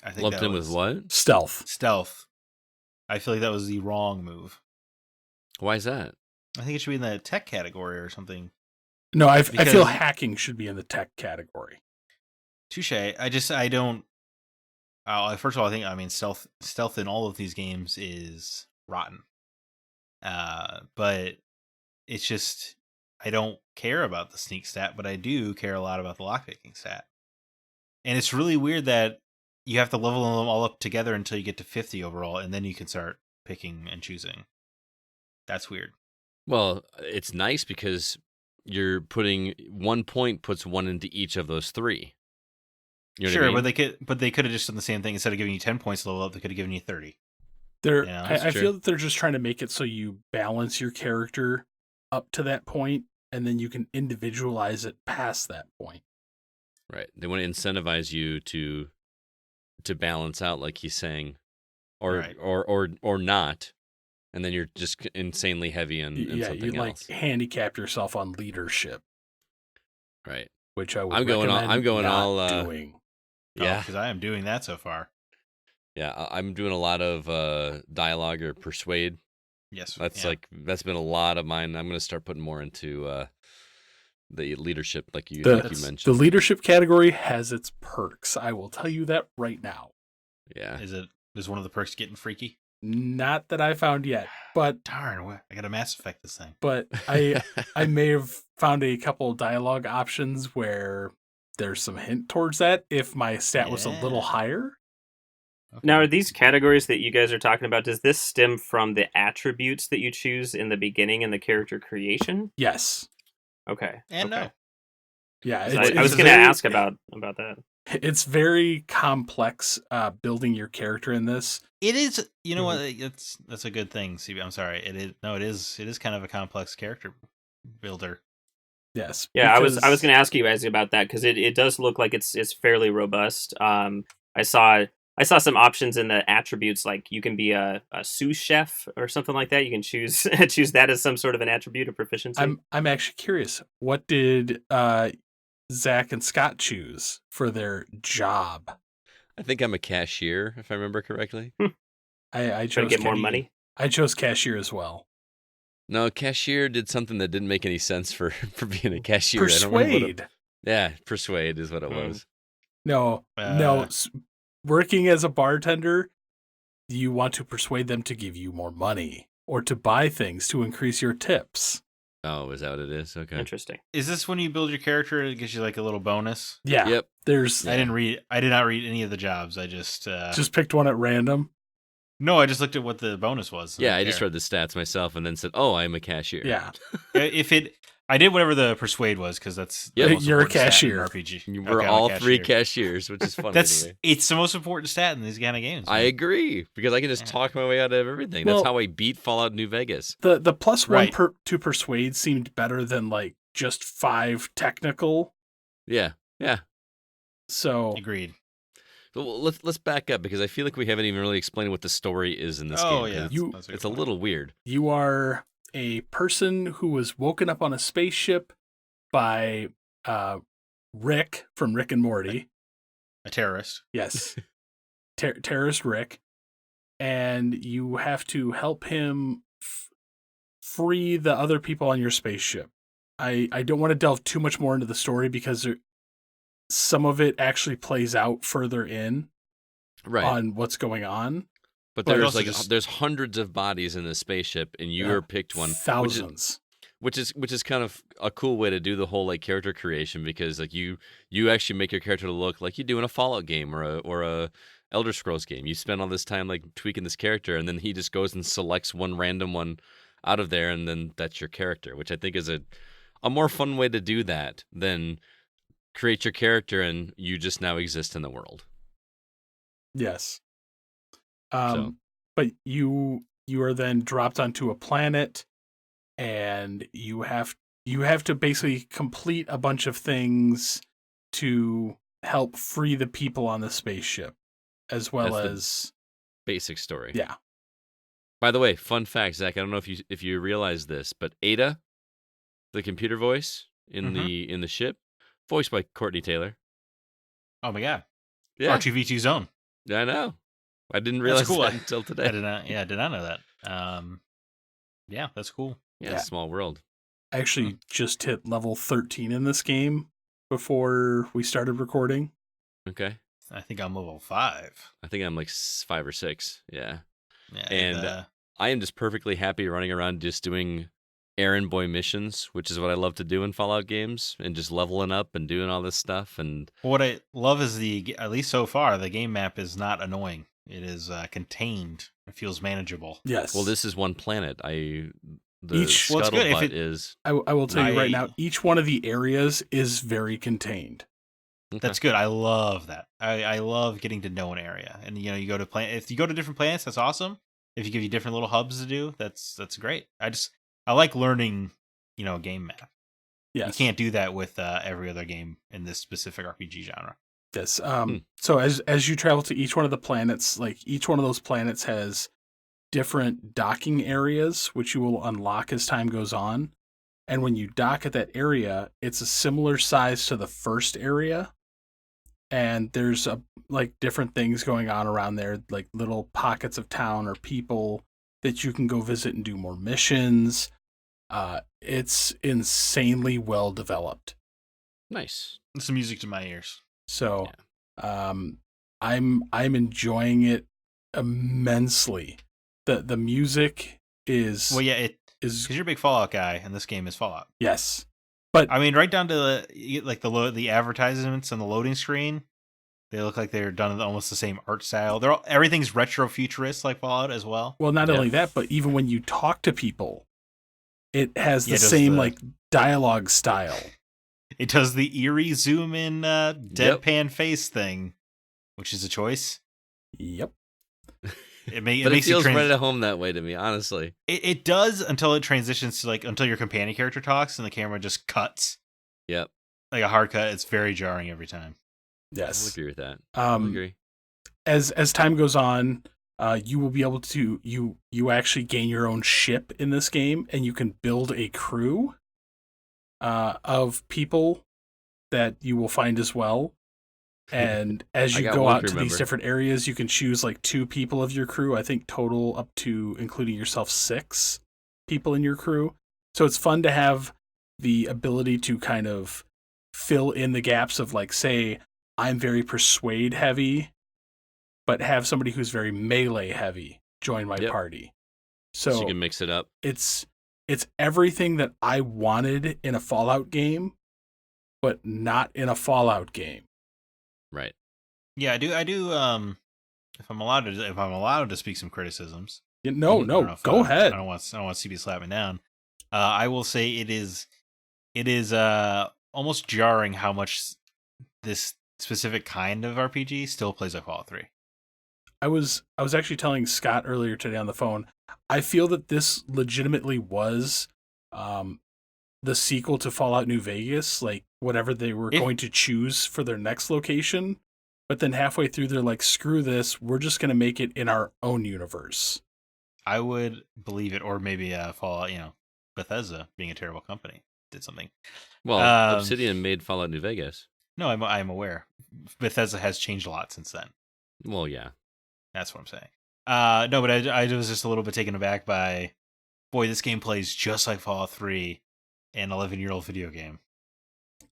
I think Lumped in with what? Stealth. I feel like that was the wrong move. Why is that? I think it should be in the tech category or something. No, I feel hacking should be in the tech category. Touche. I don't. First of all, I mean stealth in all of these games is rotten. But it's just I don't care about the sneak stat, but I do care a lot about the lockpicking stat. And it's really weird that you have to level them all up together until you get to 50 overall, and then you can start picking and choosing. That's weird. Well, it's nice because you're putting 1 point puts one into each of those three. You know sure, what I mean? but they could have just done the same thing. Instead of giving you 10 points to level up, they could have given you 30. I feel that they're just trying to make it so you balance your character up to that point, and then you can individualize it past that point. Right. They want to incentivize you to balance out, like he's saying, or not, and then you're just insanely heavy in something else. You like handicap yourself on leadership, right? Which I would. I'm going all doing. Yeah, because I am doing that so far. Yeah, I'm doing a lot of dialogue or persuade. Yes, that's been a lot of mine. I'm going to start putting more into the leadership, like you mentioned. The leadership category has its perks. I will tell you that right now. Yeah, is one of the perks getting freaky? Not that I found yet, but darn, I got to Mass Effect this thing. But I may have found a couple dialogue options where there's some hint towards that if my stat was a little higher. Okay. Now, are these categories that you guys are talking about, does this stem from the attributes that you choose in the beginning in the character creation? Yes. Okay. No. Yeah, I was going to ask about that. It's very complex building your character in this. It is, you know what? That's a good thing. CB, I'm sorry. It is. No, it is kind of a complex character builder. Yes. Yeah, I was going to ask you guys about that because it does look like it's fairly robust. I saw some options in the attributes, like you can be a sous chef or something like that. You can choose that as some sort of an attribute of proficiency. I'm actually curious. What did Zack and Scott choose for their job? I think I'm a cashier, if I remember correctly. I chose to get more money. I chose cashier as well. No, cashier did something that didn't make any sense for being a cashier. Persuade. Persuade is what it was. No. Working as a bartender, you want to persuade them to give you more money or to buy things to increase your tips. Oh, is that what it is? Okay. Interesting. Is this when you build your character, it gives you like a little bonus? Yeah. Yep. I did not read any of the jobs. I just picked one at random. No, I just looked at what the bonus was. Yeah, I just read the stats myself and then said, "Oh, I'm a cashier." Yeah. I did whatever the persuade was because that's you're a cashier. RPG. We're all three cashiers, which is fun. It's the most important stat in these kind of games. Man. I agree because I can just talk my way out of everything. That's how I beat Fallout New Vegas. The +1 to persuade seemed better than like just 5 technical. Yeah. So agreed. So let's back up because I feel like we haven't even really explained what the story is in this game. Oh yeah, it's a little weird. You are a person who was woken up on a spaceship by Rick from Rick and Morty. A terrorist. Yes. Terrorist Rick. And you have to help him free the other people on your spaceship. I don't want to delve too much more into the story because some of it actually plays out further in on what's going on. But there's hundreds of bodies in the spaceship, and you are picked one. Thousands. Which is kind of a cool way to do the whole like character creation because like you actually make your character look like you do in a Fallout game or a Elder Scrolls game. You spend all this time like tweaking this character, and then he just goes and selects one random one out of there, and then that's your character, which I think is a more fun way to do that than create your character, and you just now exist in the world. Yes. So But you are then dropped onto a planet, and you have to basically complete a bunch of things to help free the people on the spaceship, as well That's the- as basic story. yeah. By the way, fun fact, Zach. I don't know if you realize this, but Ada, the computer voice in the ship, voiced by Courtney Taylor. Oh my god. Yeah, R2V2 Zone. I know. I didn't That's realize cool. that until today. I did not know that. Yeah, that's cool. Yeah, small world. I actually just hit level 13 in this game before we started recording. Okay. I think I'm level 5. I think I'm like 5 or 6. Yeah. Yeah, And I am just perfectly happy running around just doing errand boy missions, which is what I love to do in Fallout games, and just leveling up and doing all this stuff. And what I love is at least so far, the game map is not annoying. It is contained. It feels manageable. Yes. well, this is one planet. The Well, it's good if scuttlebutt is I will tell you right I- now, each one of the areas is very contained. okay. That's good. I love that. I love getting to know an area, and you go to if you go to different planets, that's awesome. If you give you different little hubs to do, that's great. I like learning, a game map. Yes. You can't do that with every other game in this specific RPG genre. Yes. So as you travel to each one of the planets, like each one of those planets has different docking areas, which you will unlock as time goes on. And when you dock at that area, it's a similar size to the first area. And there's different things going on around there, like little pockets of town or people that you can go visit and do more missions. It's insanely well developed. Nice. Some music to my ears. So, I'm enjoying it immensely. The music is Well, yeah, it is because you're a big Fallout guy, and this game is Fallout. yes, but I mean, right down to the advertisements on the loading screen. They look like they're done in almost the same art style. Everything's retro futurist like Fallout as well. well, not Yeah. only that, but even when you talk to people, it has the Yeah, it does same the- dialogue style. It does the eerie zoom in deadpan face thing, which is a choice. Yep. It But it makes you feels right at home that way to me, honestly. It does until it transitions to until your companion character talks and the camera just cuts Yep. like a hard cut. It's very jarring every time. I'll Yes. agree with that. I'll Um, agree. as time goes on, you will be able to you actually gain your own ship in this game, and you can build a crew of people that you will find as well. And as I you got go one out crew to these member. different areas, you can choose 2 people of your crew. I think total up to including yourself 6 people in your crew. So it's fun to have the ability to kind of fill in the gaps of say I'm very persuade heavy, but have somebody who's very melee heavy join my Yep. party. So So you can mix it up. it's everything that I wanted in a Fallout game, but not in a Fallout game. Right. Yeah, I do. If I'm allowed to speak some criticisms. No, I don't know if, go I ahead. don't want CB slap me down. I will say it is almost jarring how much this specific kind of RPG still plays like Fallout 3. I was actually telling Scott earlier today on the phone. I feel that this legitimately was the sequel to Fallout New Vegas, whatever they were going to choose for their next location. But then halfway through, they're like, "Screw this! We're just gonna make it in our own universe." I would believe it, or maybe Fallout. Bethesda, being a terrible company, did something. Well, Obsidian made Fallout New Vegas. No, I'm aware. Bethesda has changed a lot since then. Well, yeah. That's what I'm saying. No, but I was just a little bit taken aback by, boy, this game plays just like Fallout 3, an 11-year-old video game.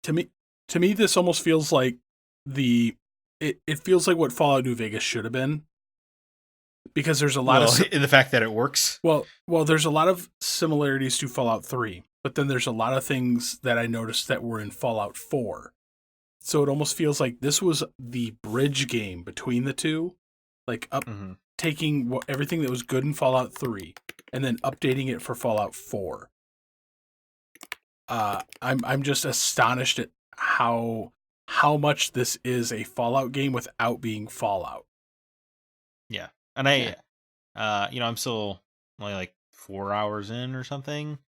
To me, this almost feels like it feels like what Fallout New Vegas should have been, because there's a lot in the fact that it works. well, there's a lot of similarities to Fallout 3, but then there's a lot of things that I noticed that were in Fallout 4. So it almost feels like this was the bridge game between the two, taking everything that was good in Fallout 3 and then updating it for Fallout 4. I'm just astonished at how how much this is a Fallout game without being Fallout. Yeah. And I'm still only like 4 hours in or something.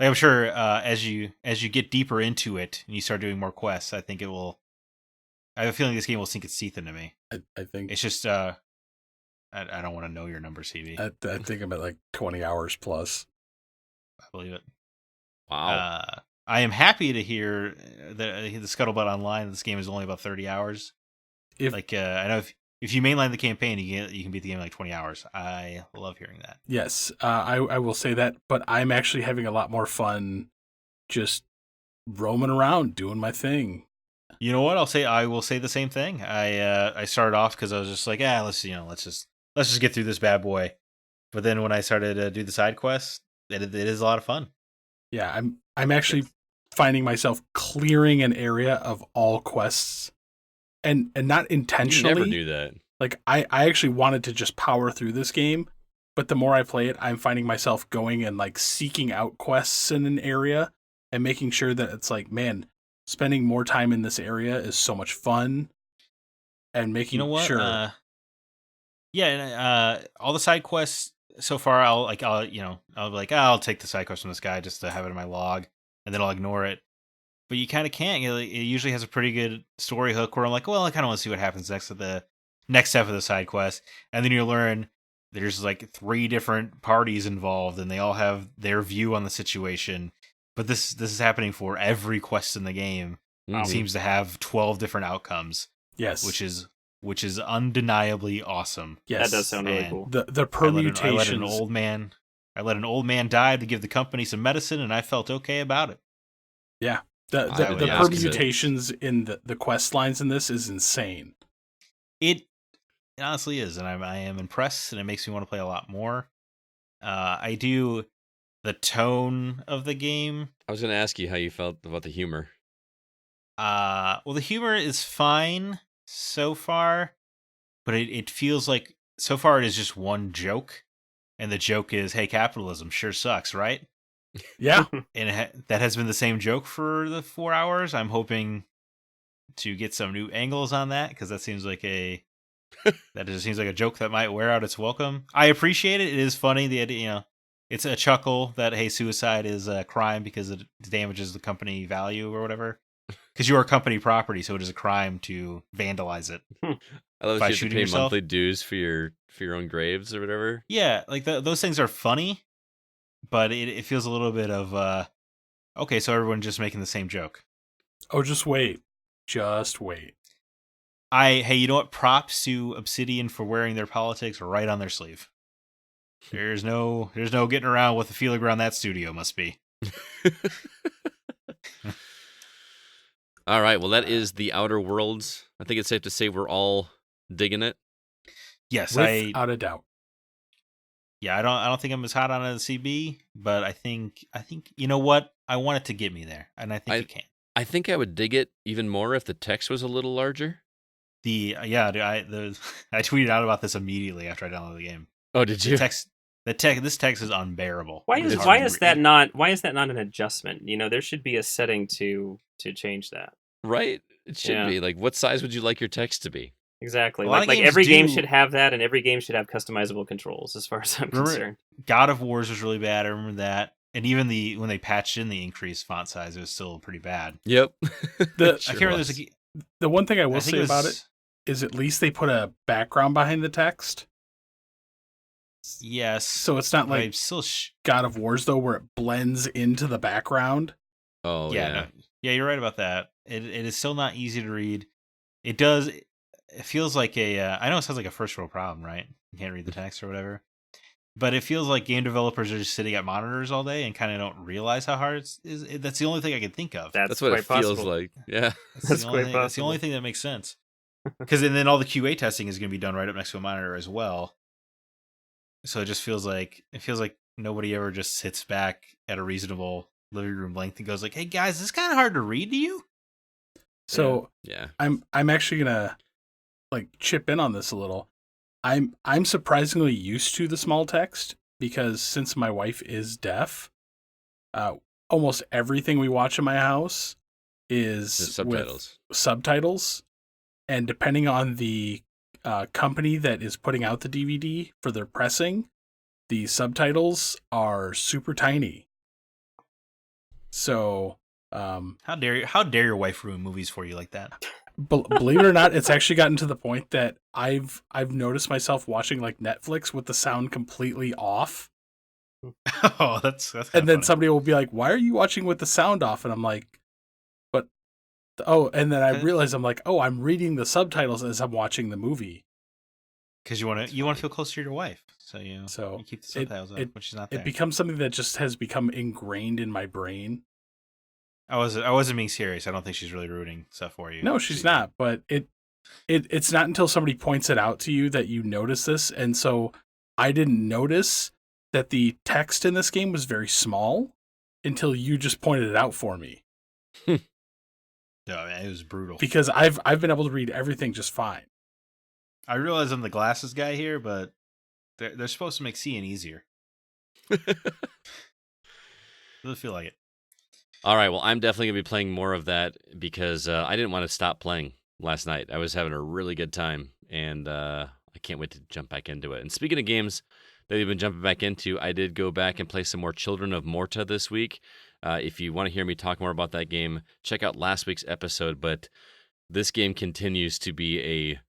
Like, I'm sure as you get deeper into it and you start doing more quests, I think it will. I have a feeling this game will sink its teeth into me. I think It's just I don't want to know your number, CB. I think I'm at like 20 hours plus. I believe it. Wow. I am happy to hear the Scuttlebutt Online. This game is only about 30 hours. If I know if you mainline the campaign, you can beat the game in like 20 hours. I love hearing that. Yes, I will say that, but I'm actually having a lot more fun just roaming around, doing my thing. You know what? I will say the same thing. I started off because I was just like, let's just get through this bad boy. But then when I started to do the side quests, it is a lot of fun. Yeah, I'm actually finding myself clearing an area of all quests, and not You intentionally. never do that. Like I actually wanted to just power through this game, but the more I play it, I'm finding myself going and like seeking out quests in an area and making sure that it's like, man, spending more time in this area is so much fun, and making You know what? sure. All the side quests so far, I'll be like, I'll take the side quest from this guy just to have it in my log, and then I'll ignore it. But you kind of can't. It usually has a pretty good story hook where I'm like, well, I kind of want to see what happens next at the next step of the side quest, and then you learn there's like 3 different parties involved, and they all have their view on the situation. But this is happening for every quest in the game. Mhm. It seems to have 12 different outcomes, Yes, which is undeniably awesome. yes, That does sound really And cool. the permutations. I let an old man die to give the company some medicine, and I felt okay about it. Yeah, I the would ask it. permutations in the quest lines in this is insane. It honestly is, and I am impressed, and it makes me want to play a lot more. I do the tone of the game. I was going to ask you how you felt about the humor. Well, the humor is fine so far, but it feels like so far it is just one joke, and the joke is, "Hey, capitalism sure sucks, right?" Yeah, And that has been the same joke for the 4 hours. I'm hoping to get some new angles on that because that seems like a joke that might wear out its welcome. I appreciate it. It is funny. The idea, it's a chuckle that, hey, suicide is a crime because it damages the company value or whatever. Because you are company property, so it is a crime to vandalize it. I love By that you have to shooting pay yourself? monthly dues for your own graves or whatever. Yeah, like those things are funny, but it feels a little bit of okay, so everyone's just making the same joke. oh, just wait. Hey, you know what? Props to Obsidian for wearing their politics right on their sleeve. There's no getting around what the feeling around that studio must be. All right, well, that is The Outer Worlds. I think it's safe to say we're all digging it. Yes, Without a doubt. I don't think I'm as hot on it as CB, but I think you know what? I want it to get me there, and I think it can. I think I would dig it even more if the text was a little larger. I tweeted out about this immediately after I downloaded the game. Oh, did you? This text is unbearable. Why It's is hard to that read. not an adjustment? There should be a setting to change that. Right? It should Yeah. be. Like, what size would you like your text to be? Exactly. A lot of Like games every game do- should have that, and every game should have customizable controls, as far as I'm Remember- concerned. God of Wars was really bad. I remember that, and even when they patched in the increased font size, it was still pretty bad. Yep. The- It sure I can't remember. was. The one thing I will I think say it about was- it is at least they put a background behind the text. Yes, So it's not but I'm like still. God of Wars, though, where it blends into the background. Oh, Yeah, yeah. no, yeah, you're right about that. It is still not easy to read. It does. It feels like I know it sounds like a first world problem, right? You can't read the text or whatever. But it feels like game developers are just sitting at monitors all day and kind of don't realize how hard it is. That's the only thing I can think of. That's what quite it feels possible. like. Yeah. That's the only quite thing, That's the only possible. thing that makes sense. Because then all the QA testing is going to be done right up next to a monitor as well. So it just feels like nobody ever just sits back at a reasonable living room length and goes like, "Hey guys, this is kind of hard to read to you." So Yeah. I'm actually gonna like chip in on this a little. I'm surprisingly used to the small text because since my wife is deaf, almost everything we watch in my house The is subtitles. with subtitles, and depending on the company that is putting out the DVD for their pressing, the subtitles are super tiny. So, How dare your wife ruin movies for you like that? believe it or not, it's actually gotten to the point that I've noticed myself watching like Netflix with the sound completely off, Oh, that's kind and of then funny. somebody will be like, "Why are you watching with the sound off?" And I'm like, "But oh," and then I realize I'm like, "Oh, I'm reading the subtitles as I'm watching the movie." Because you want to feel closer to your wife, so So you keep the subtitles up when she's not there. it becomes something that just has become ingrained in my brain. I wasn't being serious. I don't think she's really ruining stuff for you. No, she's not. But it's not until somebody points it out to you that you notice this. And so I didn't notice that the text in this game was very small until you just pointed it out for me. No, man, it was brutal. Because I've been able to read everything just fine. I realize I'm the glasses guy here, but they're supposed to make seeing easier. Doesn't feel like it. All right, well, I'm definitely going to be playing more of that because I didn't want to stop playing last night. I was having a really good time, and I can't wait to jump back into it. And speaking of games that we've been jumping back into, I did go back and play some more Children of Morta this week. If you want to hear me talk more about that game, check out last week's episode, but this game continues to be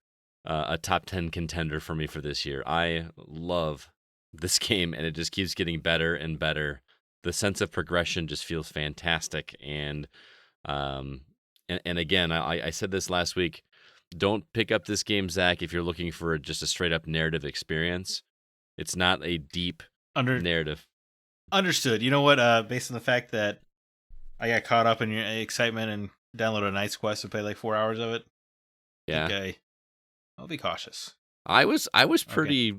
a top 10 contender for me for this year. I love this game, and it just keeps getting better and better. The sense of progression just feels fantastic, and again, I said this last week. Don't pick up this game, Zach, if you're looking for just a straight up narrative experience. It's not a deep narrative. Understood. You know what? Based on the fact that I got caught up in your excitement and downloaded a Night's Quest and played like 4 hours of it. Yeah. Okay. I'll be cautious. I was pretty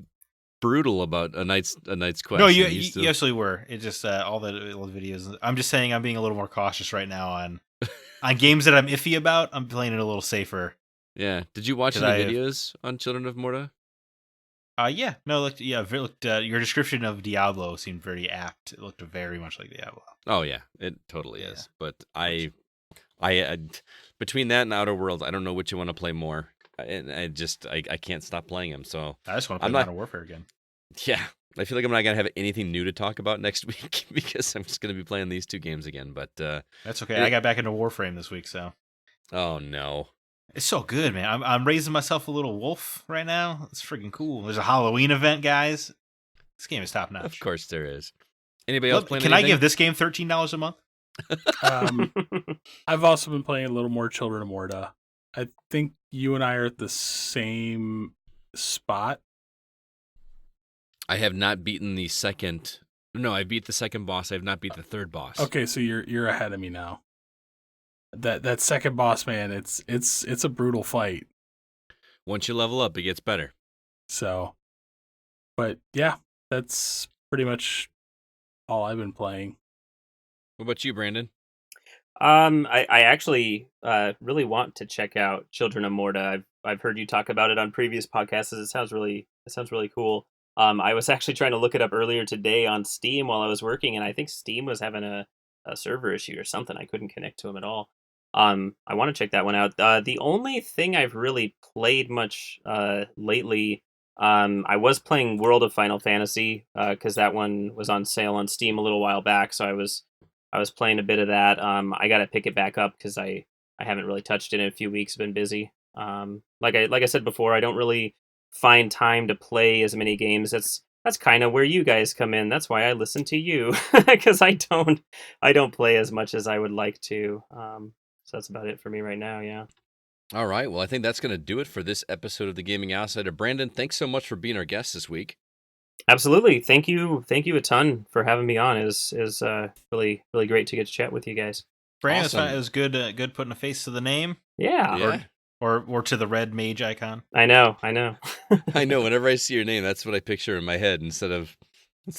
brutal about a Night's Quest. No, you absolutely were. It just all the videos. I'm just saying I'm being a little more cautious right now on games that I'm iffy about. I'm playing it a little safer. Yeah. Did you watch any videos on Children of Morta? Yeah. No, your description of Diablo seemed very apt. It looked very much like Diablo. Oh yeah, it totally is. But I between that and Outer Worlds, I don't know which you want to play more. And I can't stop playing them. So I just want to play Modern Warfare again. Yeah, I feel like I'm not gonna have anything new to talk about next week because I'm just gonna be playing these two games again. But that's okay. I got back into Warframe this week, so. Oh no. It's so good, man. I'm raising myself a little wolf right now. It's freaking cool. There's a Halloween event, guys. This game is top notch. Of course there is. Anybody else playing Can anything? I give this game $13 a month? I've also been playing a little more Children of Morta. I think you and I are at the same spot. I have not beaten the second. No, I beat the second boss. I have not beat the third boss. Okay, so you're ahead of me now. That second boss, man, it's a brutal fight. Once you level up, it gets better. So, but yeah, that's pretty much all I've been playing. What about you, Brandon? I actually really want to check out Children of Morta. I've heard you talk about it on previous podcasts. It sounds really cool. I was actually trying to look it up earlier today on Steam while I was working, and I think Steam was having a server issue or something. I couldn't connect to them at all. I want to check that one out. The only thing I've really played much lately, I was playing World of Final Fantasy because that one was on sale on Steam a little while back, so I was playing a bit of that. I got to pick it back up because I haven't really touched it in a few weeks. I've been busy. Like I said before, I don't really find time to play as many games. That's kind of where you guys come in. That's why I listen to you because I don't play as much as I would like to. So that's about it for me right now. Yeah. All right. Well, I think that's going to do it for this episode of The Gaming Outsider. Brandon, thanks so much for being our guest this week. Absolutely. Thank you a ton for having me on. It was really great to get to chat with you guys. Brandon, Awesome. it was good putting a face to the name. Yeah. Or to the red mage icon. I know. I know. Whenever I see your name, that's what I picture in my head instead of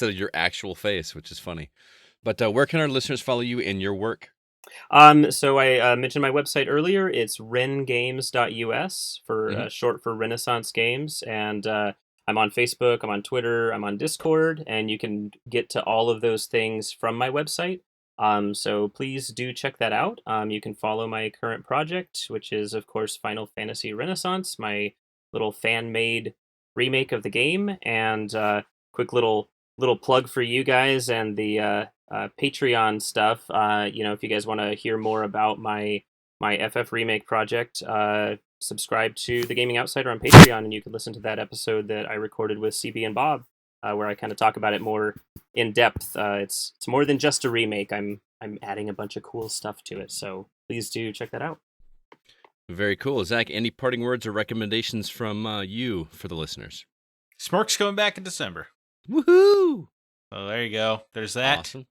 your actual face, which is funny. But where can our listeners follow you in your work? So I mentioned my website earlier. It's rengames.us for short for Renaissance Games, and I'm on Facebook, I'm on Twitter, I'm on Discord, and you can get to all of those things from my website. So please do check that out. You can follow my current project, which is, of course, Final Fantasy Renaissance, my little fan-made remake of the game. And quick little plug for you guys and the Patreon stuff. If you guys want to hear more about my FF remake project, subscribe to The Gaming Outsider on Patreon, and you can listen to that episode that I recorded with CB and Bob, where I kind of talk about it more in depth. It's more than just a remake. I'm adding a bunch of cool stuff to it, so please do check that out. Very cool. Zach, any parting words or recommendations from you for the listeners? Smurk's coming back in December. Woohoo! Oh, there you go. There's that. Awesome.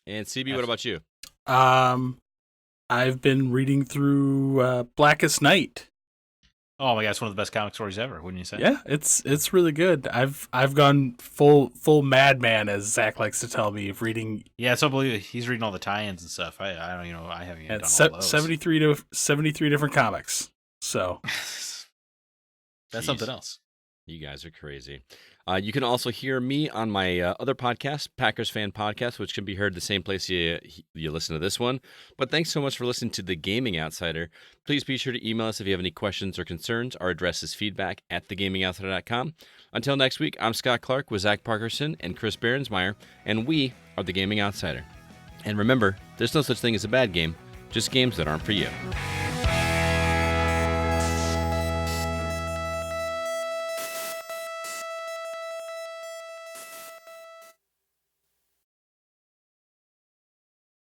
And CB, what about you? I've been reading through Blackest Night. Oh my god, it's one of the best comic stories ever, wouldn't you say? Yeah, it's really good. I've gone full madman, as Zach likes to tell me, of reading. Yeah, it's unbelievable. He's reading all the tie-ins and stuff. I don't, I haven't even done all those. 73 different comics. So that's something else. You guys are crazy. You can also hear me on my other podcast, Packers Fan Podcast, which can be heard the same place you listen to this one. But thanks so much for listening to The Gaming Outsider. Please be sure to email us if you have any questions or concerns. Our address is feedback@thegamingoutsider.com. Until next week, I'm Scott Clark with Zach Parkerson and Chris Behrensmeyer, and we are The Gaming Outsider. And remember, there's no such thing as a bad game, just games that aren't for you.